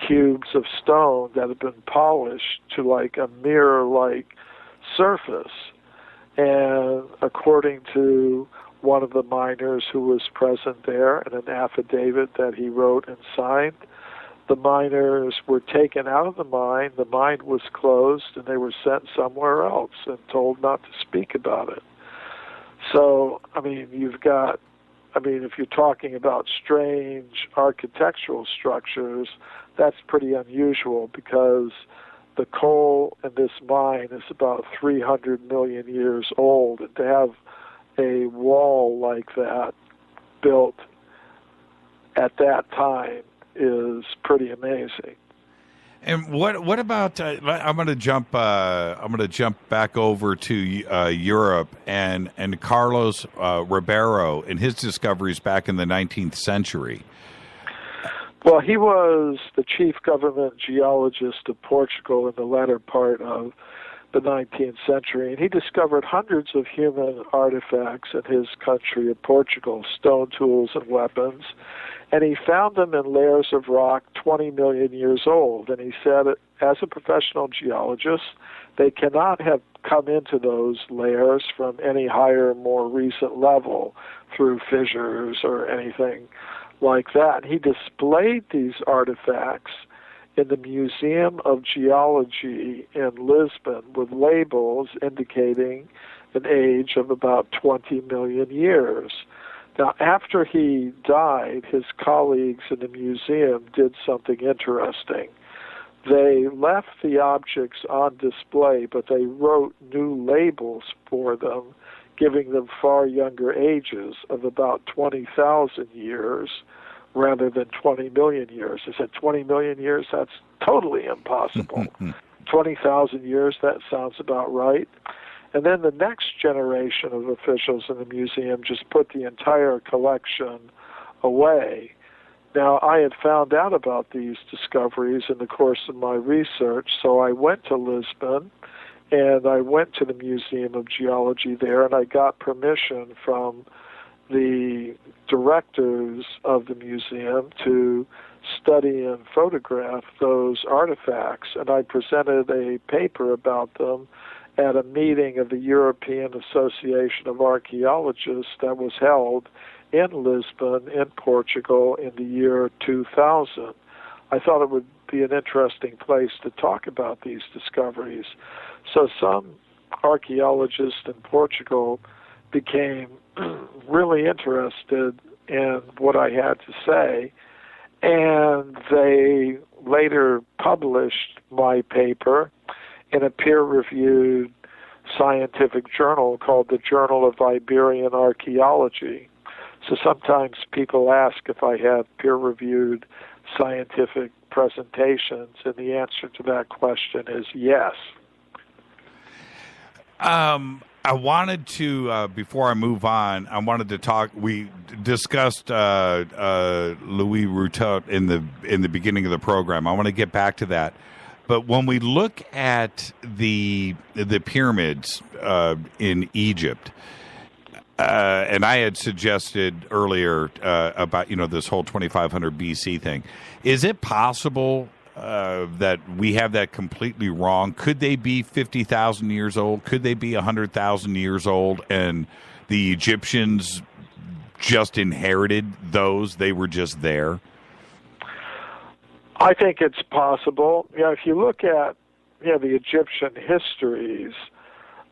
cubes of stone that had been polished to like a mirror-like surface. And according to one of the miners who was present there in an affidavit that he wrote and signed, the miners were taken out of the mine was closed, and they were sent somewhere else and told not to speak about it. So, if you're talking about strange architectural structures, that's pretty unusual because the coal in this mine is about 300 million years old, and to have a wall like that built at that time is pretty amazing. And what about? I'm going to jump back over to Europe and Carlos Ribeiro and his discoveries back in the 19th century. Well, he was the chief government geologist of Portugal in the latter part of the 19th century, and he discovered hundreds of human artifacts in his country of Portugal, stone tools and weapons, and he found them in layers of rock 20 million years old. And he said, as a professional geologist, they cannot have come into those layers from any higher, more recent level through fissures or anything like that. And he displayed these artifacts in the Museum of Geology in Lisbon with labels indicating an age of about 20 million years. Now, after he died, his colleagues in the museum did something interesting. They left the objects on display, but they wrote new labels for them, giving them far younger ages of about 20,000 years rather than 20 million years. I said 20 million years? That's totally impossible. 20,000 years, that sounds about right. And then the next generation of officials in the museum just put the entire collection away. Now, I had found out about these discoveries in the course of my research, so I went to Lisbon, and I went to the Museum of Geology there, and I got permission from the directors of the museum to study and photograph those artifacts, and I presented a paper about them at a meeting of the European Association of Archaeologists that was held in Lisbon, in Portugal, in the year 2000. I thought it would be an interesting place to talk about these discoveries. So some archaeologists in Portugal became really interested in what I had to say, and they later published my paper in a peer-reviewed scientific journal called the Journal of Iberian Archaeology. So sometimes people ask if I have peer-reviewed scientific presentations, and the answer to that question is yes. I wanted to, before I move on, I wanted to talk. We discussed Louis Routot in the beginning of the program. I want to get back to that. But when we look at the pyramids in Egypt, and I had suggested earlier about this whole 2500 BC thing, is it possible that we have that completely wrong? Could they be 50,000 years old? Could they be 100,000 years old? And the Egyptians just inherited those; they were just there. I think it's possible. If you look at the Egyptian histories,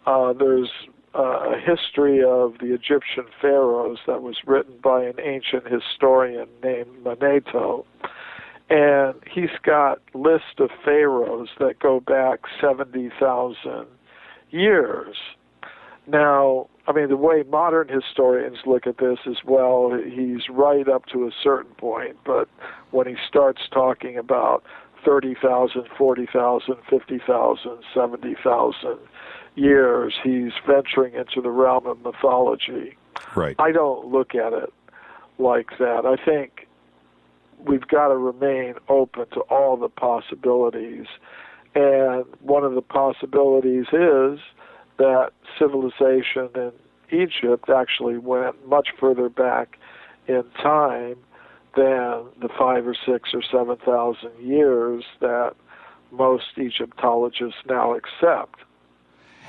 there's a history of the Egyptian pharaohs that was written by an ancient historian named Manetho, and he's got lists of pharaohs that go back 70,000 years. Now, the way modern historians look at this is, well, he's right up to a certain point, but when he starts talking about 30,000, 40,000, 50,000, 70,000 years, he's venturing into the realm of mythology. Right. I don't look at it like that. I think we've got to remain open to all the possibilities, and one of the possibilities is that civilization in Egypt actually went much further back in time than the 5,000 or 6,000 or 7,000 years that most Egyptologists now accept.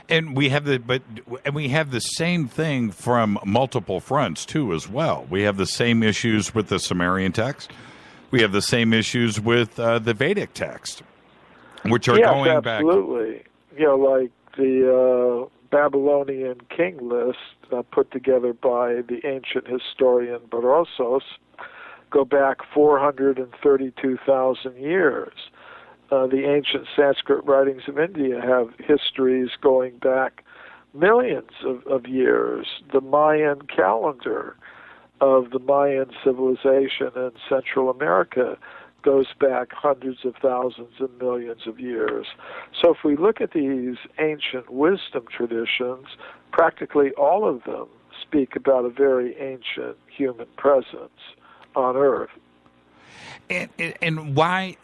And we have the same thing from multiple fronts too, as well. We have the same issues with the Sumerian text. We have the same issues with the Vedic text, which are going back. Yes, absolutely. Like the Babylonian king list put together by the ancient historian Berossos go back 432,000 years. The ancient Sanskrit writings of India have histories going back millions of years. The Mayan calendar of the Mayan civilization in Central America goes back hundreds of thousands and millions of years. So if we look at these ancient wisdom traditions, practically all of them speak about a very ancient human presence on Earth. And why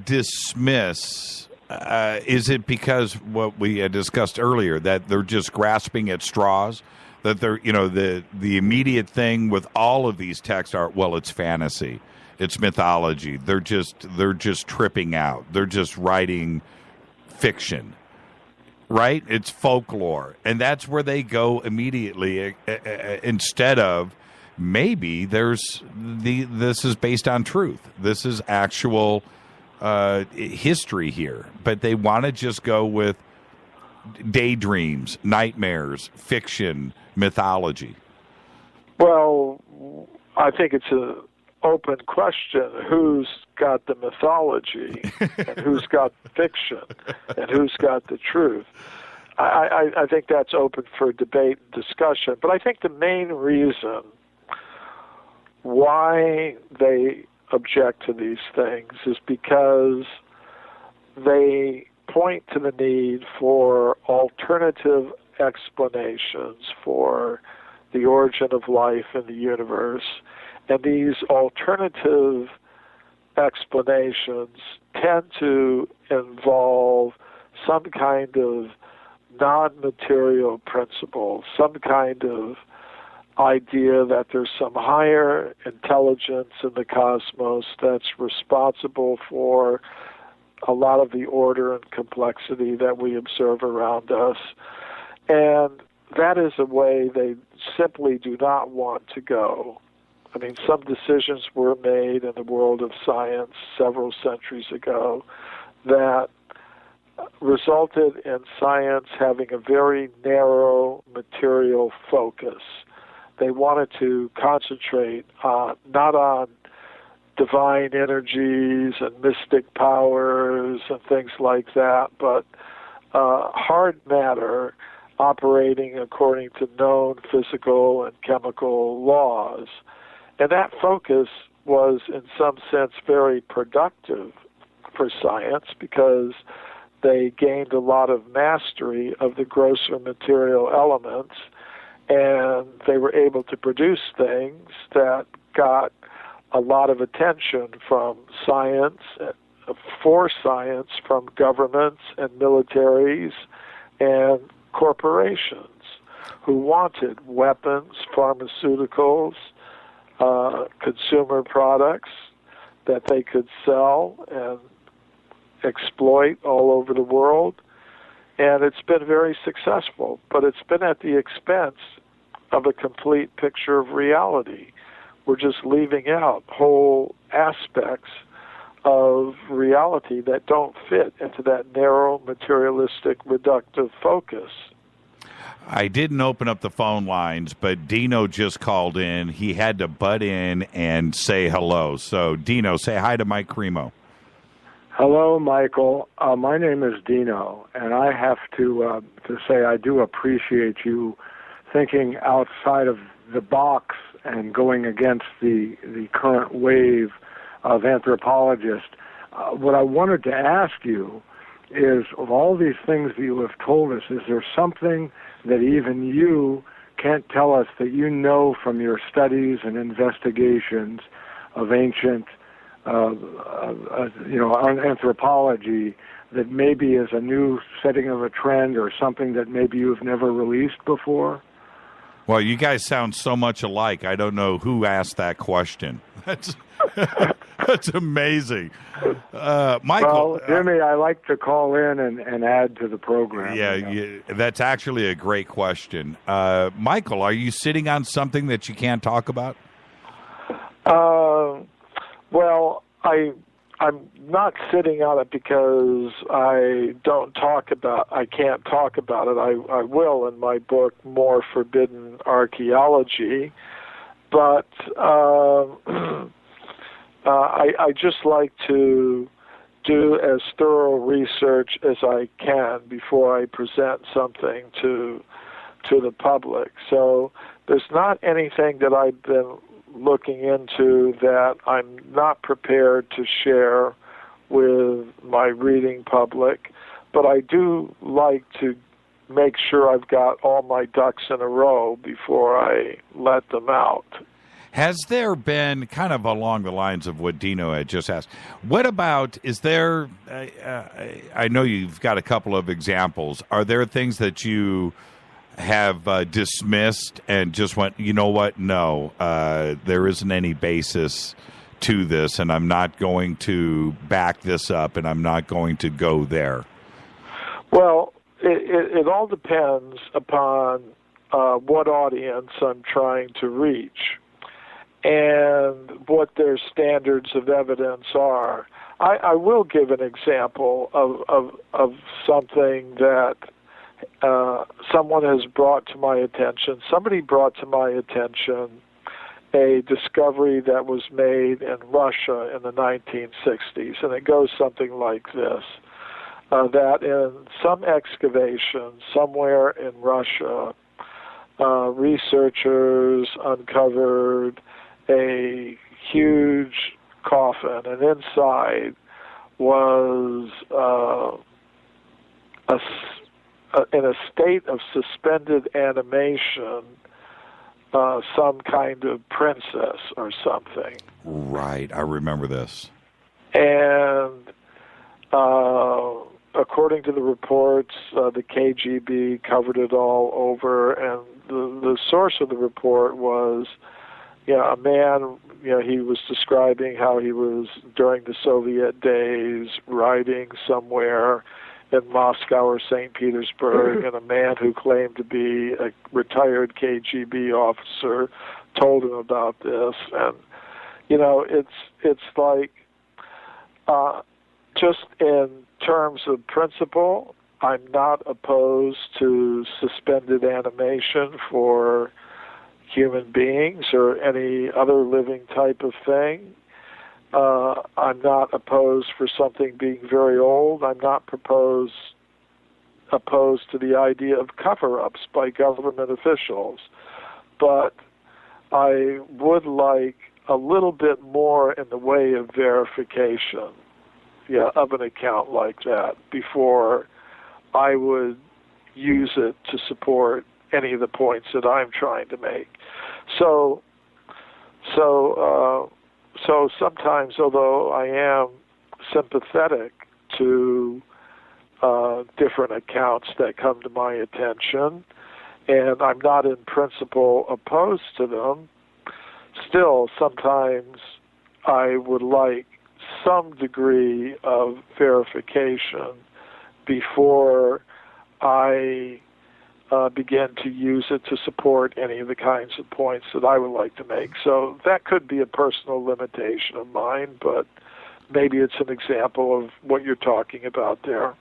dismiss? Is it because what we had discussed earlier, that they're just grasping at straws? That they're, the immediate thing with all of these texts are, well, it's fantasy, it's mythology. They're just tripping out. They're just writing fiction, right? It's folklore, and that's where they go immediately. Instead of maybe this is based on truth. This is actual history here, but they want to just go with daydreams, nightmares, fiction, mythology. Well, I think it's an open question. Who's got the mythology and who's got the fiction and who's got the truth? I think that's open for debate and discussion. But I think the main reason why they object to these things is because they point to the need for alternative explanations for the origin of life in the universe. And these alternative explanations tend to involve some kind of non-material principle, some kind of idea that there's some higher intelligence in the cosmos that's responsible for a lot of the order and complexity that we observe around us. And that is a way they simply do not want to go. I mean, some decisions were made in the world of science several centuries ago that resulted in science having a very narrow material focus. They wanted to concentrate not on divine energies and mystic powers and things like that, but hard matter operating according to known physical and chemical laws. And that focus was, in some sense, very productive for science because they gained a lot of mastery of the grosser material elements, and they were able to produce things that got a lot of attention from science, for science, from governments and militaries and corporations who wanted weapons, pharmaceuticals, consumer products that they could sell and exploit all over the world. And it's been very successful, but it's been at the expense of a complete picture of reality. We're just leaving out whole aspects of reality that don't fit into that narrow, materialistic, reductive focus. I didn't open up the phone lines, but Dino just called in. He had to butt in and say hello. So, Dino, say hi to Mike Kremo. Hello, Michael. My name is Dino, and I have to say I do appreciate you thinking outside of the box and going against the current wave of anthropologists. What I wanted to ask you is, of all these things that you have told us, is there something that even you can't tell us that you know from your studies and investigations of ancient anthropology that maybe is a new setting of a trend or something that maybe you've never released before? Well, you guys sound so much alike. I don't know who asked that question. That's amazing. Michael. Well, Jimmy, I like to call in and add to the program. Yeah, that's actually a great question. Michael, are you sitting on something that you can't talk about? Well, I'm not sitting on it because I can't talk about it. I will in my book, More Forbidden Archaeology. But I just like to do as thorough research as I can before I present something to the public. So there's not anything that I've been looking into that I'm not prepared to share with my reading public, but I do like to make sure I've got all my ducks in a row before I let them out. Has there been, kind of along the lines of what Dino had just asked, what about, is there, I know you've got a couple of examples, are there things that you have dismissed and just went, you know what, no, there isn't any basis to this, and I'm not going to back this up, and I'm not going to go there? Well, it all depends upon what audience I'm trying to reach and what their standards of evidence are. I will give an example of something that someone has brought to my attention. Somebody brought to my attention a discovery that was made in Russia in the 1960s, and it goes something like this. That in some excavation somewhere in Russia, researchers uncovered a huge coffin, and inside was in a state of suspended animation, some kind of princess or something. Right, I remember this. And according to the reports, the KGB covered it all over, and the source of the report was, a man, he was describing how he was, during the Soviet days, riding somewhere in Moscow or St. Petersburg, and a man who claimed to be a retired KGB officer told him about this. And, it's like, just in terms of principle, I'm not opposed to suspended animation for human beings or any other living type of thing. I'm not opposed for something being very old. I'm not opposed to the idea of cover-ups by government officials. But I would like a little bit more in the way of verification, of an account like that before I would use it to support any of the points that I'm trying to make. So sometimes, although I am sympathetic to different accounts that come to my attention, and I'm not in principle opposed to them, still sometimes I would like some degree of verification before I begin to use it to support any of the kinds of points that I would like to make. So that could be a personal limitation of mine, but maybe it's an example of what you're talking about there.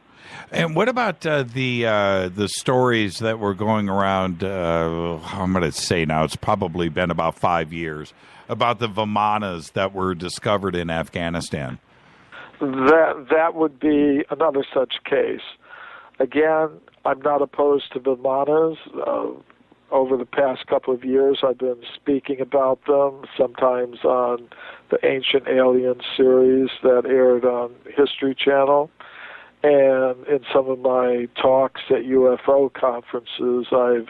And what about the stories that were going around, I'm going to say now, it's probably been about 5 years, about the Vimanas that were discovered in Afghanistan? That would be another such case. Again, I'm not opposed to Vimanas. Over the past couple of years, I've been speaking about them, sometimes on the Ancient Aliens series that aired on History Channel. And in some of my talks at UFO conferences, I've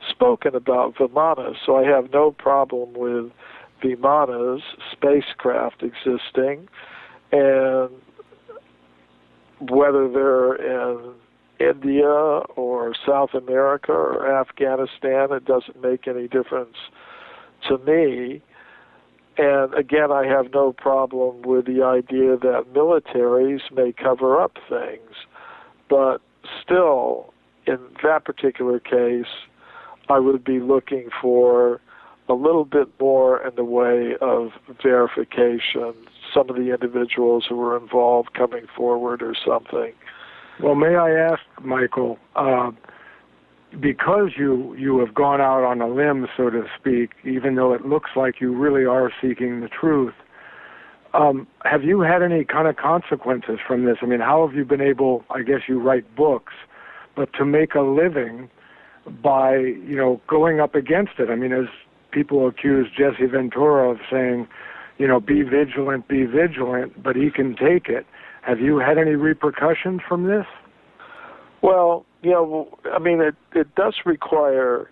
spoken about Vimanas. So I have no problem with Vimanas, spacecraft existing, and whether they're in India or South America or Afghanistan, it doesn't make any difference to me. And again, I have no problem with the idea that militaries may cover up things. But still, in that particular case, I would be looking for a little bit more in the way of verification, some of the individuals who were involved coming forward or something. Well, may I ask, Michael, because you have gone out on a limb, so to speak, even though it looks like you really are seeking the truth, Have you had any kind of consequences from this? I mean, how have you been able, I guess you write books, but to make a living by, going up against it? I mean, as people accuse Jesse Ventura of saying, be vigilant, but he can take it. Have you had any repercussions from this? Well, I mean, it does require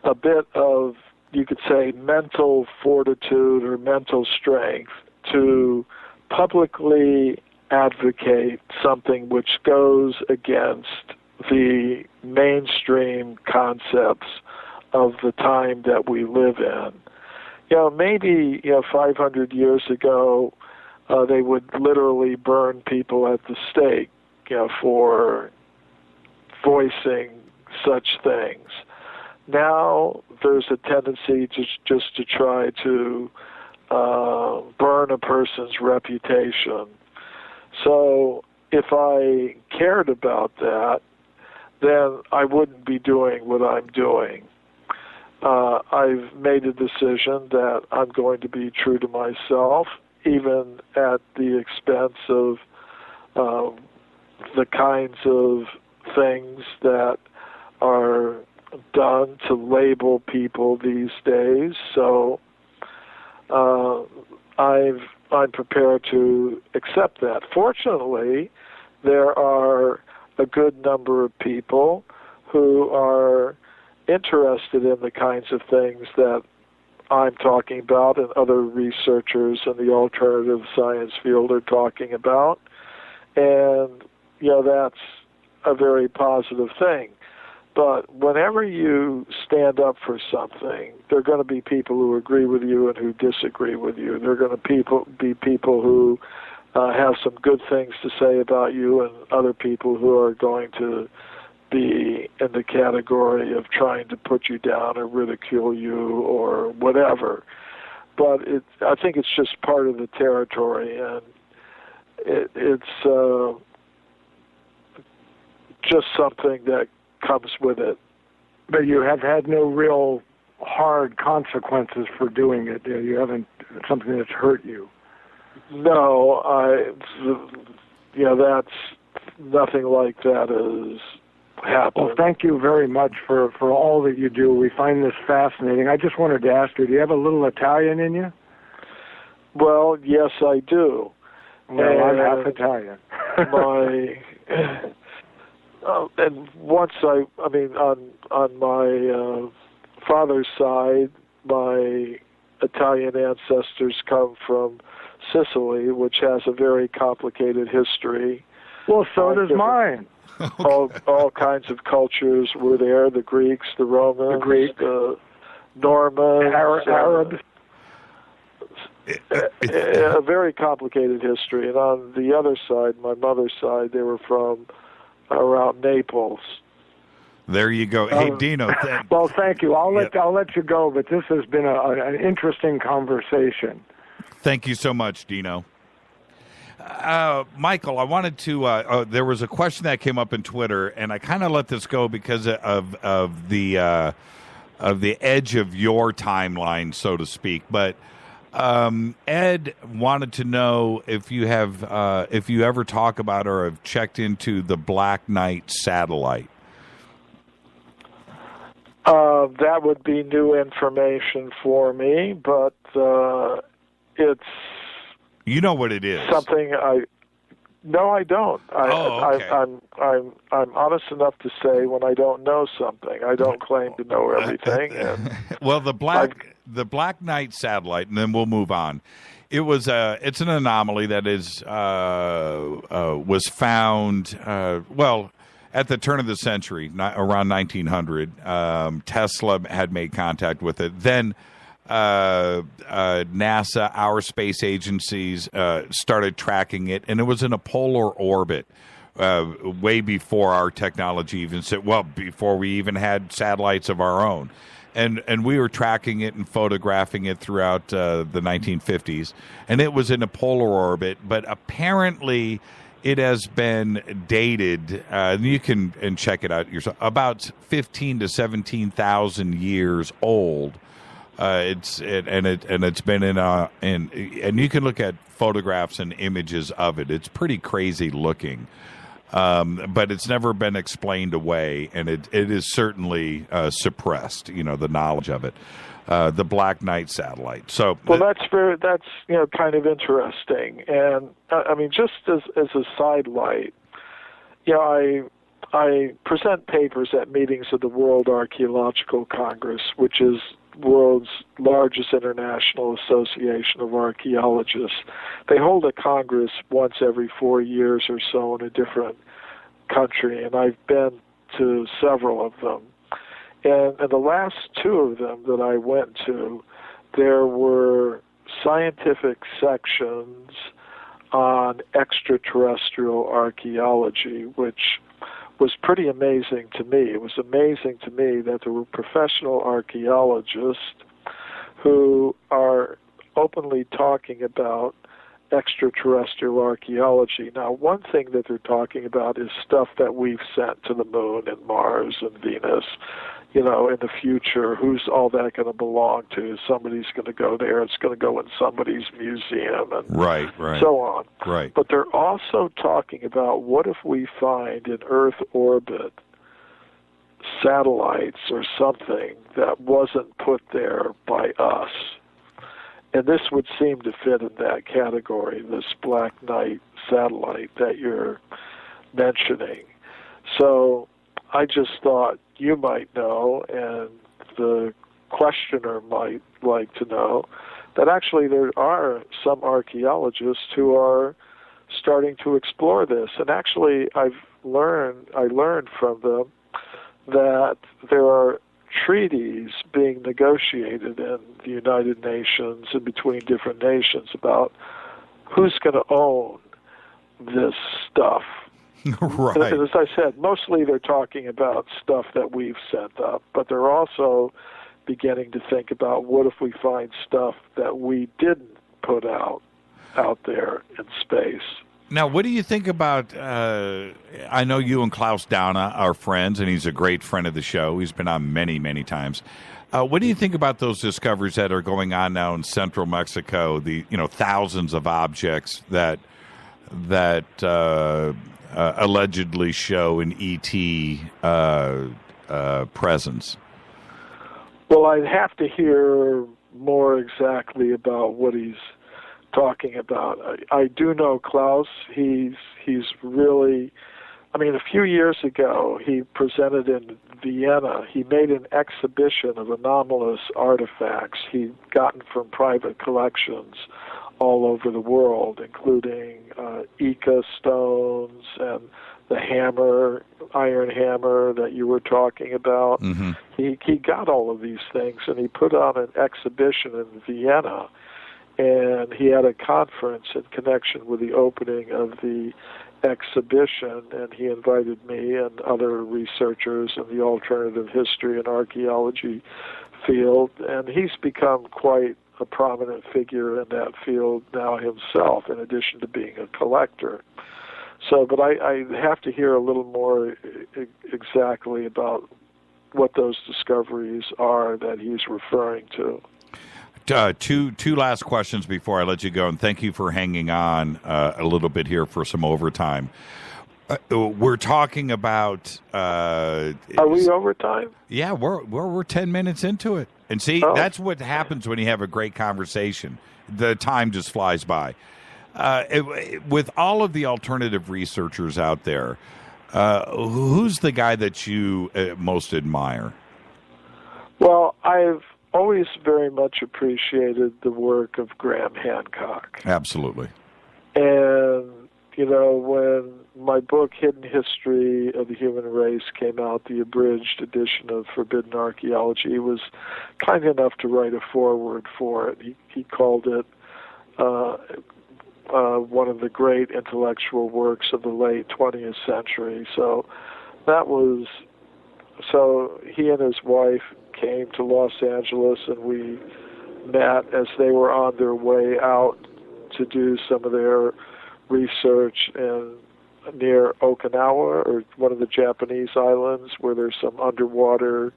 a bit of, you could say, mental fortitude or mental strength to publicly advocate something which goes against the mainstream concepts of the time that we live in. Maybe 500 years ago, they would literally burn people at the stake, for voicing such things. Now there's a tendency just to try to burn a person's reputation. So if I cared about that, then I wouldn't be doing what I'm doing. I've made a decision that I'm going to be true to myself, even at the expense of the kinds of things that are done to label people these days. So I'm prepared to accept that. Fortunately, there are a good number of people who are interested in the kinds of things that I'm talking about and other researchers in the alternative science field are talking about. And, that's a very positive thing. But whenever you stand up for something, there are going to be people who agree with you and who disagree with you. There are going to be people who have some good things to say about you and other people who are going to be in the category of trying to put you down or ridicule you or whatever. But I think it's just part of the territory, and it's just something that comes with it. But you have had no real hard consequences for doing it. You haven't, something that's hurt you. No, that's nothing like that has happened. Well, thank you very much for all that you do. We find this fascinating. I just wanted to ask you, do you have a little Italian in you? Well, yes, I do. Well, I'm half Italian. And once on my father's side, my Italian ancestors come from Sicily, which has a very complicated history. Well, so does mine. All kinds of cultures were there: the Greeks, the Romans, the Normans, Arabs. A very complicated history. And on the other side, my mother's side, they were from around Naples. There you go. Hey, Dino. Well, thank you. I'll let you go, but this has been an interesting conversation. Thank you so much, Dino. Michael, I wanted to. There was a question that came up in Twitter, and I kind of let this go because of the edge of your timeline, so to speak. But Ed wanted to know if you ever talk about or have checked into the Black Knight satellite. That would be new information for me, but it's. You know what it is. Something No, I don't. Okay. I'm honest enough to say when I don't know something. I don't claim to know everything. Well, the Black Knight satellite, and then we'll move on. It's an anomaly that was found. At the turn of the century, around 1900, Tesla had made contact with it. Then NASA, our space agencies started tracking it, and it was in a polar orbit way before our technology even before we even had satellites of our own. And we were tracking it and photographing it throughout the 1950s, and it was in a polar orbit, but apparently it has been dated, you can check it out yourself, about 15 to 17,000 years old. It's been and you can look at photographs and images of it. It's pretty crazy looking. But it's never been explained away, and it is certainly suppressed, the knowledge of it. The Black Knight satellite. So, well, that's kind of interesting. And I mean, just as a sidelight, I present papers at meetings of the World Archaeological Congress, which is the world's largest international association of archaeologists. They hold a congress once every 4 years or so in a different country, and I've been to several of them. And in the last 2 of them that I went to, there were scientific sections on extraterrestrial archaeology, which was pretty amazing to me. It was amazing to me that there were professional archaeologists who are openly talking about extraterrestrial archaeology. Now, one thing that they're talking about is stuff that we've sent to the moon and Mars and Venus. In the future, who's all that going to belong to? Somebody's going to go there. It's going to go in somebody's museum, and right. so on. Right. But they're also talking about what if we find in Earth orbit satellites or something that wasn't put there by us. And this would seem to fit in that category, this Black Knight satellite that you're mentioning. So I just thought you might know, and the questioner might like to know, that actually there are some archaeologists who are starting to explore this. And actually I learned from them that there are treaties being negotiated in the United Nations and between different nations about who's going to own this stuff. Right. And as I said, mostly they're talking about stuff that we've sent up, but they're also beginning to think about what if we find stuff that we didn't put out there in space. Now, what do you think about, I know you and Klaus Dauna are friends, and he's a great friend of the show. He's been on many, many times. What do you think about those discoveries that are going on now in central Mexico, the thousands of objects that allegedly show an ET presence? Well, I'd have to hear more exactly about what he's talking about. I do know Klaus. He's really, a few years ago he presented in Vienna. He made an exhibition of anomalous artifacts he'd gotten from private collections all over the world, including Ica stones and the iron hammer that you were talking about. Mm-hmm. He got all of these things, and he put on an exhibition in Vienna, and he had a conference in connection with the opening of the exhibition, and he invited me and other researchers in the alternative history and archaeology field, and he's become quite a prominent figure in that field now himself, in addition to being a collector. So, but I have to hear a little more exactly about what those discoveries are that he's referring to. Two last questions before I let you go, and thank you for hanging on a little bit here for some overtime. We're talking about... are we overtime? Yeah, we're 10 minutes into it. And see, that's what happens when you have a great conversation. The time just flies by. With all of the alternative researchers out there, who's the guy that you most admire? Well, I've always very much appreciated the work of Graham Hancock. Absolutely. And, when my book, Hidden History of the Human Race, came out, the abridged edition of Forbidden Archaeology, he was kind enough to write a foreword for it. He called it one of the great intellectual works of the late 20th century. So he and his wife came to Los Angeles, and we met as they were on their way out to do some of their research near Okinawa, or one of the Japanese islands, where there's some underwater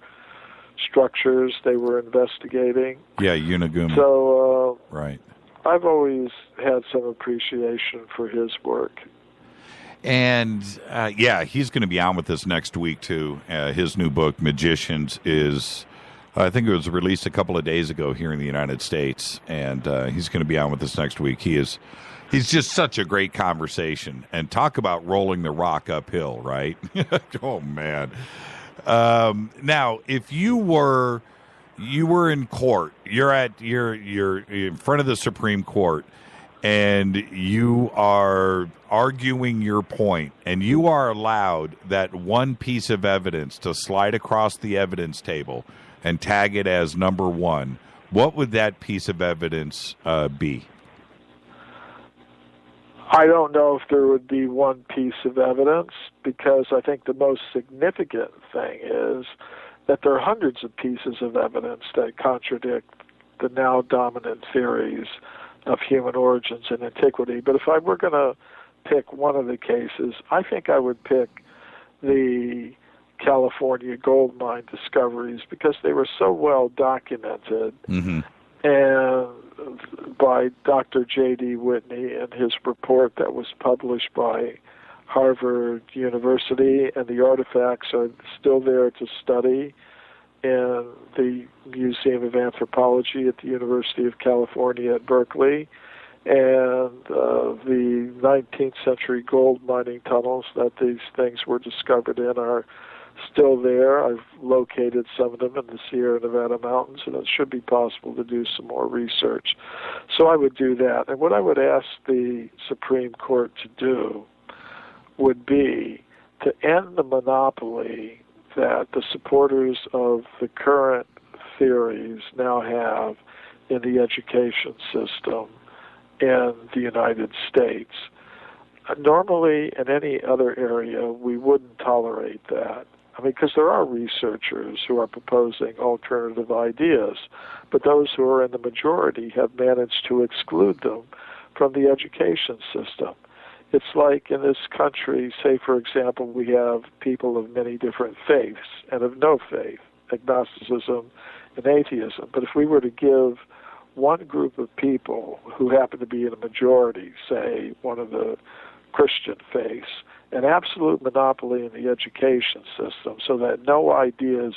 structures they were investigating. Yeah, Unaguma. So, right. I've always had some appreciation for his work. And, he's going to be on with us next week, too. His new book, Magicians, is, I think it was released a couple of days ago here in the United States, and he's going to be on with us next week. He's just such a great conversation. And talk about rolling the rock uphill, right? Oh, man. Now, if you were in court, you're in front of the Supreme Court, and you are arguing your point, and you are allowed that one piece of evidence to slide across the evidence table and tag it as number one, what would that piece of evidence be? I don't know if there would be one piece of evidence, because I think the most significant thing is that there are hundreds of pieces of evidence that contradict the now dominant theories of human origins and antiquity. But if I were going to pick one of the cases, I think I would pick the California gold mine discoveries, because they were so well documented. Mm-hmm. And by Dr. J.D. Whitney in his report that was published by Harvard University, and the artifacts are still there to study in the Museum of Anthropology at the University of California at Berkeley, and the 19th century gold mining tunnels that these things were discovered in are still there. I've located some of them in the Sierra Nevada mountains, and it should be possible to do some more research. So I would do that. And what I would ask the Supreme Court to do would be to end the monopoly that the supporters of the current theories now have in the education system in the United States. Normally, in any other area, we wouldn't tolerate that. I mean, because there are researchers who are proposing alternative ideas, but those who are in the majority have managed to exclude them from the education system. It's like in this country, say, for example, we have people of many different faiths and of no faith, agnosticism and atheism. But if we were to give one group of people who happen to be in a majority, say, one of the Christian faiths, an absolute monopoly in the education system so that no ideas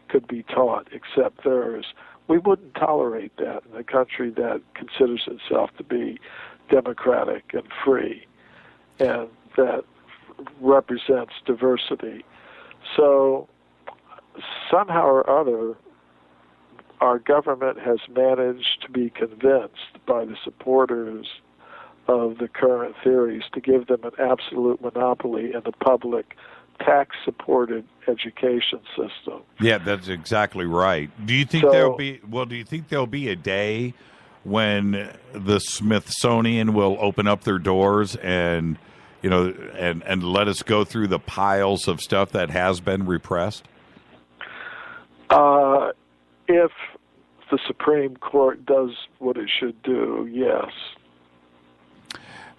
could be taught except theirs, we wouldn't tolerate that in a country that considers itself to be democratic and free and that represents diversity. So somehow or other, our government has managed to be convinced by the supporters of the current theories to give them an absolute monopoly in the public tax-supported education system. Yeah, that's exactly right. Do you think there'll be a day when the Smithsonian will open up their doors and and let us go through the piles of stuff that has been repressed? If the Supreme Court does what it should do, yes.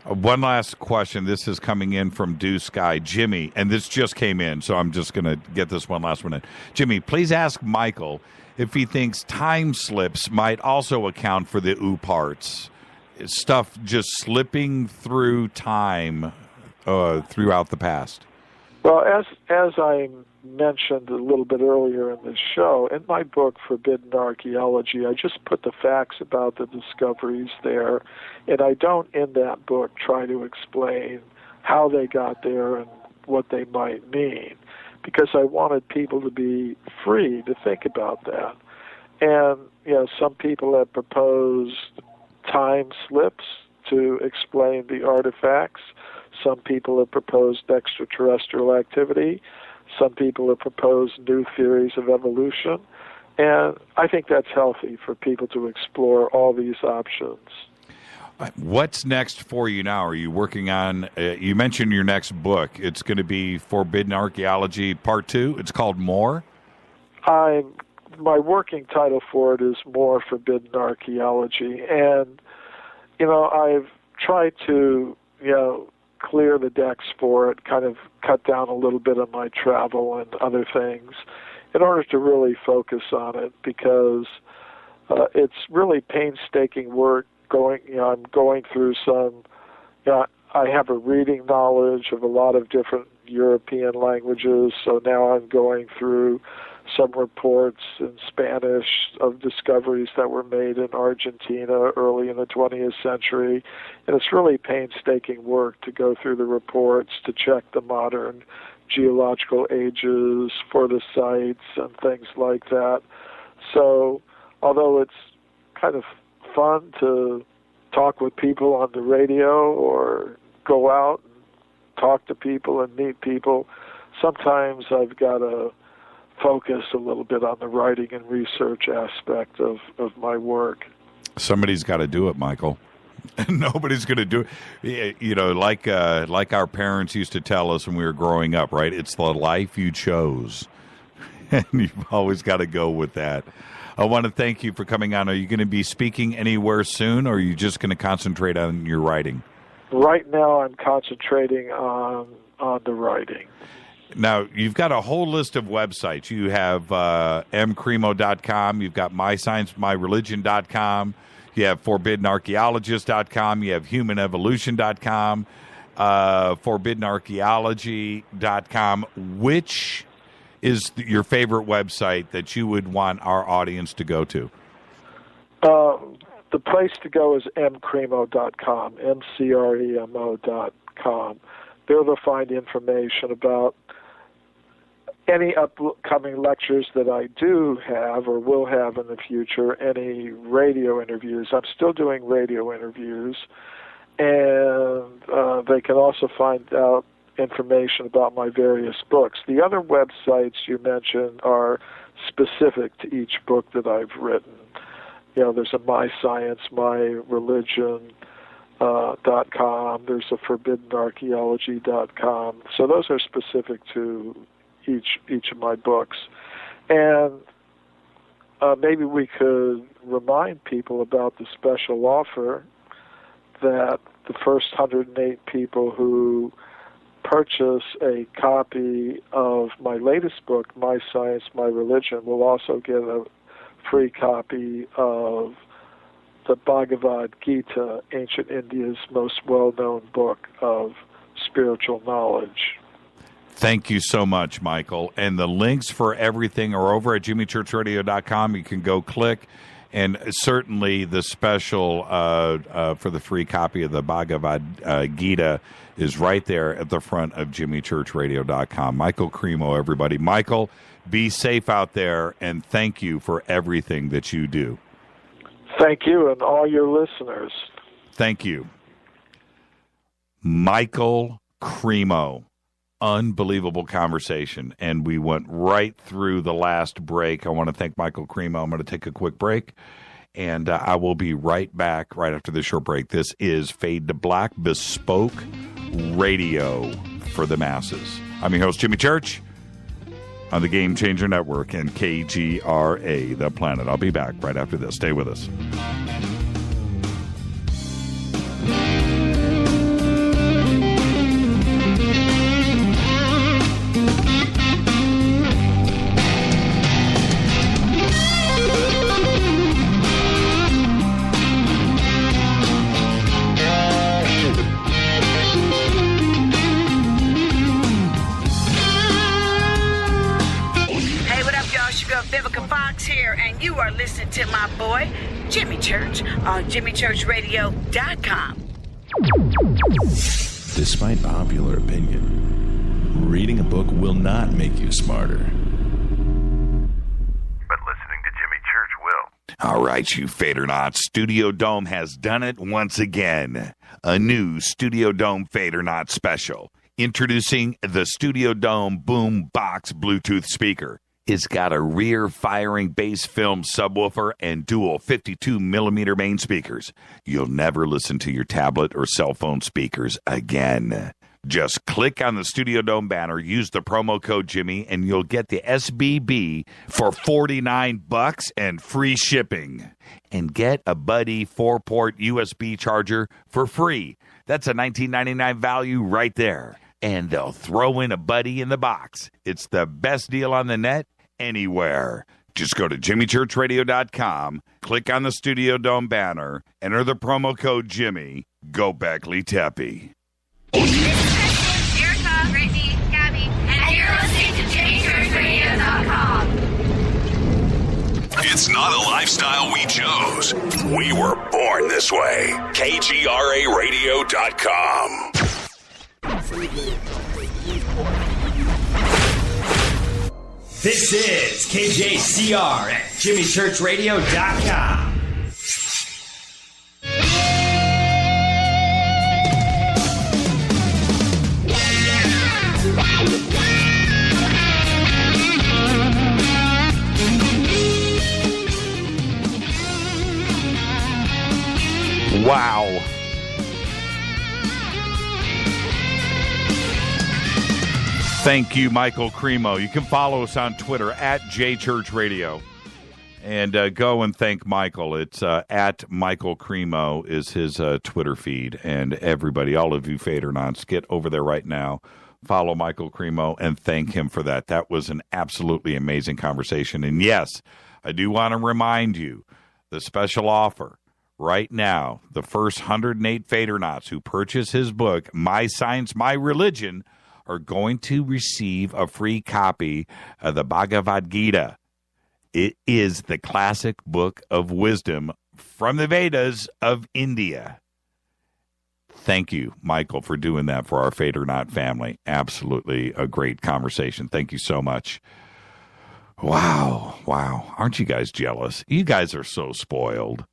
One last question. This is coming in from Deuce Sky. Jimmy, and this just came in, so I'm just going to get this one last one in. Jimmy, please ask Michael if he thinks time slips might also account for the OO parts. Stuff just slipping through time throughout the past. Well, as I mentioned a little bit earlier in the show, in my book, Forbidden Archaeology, I just put the facts about the discoveries there, and I don't, in that book, try to explain how they got there and what they might mean, because I wanted people to be free to think about that. And, some people have proposed time slips to explain the artifacts. Some people have proposed extraterrestrial activity. Some people have proposed new theories of evolution. And I think that's healthy for people to explore all these options. What's next for you now? Are you working on, you mentioned your next book. It's going to be Forbidden Archaeology Part 2. It's called More? My working title for it is More Forbidden Archaeology. And, I've tried to, clear the decks for it, kind of cut down a little bit on my travel and other things in order to really focus on it, because it's really painstaking work I'm going through some. I have a reading knowledge of a lot of different European languages, so now I'm going through some reports in Spanish of discoveries that were made in Argentina early in the 20th century. And it's really painstaking work to go through the reports, to check the modern geological ages for the sites and things like that. So although it's kind of fun to talk with people on the radio or go out and talk to people and meet people, sometimes I've got to focus a little bit on the writing and research aspect of my work. Somebody's got to do it, Michael. Nobody's going to do it. You know, like our parents used to tell us when we were growing up, right? It's the life you chose. And you've always got to go with that. I want to thank you for coming on. Are you going to be speaking anywhere soon, or are you just going to concentrate on your writing? Right now I'm concentrating on the writing. Now, you've got a whole list of websites. You have mcremo.com. You've got mysciencemyreligion.com. You have forbiddenarchaeologist.com. You have humanevolution.com, forbiddenarchaeology.com. Which is your favorite website that you would want our audience to go to? The place to go is mcremo.com, mcremo.com. There they'll find information about any upcoming lectures that I do have or will have in the future, any radio interviews. I'm still doing radio interviews, and they can also find out information about my various books. The other websites you mentioned are specific to each book that I've written. You know, there's a mysciencemyreligion.com, there's a forbiddenarchaeology.com. So those are specific to each of my books. And maybe we could remind people about the special offer that the first 108 people who purchase a copy of my latest book, My Science, My Religion, will also get a free copy of the Bhagavad Gita, ancient India's most well-known book of spiritual knowledge. Thank you so much, Michael. And the links for everything are over at jimmychurchradio.com. You can go click. And certainly the special for the free copy of the Bhagavad Gita is right there at the front of jimmychurchradio.com. Michael Kremo, everybody. Michael, be safe out there, and thank you for everything that you do. Thank you, and all your listeners. Thank you. Michael Kremo. Unbelievable conversation, and we went right through the last break. I want to thank Michael Kremo. I'm going to take a quick break, and I will be right back right after this short break. This is Fade to Black, bespoke radio for the masses. I'm your host, Jimmy Church, on the Game Changer Network and KGRA, The Planet. I'll be back right after this. Stay with us. Here, and you are listening to my boy Jimmy Church on jimmychurchradio.com. Despite popular opinion, reading a book will not make you smarter, but listening to Jimmy Church will. All right, you Fadernauts, Studio Dome has done it once again. A new Studio Dome Fadernaut special. Introducing the Studio Dome Boom Box Bluetooth speaker. It's got a rear-firing bass film subwoofer and dual 52mm main speakers. You'll never listen to your tablet or cell phone speakers again. Just click on the Studio Dome banner, use the promo code Jimmy, and you'll get the SBB for $49 and free shipping. And get a Buddy 4-port USB charger for free. That's a $19.99 value right there. And they'll throw in a Buddy in the box. It's the best deal on the net anywhere. Just go to jimmychurchradio.com, click on the Studio Dome banner, enter the promo code Jimmy, go Beckley Teppy. Erica, Brittany, Gabby, and you're listening to JimmyChurchRadio.com. It's not a lifestyle we chose. We were born this way. KGRARadio.com. This is KJCR at JimmyChurchRadio.com. Wow. Thank you, Michael Kremo. You can follow us on Twitter at JChurchRadio. And go and thank Michael. It's at Michael Kremo is his Twitter feed. And everybody, all of you Fadernauts, get over there right now. Follow Michael Kremo and thank him for that. That was an absolutely amazing conversation. And yes, I do want to remind you, the special offer right now, the first 108 Fadernauts who purchase his book, My Science, My Religion, are going to receive a free copy of the Bhagavad Gita. It is the classic book of wisdom from the Vedas of India. Thank you, Michael, for doing that for our Fadernaut family. Absolutely a great conversation. Thank you so much. Wow. Aren't you guys jealous? You guys are so spoiled.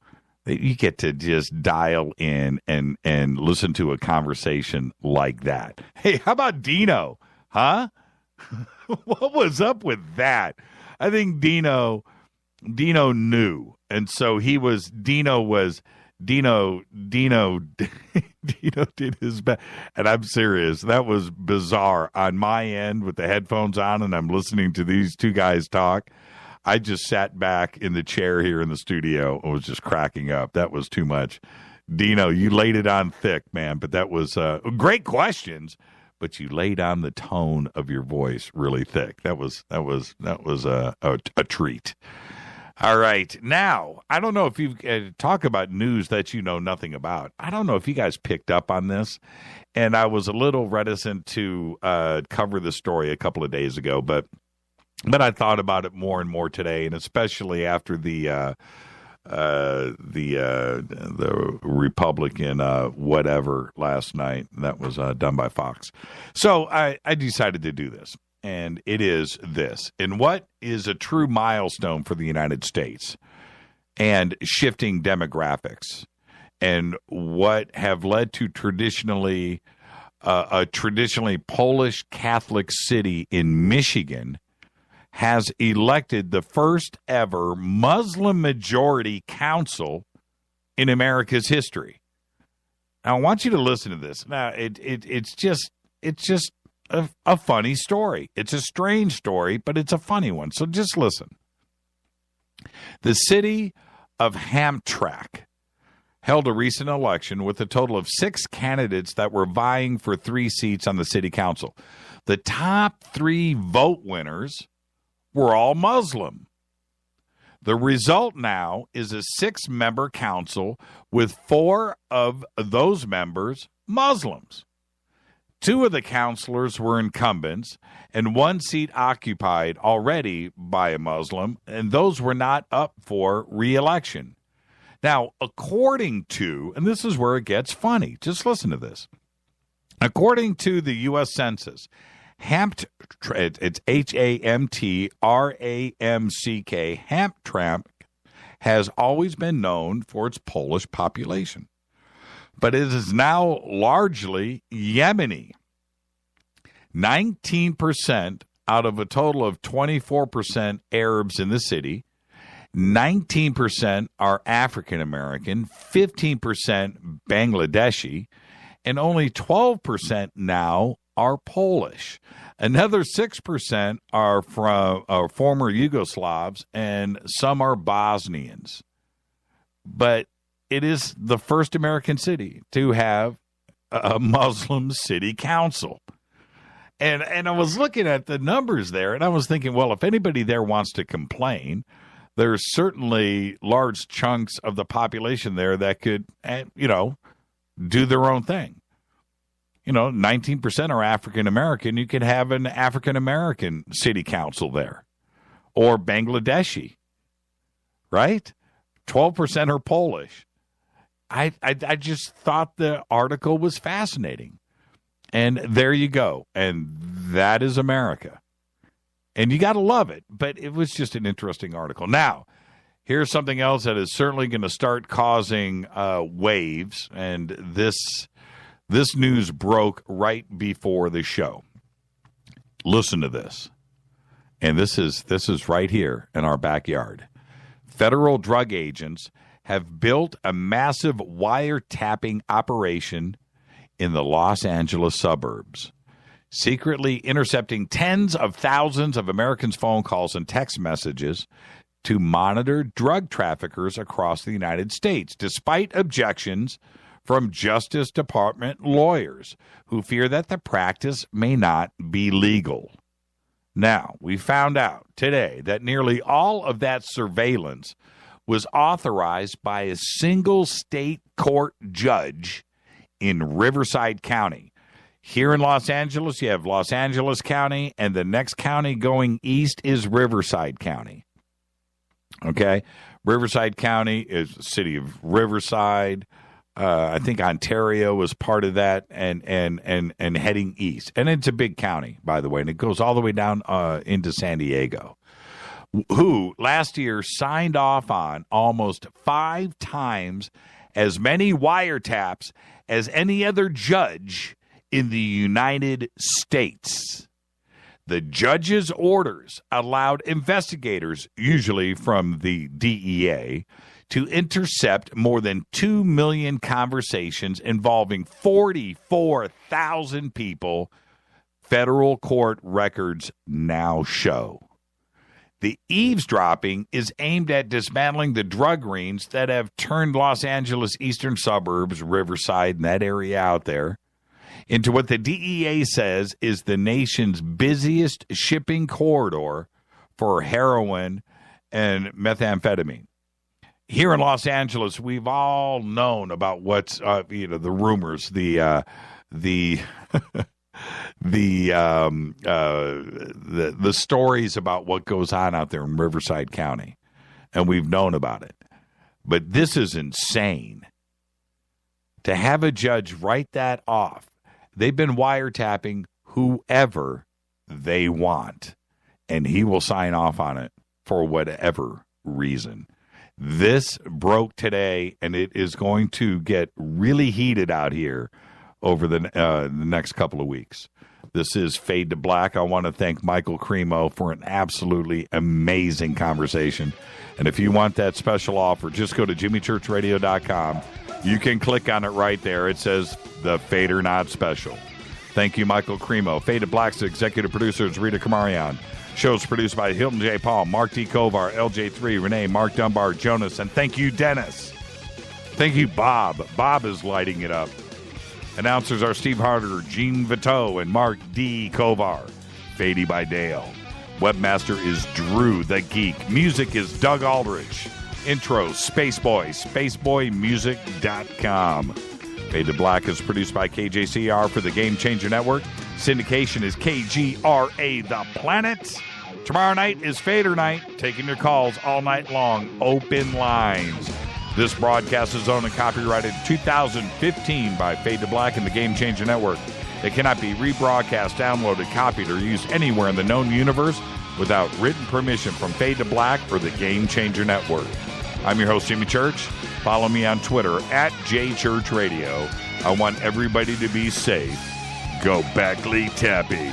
You get to just dial in and listen to a conversation like that. Hey, how about Dino? Huh? What was up with that? I think Dino knew. And so Dino did his best. And I'm serious. That was bizarre on my end with the headphones on and I'm listening to these two guys talk. I just sat back in the chair here in the studio and was just cracking up. That was too much. Dino, you laid it on thick, man, but that was great questions, but you laid on the tone of your voice really thick. That was a treat. All right. Now, I don't know if you talk about news that you know nothing about. I don't know if you guys picked up on this, and I was a little reticent to cover the story a couple of days ago, but I thought about it more and more today, and especially after the Republican whatever last night that was done by Fox. So I decided to do this, and it is this. And what is a true milestone for the United States and shifting demographics, and what have led to traditionally a traditionally Polish Catholic city in Michigan has elected the first ever Muslim majority council in America's history. Now, I want you to listen to this. Now, it's just a funny story. It's a strange story, but it's a funny one. So just listen. The city of Hamtramck held a recent election with a total of 6 candidates that were vying for 3 seats on the city council. The top 3 vote winners were all Muslim. The result now is a 6-member council with 4 of those members Muslims. 2 of the councilors were incumbents, and 1 seat occupied already by a Muslim, and those were not up for re-election. Now, according to, and this is where it gets funny, just listen to this. According to the U.S. Census, it's Hamtramck. Hamtramck has always been known for its Polish population, but it is now largely Yemeni. 19% out of a total of 24% Arabs in the city, 19% are African American, 15% Bangladeshi, and only 12% now are Polish. Another 6% are from former Yugoslavs, and some are Bosnians. But it is the first American city to have a Muslim city council. And I was looking at the numbers there, and I was thinking, well, if anybody there wants to complain, there's certainly large chunks of the population there that could, do their own thing. 19% are African American. You could have an African American city council there, or Bangladeshi, right? 12% are Polish. I just thought the article was fascinating. And there you go. And that is America. And you got to love it. But it was just an interesting article. Now, here's something else that is certainly going to start causing waves. And this news broke right before the show. Listen to this. And this is right here in our backyard. Federal drug agents have built a massive wiretapping operation in the Los Angeles suburbs, secretly intercepting tens of thousands of Americans' phone calls and text messages to monitor drug traffickers across the United States, despite objections from Justice Department lawyers who fear that the practice may not be legal. Now, we found out today that nearly all of that surveillance was authorized by a single state court judge in Riverside County. Here in Los Angeles, you have Los Angeles County, and the next county going east is Riverside County. Okay? Riverside County is the city of Riverside. I think Ontario was part of that, and heading east. And it's a big county, by the way, and it goes all the way down into San Diego, who last year signed off on almost 5 times as many wiretaps as any other judge in the United States. The judge's orders allowed investigators, usually from the DEA, to intercept more than 2 million conversations involving 44,000 people, federal court records now show. The eavesdropping is aimed at dismantling the drug rings that have turned Los Angeles eastern suburbs, Riverside, and that area out there, into what the DEA says is the nation's busiest shipping corridor for heroin and methamphetamine. Here in Los Angeles, we've all known about what's the rumors, the stories about what goes on out there in Riverside County, and we've known about it. But this is insane. To have a judge write that off. They've been wiretapping whoever they want, and he will sign off on it for whatever reason. This broke today, and it is going to get really heated out here over the next couple of weeks. This is Fade to Black. I want to thank Michael Kremo for an absolutely amazing conversation. And if you want that special offer, just go to jimmychurchradio.com. You can click on it right there. It says the Fade or Not Special. Thank you, Michael Kremo. Fade to Black's executive producer is Rita Kamarian. Show's produced by Hilton J. Paul, Mark D. Kovar, LJ3, Renee, Mark Dunbar, Jonas. And thank you, Dennis. Thank you, Bob. Bob is lighting it up. Announcers are Steve Harder, Gene Viteau, and Mark D. Kovar. Fady by Dale. Webmaster is Drew the Geek. Music is Doug Aldrich. Intro, Spaceboy, spaceboymusic.com. Fade to Black is produced by KJCR for the Game Changer Network. Syndication is KGRA The Planet. Tomorrow night is Fader Night, taking your calls all night long. Open lines. This broadcast is owned and copyrighted 2015 by Fade to Black and the Game Changer Network. It cannot be rebroadcast, downloaded, copied, or used anywhere in the known universe without written permission from Fade to Black or the Game Changer Network. I'm your host, Jimmy Church. Follow me on Twitter at JChurchRadio. I want everybody to be safe. Go Backley Tappy.